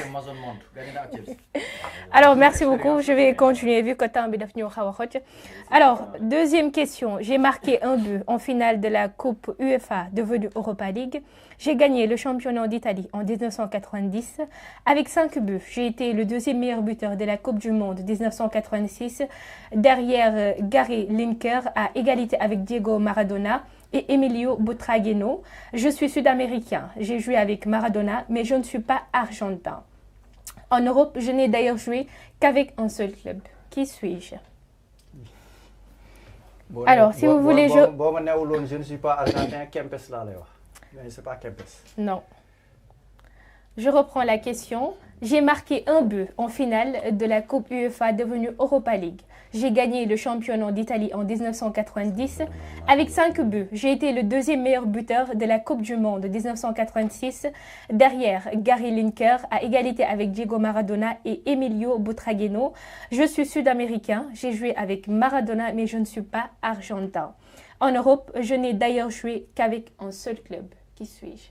Alors, merci beaucoup. Je vais continuer vu que temps bi daf ñu xaw a xocc. Alors, deuxième question. J'ai marqué un but en finale de la Coupe UEFA devenue Europa League. J'ai gagné le championnat d'Italie en 1990 avec 5 buts. J'ai été le deuxième meilleur buteur de la Coupe du Monde 1986 derrière Gary Lineker à égalité avec Diego Maradona et Emilio Butragueño. Je suis sud-américain. J'ai joué avec Maradona, mais je ne suis pas argentin. En Europe, je n'ai d'ailleurs joué qu'avec un seul club. Qui suis-je? Alors, si vous voulez... Je ne suis pas argentin, Kempes là, mais c'est pas Kempes. Non. Je reprends la question. J'ai marqué un but en finale de la Coupe UEFA devenue Europa League. J'ai gagné le championnat d'Italie en 1990 avec 5 buts. J'ai été le deuxième meilleur buteur de la Coupe du Monde 1986 derrière Gary Lineker à égalité avec Diego Maradona et Emilio Butragueño. Je suis sud-américain. J'ai joué avec Maradona, mais je ne suis pas argentin. En Europe, je n'ai d'ailleurs joué qu'avec un seul club. Qui suis-je?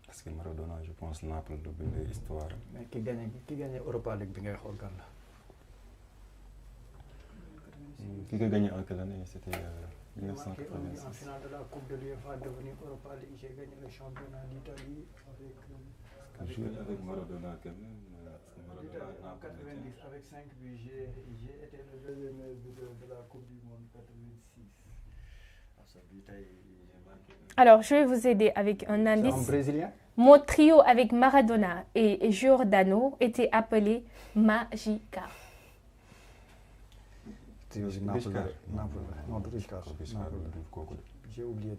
Parce que Maradona, je pense, Naples de belle histoire. Mais qui gagne Europa League, bi ngay xool kan la. Qui a gagné en quelle année? C'était 1986. En finale de la Coupe de l'UEFA, devenu Europa League, j'ai gagné le championnat d'Italie avec Maradona quand même. En 90 avec 5 buts, j'ai été le deuxième meilleur buteur de la Coupe du Monde 86. Alors, je vais vous aider avec un indice. En brésilien? Mon trio avec Maradona et Giordano était appelé Magica. J'ai oublié.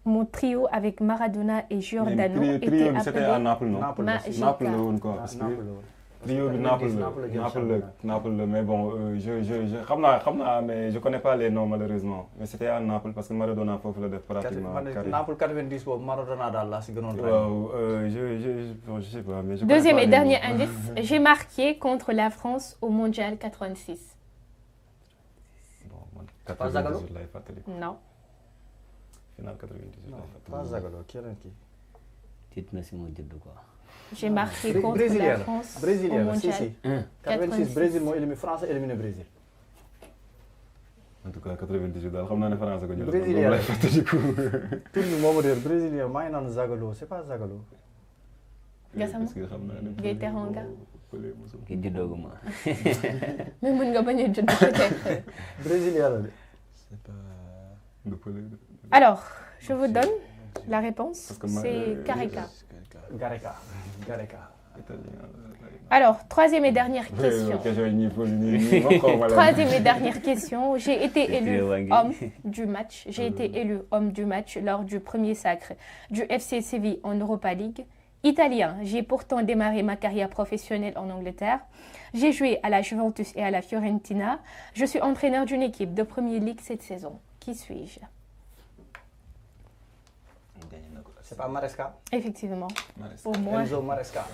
Mon trio avec Maradona et Giordano était appelé c'était à Naples, non? Magica. Naples, quoi. Parce que trio de Naples, mais bon, mais je connais pas les noms malheureusement. Mais c'était à Naples parce que Maradona faut le def pratiquement. Naples 90 pour Maradona dans la seconde. Je sais pas, mais je connais Deuxième pas et les dernier noms. indice, j'ai marqué contre la France au Mondial 86. Pas Zagallo? Non. Finale 98. Pas Zagallo, qui est qui? Titre Simon de quoi? J'ai marqué contre la France au Mondial 86. Brésil moo éliminé France éliminé Brésil. En tout cas 98 daal xam naa ne France ko jël. Brésilien la tur bi moo ma réer brésilien maa ngi naan Zagallo c'est pas Zagallo. Gassama Gueye Teranga. Ki juddoguma. Mais mën nga bañ a judd peut-être. Brésilien la de. C'est pas Alors, je vous donne la réponse. C'est Gareca. Gareca. Alors, troisième et dernière question. Troisième et dernière question. J'ai été élu homme du match. J'ai été élu homme du match lors du premier sacre du FC Séville en Europa League. Italien, j'ai pourtant démarré ma carrière professionnelle en Angleterre. J'ai joué à la Juventus et à la Fiorentina. Je suis entraîneur d'une équipe de Premier League cette saison. Qui suis-je? C'est pas Maresca? Effectivement. Pour moi. Enzo Maresca.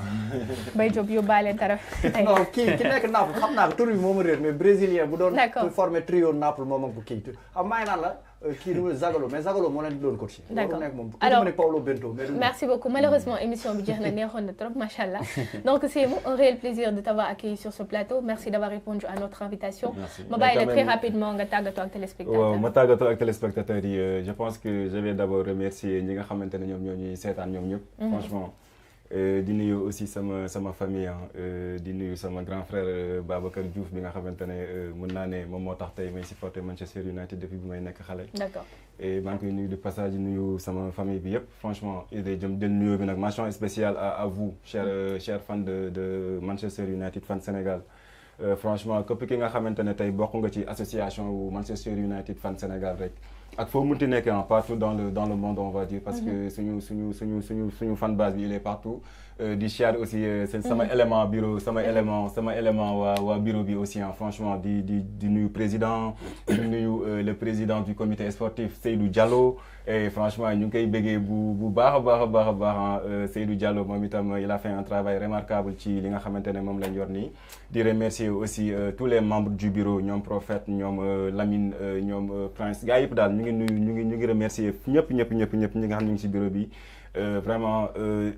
Bay Diop yóbbaale dara. Non ki nekk Naples xam naa ko tur bi moo ma réer mais brésilien bu doon formé trio Naples moom ak bu kii xam maa ngi naan la kii du Zagallo mais Zagallo moo leen di doon coach. D'accord. Alors Paulo Bento. Merci beaucoup. Malheureusement émission bi jeex na neexoon na trop machallah. Donc c'est un réel plaisir de t'avoir accueilli sur ce plateau. Merci d'avoir répondu à notre invitation. Ma bàyyi la très rapidement nga tàggatoo ak téléspectateurs. waaw ma tàggatoo ak téléspectateurs yi je pense que je vais d'abord remercier ñi nga xamante ne ñoom ñoo ñuy seetaan ñoom ñëpp. Franchement. di nuyu aussi sama famille di nuyu sama grand frère Babacar Diouf bi nga xamante ne mën naa ne moom moo tax tey may supporter Manchester United depuis bi may nekk xale. D'accord. et maa ngi koy nuyu de passage di nuyu sama famille bi yëpp franchement jëm jël nuyu bi nag mention spéciale à vous chers fans de Manchester United fan Sénégal. Franchement képp ki nga xamante ne tey bokk nga ci association wu Manchester United fan Sénégal rek. ak foo munti nekk partout dans le monde on va dire parce que suñu fan base bi il est partout di share aussi sama élément bureau sama élément waa bureau bi aussi franchement di nuyu président di nuyu le président du comité sportif Seydou Diallo et franchement ñu ngi koy béggee bu baax a baax Seydou Diallo moom itam il a fait un travail remarquable ci li nga xamante ne moom lañ yor nii di remercier aussi tous les membres du bureau ñoom Prophète ñoom Lamine ñoom Prince gars yëpp daal ñu ngi remercier ñëpp ñi nga xam ñu ngi ci bureau bi vraiment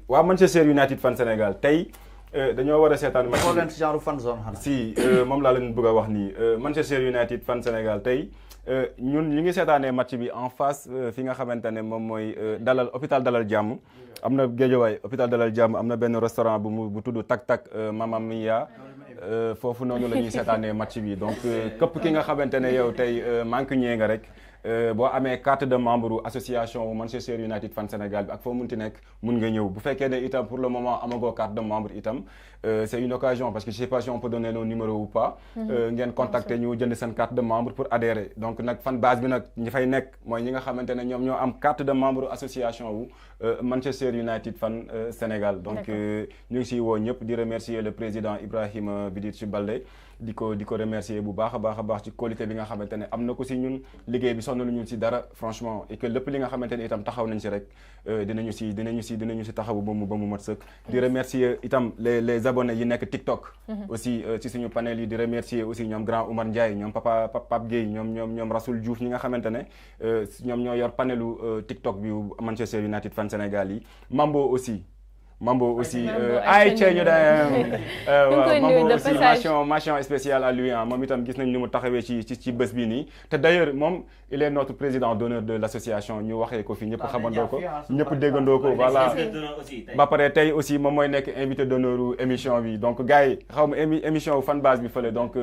waa Manchester United fan Sénégal tey dañoo war a seetaan match moo leen ci genre fan zone xanaa si moom laa leen bëgg a wax nii Manchester United fan Sénégal tey ñun ñu ngi seetaanee match bi en face fi nga xamante ne moom mooy hôpital Dalal Jàmm am na Guédiawaye hôpital Dalal Jàmm am na benn restaurant bu tudd Tak Tak Mamma Mia foofu noonu la ñuy seetaanee match bi donc képp ki nga xamante ne yow tey manque ñee nga rek boo amee carte de membre association Manchester United fan Sénégal bi ak foo munti nekk mun nga ñëw bu fekkee ne itam pour le moment amagoo carte de membre itam c'est une occasion parce que je sais pas si on peut donner nos numéros ou pas ngeen contacter ñu jënd seen carte de membre pour adhérer donc nag fan base bi nag ñi fay nekk mooy ñi nga xamante ne ñoom ñoo am carte de membre association wu Manchester United fan Sénégal donc ñu ngi siy woo ñëpp di remercier le président Ibrahima Bidici Baldé di ko remercier bu baax a baax ci qualité bi nga xamante ne am na ko si ñun liggéey bi sonn ñu si dara franchement et que lépp li nga xamante ne itam taxaw nañ si rek dinañu si taxawu ba mu mat sëkk di remercier itam les abonnés yi nekk TikTok aussi ci suñu panel yi di remercier aussi ñoom grand Oumar Ndiaye ñoom Pape Gueye ñoom Rasoul Diouf ñi nga xamante ne ñoom ñoo yor panelu TikTok bi Manchester United fan Sénégal yi Mambo aussi Mambo aussi ay ci ñu dem Mambo de aussi passage. mention spéciale à lui moom itam gis nañ ni mu taxawee ci bés bi nii te d'ailleurs moom il est notre président d'honneur de l'association ñu waxee ko fi ñëpp xamandoo ko ñëpp déggandoo ko voilà ba pare tey aussi moom mooy nekk invité d'honneur émission bi donc gars yi xaw ma émission fan base bi fële donc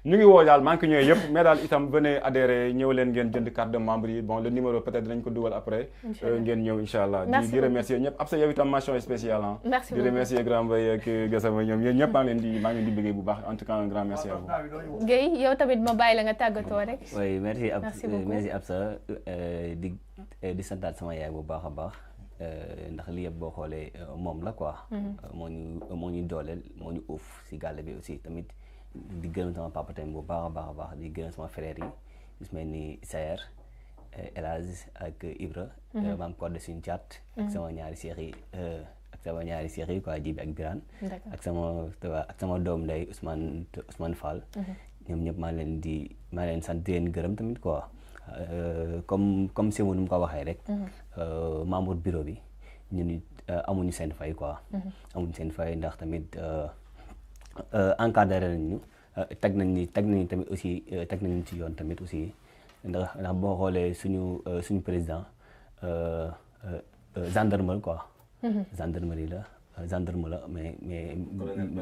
ñu ngi woo daal manque ñooy yëpp mais daal itam venez adhérer ñëw leen ngeen jënd carte de membre yi bon le numéro peut-être dinañ ko dugal après ngeen ñëw inshallah di remercier ñëpp ab sa yow itam mention spéciale di remercier Grand Mbaye ak Gassama ñoom yéen ñëpp maa ngi leen di bëggee bu baax en tout cas un grand merci à vous Guèye yow tamit ma bàyyi la nga tàggatoo rek oui merci Absa di santaat sama yaay bu baax a baax ndax li yëpp boo xoolee moom la quoi moo ñu dooleel moo ñu uuf si gàlle bi aussi tamit di gërëm sama papa tamit bu baax a baax di gërëm sama frère yi gis mel ni Sayer El Hadj ak Ibra maam Codé suñu caat ak sama ñaari seex yi quoi Jibi ak Birane ak sama doom ndey Ousmane Fall ñoom ñëpp maa leen sant di leen gërëm tamit quoi comme Sémou nu mu ko waxee rek membre bureau bi ñun amuñu seen fay quoi amuñu seen fay ndax tamit encadré nañu teg nañu tamit aussi teg nañu ci yoon tamit aussi ndax boo xoolee suñu président gendarme quoi gendarmerie la mais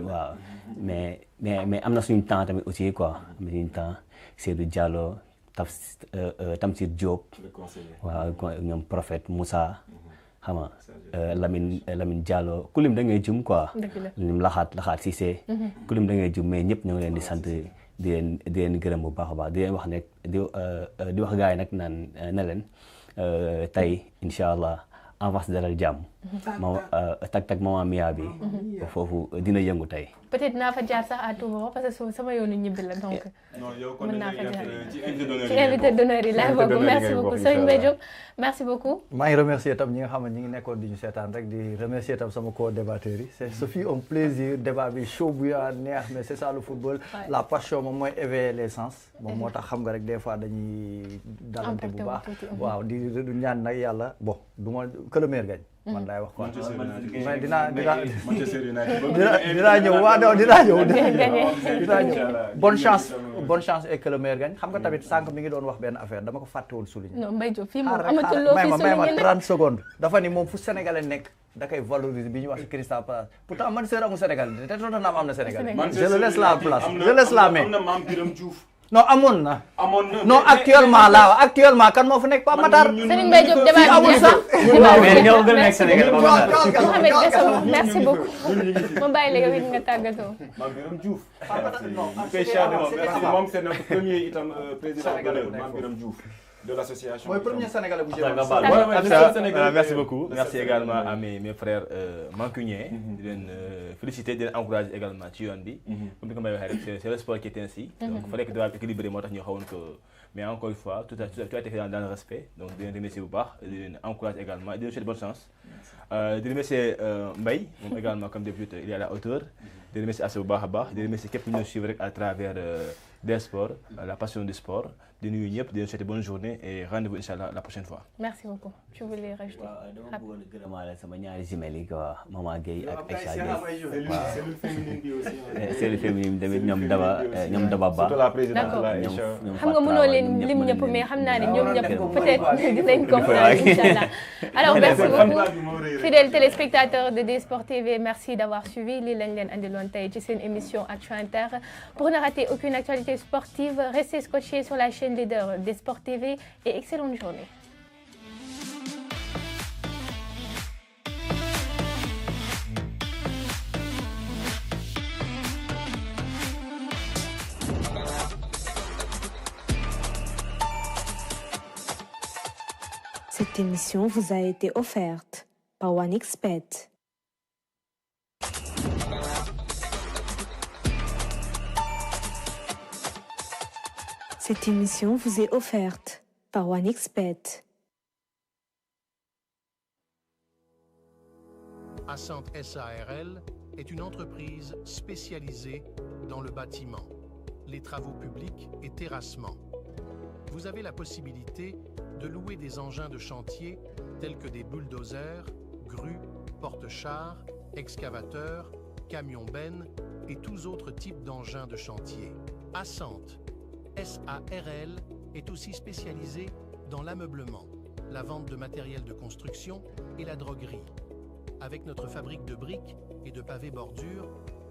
waaw mais am na suñu temps tamit aussi quoi am na suñu temps Seydou Diallo Tamsir Diop waaw ñoom Prophète Moussa xam nga Lamine Diallo kulim da ngay jum quoi lim laxaat Cissé kulim da ngay jum mais ñëpp ñoo ngi leen di sant di leen gërëm bu baax a baax di leen wax nekk di wax gars yi nag naan ne leen tey incha allah en face dalal jàmm moom tak Maman Mia bi foofu dina yëngu tey peut-être naa fa jaar sax à tout moment parce que sama yoonu ñibbi la donc mën naa fa jaar ci invité d'honneur yi laay bokk merci beaucoup Serigne Mbaye Diop merci beaucoup maa ngi remercier tam ñi nga xam ne ñi ngi nekkoon di ñu seetaan rek di remercier tam sama co-débatteurs yi c'est Sophie un plaisir débat bi chaud bouillant neex mais c'est ça le football la passion moom mooy éveiller les sens moom moo tax xam nga rek des fois dañuy dalante bu baax waaw di ñaan nag yàlla bon du ma que le meilleur gagne man laay wax quoi mais dinaa ñëw waaw non dinaa ñëw bonne chance et que le meilleur gagne xam nga tamit sànq mi ngi doon wax benn affaire dama ko fàtte woon souligner non Mbaye Diop fii moom amatul loo fi souligner may ma 30 secondes dafa ni moom fu sénégalais nekk da koy valoriser bi ñu wax ci Crystal Palace pourtant man seur amul sénégalais te Tottenham am na sénégalais je le laisse la place je laisse la main non amoon na non actuellement kan moo fa nekk Pape Matar Serigne Mbaye Diop débat amul sax mais ñoo gën a nekk Sénégal Mohamed Gassama merci beaucoup ma bàyyi la yow it nga tàggatoo Mame Birame Diouf moom c'est notre premier itam président d'honneur Mame Birame Diouf de l'association. Moi, premier Sénégalais bu merci beaucoup. Merci également à mes frères mancuniens. di leen féliciter di leen encourager également ci yoon bi. comme ni ko may waxee rek c'est le sport qui est ainsi. donc il fallait que débat équilibré moo tax ñu xawoon ko mais encore une fois tout a été fait dans le respect donc di leen remercier bu baax di leen encourager également et di leen souhaiter bonne chance. di remercier Mbaye moom également comme d'habitude il est à la hauteur. di remercier Assa bu baax a baax di remercier képp ñu suivre rek à travers des sports la passion du sport di nuyu ñëpp di leen souhaiter bonne journée et rendez-vous inchallah la prochaine fois. merci beaucoup tu voulais rajouter. waaw dama bëggoon a gërëmaale sama ñaari jumelles yi quoi Maman Gueye ak Aïcha Gueye. waaw cellule féminine bi aussi. cellule féminine tamit ñoom Daba Ba. surtout la présidente d'accord ñoom xam nga mënoo leen lim ñëpp mais xam naa ne ñoom ñëpp peut-être dinañ comprendre inchallah. alors merci beaucoup fidèles téléspectateurs de DS-Sport TV merci d'avoir suivi lii lañ leen andiloon tey ci seen émission Actu Inter. Pour ne rater aucune actualité sportive restez scotchés sur la chaîne leader DS-Sport TV et excellente journée. Cette émission vous a été offerte par OneXBet. Cette émission vous est offerte par OneXBet. Assante SARL est une entreprise spécialisée dans le bâtiment, les travaux publics et terrassements. Vous avez la possibilité de louer des engins de chantier tels que des bulldozers, grues, porte-chars, excavateurs, camions-bennes et tous autres types d'engins de chantier. Assante, SARL, est aussi spécialisée dans l'ameublement, la vente de matériel de construction et la droguerie. Avec notre fabrique de briques et de pavés bordures,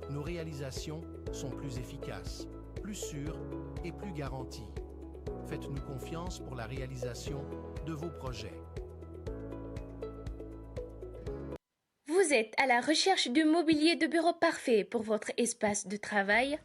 nos réalisations sont plus efficaces, plus sûres et plus garanties. Faites-nous confiance pour la réalisation de vos projets. Vous êtes à la recherche du mobilier de bureau parfait pour votre espace de travail?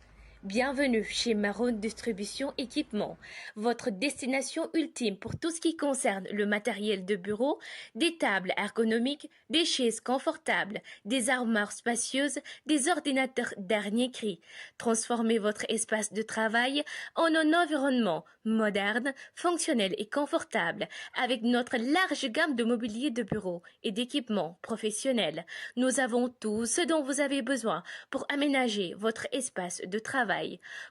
Bienvenue chez Maron Distribution Équipement, votre destination ultime pour tout ce qui concerne le matériel de bureau, des tables ergonomiques, des chaises confortables, des armoires spacieuses, des ordinateurs dernier cri. Transformez votre espace de travail en un environnement moderne, fonctionnel et confortable avec notre large gamme de mobilier de bureau et d'équipements professionnels. Nous avons tout ce dont vous avez besoin pour aménager votre espace de travail.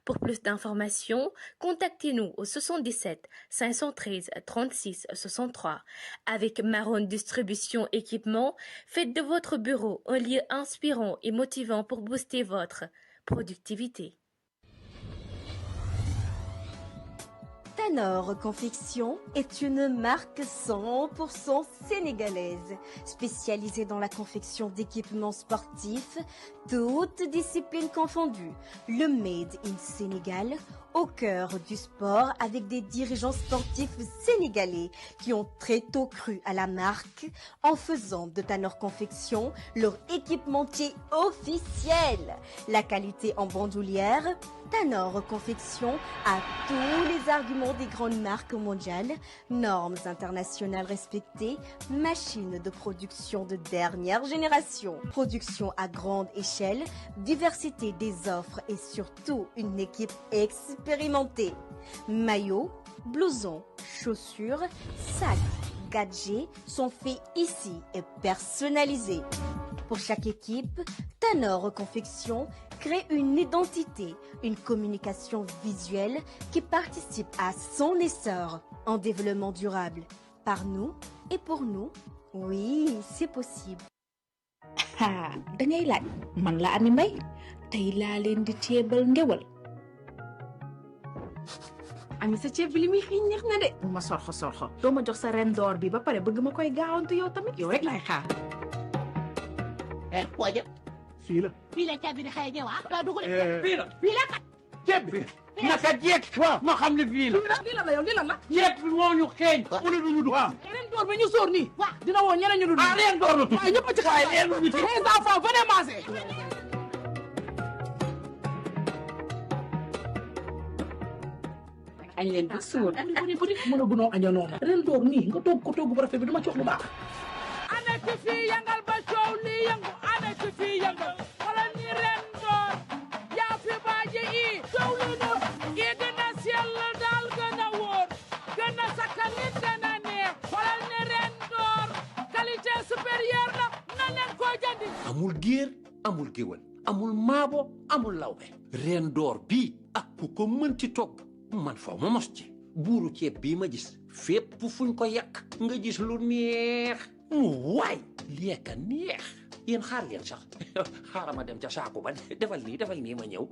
Pour plus d'informations, contactez-nous au 77 513 36 63. Avec Maron Distribution Équipement, faites de votre bureau un lieu inspirant et motivant pour booster votre productivité. Tanor Confection est une marque 100% sénégalaise, spécialisée dans la confection d'équipements sportifs, toutes disciplines confondues. Le Made in Sénégal, au cœur du sport, avec des dirigeants sportifs sénégalais qui ont très tôt cru à la marque en faisant de Tanor Confection leur équipementier officiel. La qualité en bandoulière, Tanor Confection a tous les arguments des grandes marques mondiales, normes internationales respectées, machines de production de dernière génération, production à grande échelle, diversité des offres et surtout une équipe expérimentée. Maillots, blousons, chaussures, sacs, gadgets sont faits ici et personnalisés. Pour chaque équipe, Tanor Confection crée une identité, une communication visuelle qui participe à son essor en développement durable. Par nous et pour nous, oui, c'est possible. da ngay laaj man la Ami Mbaye tey laa leen di ceebal ngewal. Ami sa ceeb bi li muy xiñ neex na de. bu ma sorxo doo ma jox sa ren door bi ba pare bëgg ma koy gaawantu yow tamit yow rek laay xaar. waaja fii la ceeb bi di xëy ñëwaat daa dugg fii la kat ceeb bi naka jekk ma xam ne fii la lii la yow lii la ceeb bi moo ñu xeeñ wala du ñu du ren door bi ñu sóor nii dina woo ñeneen ñu dul ren door la waaye ñëpp ci xaar ren ñu ci les enfants venez manger añ leen ba suur mën a gunoo aña noonu ren door nii nga toog ko toog bu rafet bi dama ci wax lu baax ana ki fii yangal ba coow lii yëngu ana ki fii yangal wala ni ren door yaa fi baaje i coow lu nu i gën a sell daal gën a wóor gën a sakkan nit gën a neex wala ni ren door qualité supérieure la na leen koo jëndi amul géer amul géwël amul maabo amul lawbe ren door bii ak ku ko mënti togg man faw ma mos ci buuru ceeb bii ma gis fépp fuñ ko yàq nga gis lu neex mu waay leeka neex yéen xaar leen sax xaaral ma dem ca saako ba defal nii ma ñëw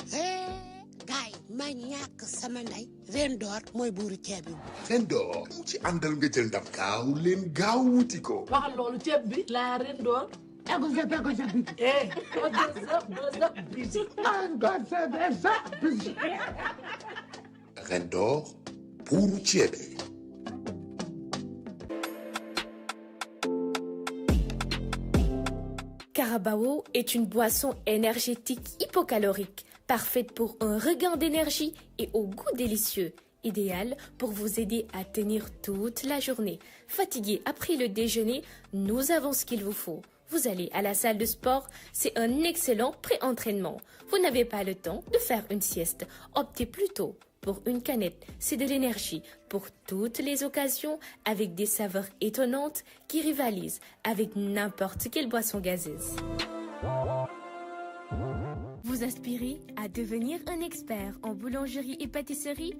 gaay ma ñàkk sama ndey ren door mooy buuru ceeb bi ren door ci àndal nga jël ndam gaaw leen gaaw wuti ko waxal loolu ceeb bi la ren door ego sa bisi ren door buuru ceeb yi Carabao est une boisson énergétique hypocalorique, parfaite pour un regain d'énergie et au goût délicieux, idéale pour vous aider à tenir toute la journée. Fatigué après le déjeuner, nous avons ce qu'il vous faut. Vous allez à la salle de sport, c'est un excellent pré-entraînement. Vous n'avez pas le temps de faire une sieste, optez plutôt pour une canette. C'est de l'énergie pour toutes les occasions avec des saveurs étonnantes qui rivalisent avec n'importe quelle boisson gazeuse. Vous Vous aspirez à devenir un expert en boulangerie et pâtisserie?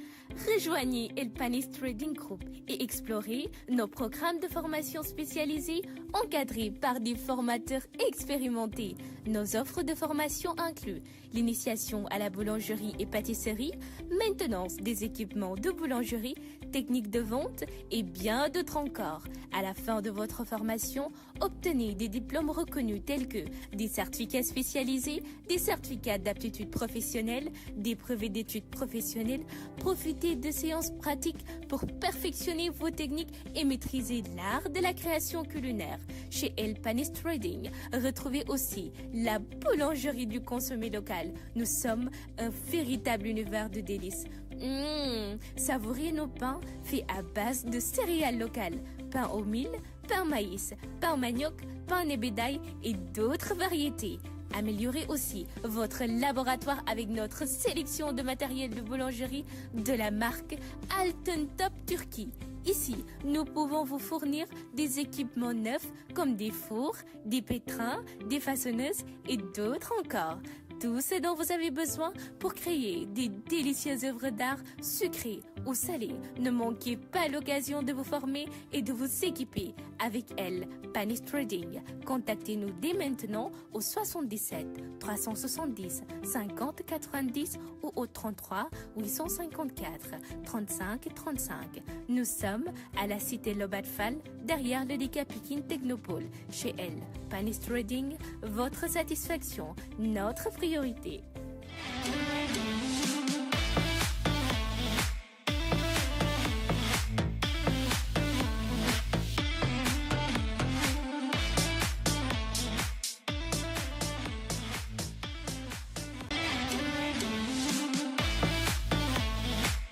Rejoignez El Panis Trading Group et explorez nos programmes de formation spécialisés encadrés par des formateurs expérimentés. Nos offres de formation incluent l'initiation à la boulangerie et pâtisserie, maintenance des équipements de boulangerie, techniques de vente et bien d'autres encore. À la fin de votre formation, obtenez des diplômes reconnus tels que des certificats spécialisés, des certificats d'aptitude professionnelle, des brevets d'études professionnelles. Profitez de séances pratiques pour perfectionner vos techniques et maîtriser l'art de la création culinaire. Chez El Panis Trading, retrouvez aussi la boulangerie du consommé local. Nous sommes un véritable univers de délices. Savourez nos pains faits à base de céréales locales, pain au mil, pain maïs, pain manioc, pain nébedaï et d'autres variétés. Améliorez aussi votre laboratoire avec notre sélection de matériel de boulangerie de la marque Altın Top Turquie. Ici, nous pouvons vous fournir des équipements neufs comme des fours, des pétrins, des façonneuses et d'autres encore. Tout ce dont vous avez besoin pour créer des délicieuses œuvres d'art sucrées ou salées. Ne manquez pas l'occasion de vous former et de vous équiper avec El Panis Trading. Contactez-nous dès maintenant au 77 370 50 90 ou au 33 854 35 35. Nous sommes à la cité Lobat-Fall, derrière le Deka Pikine Technopole. Chez El Panis Trading, votre satisfaction, notre priorité.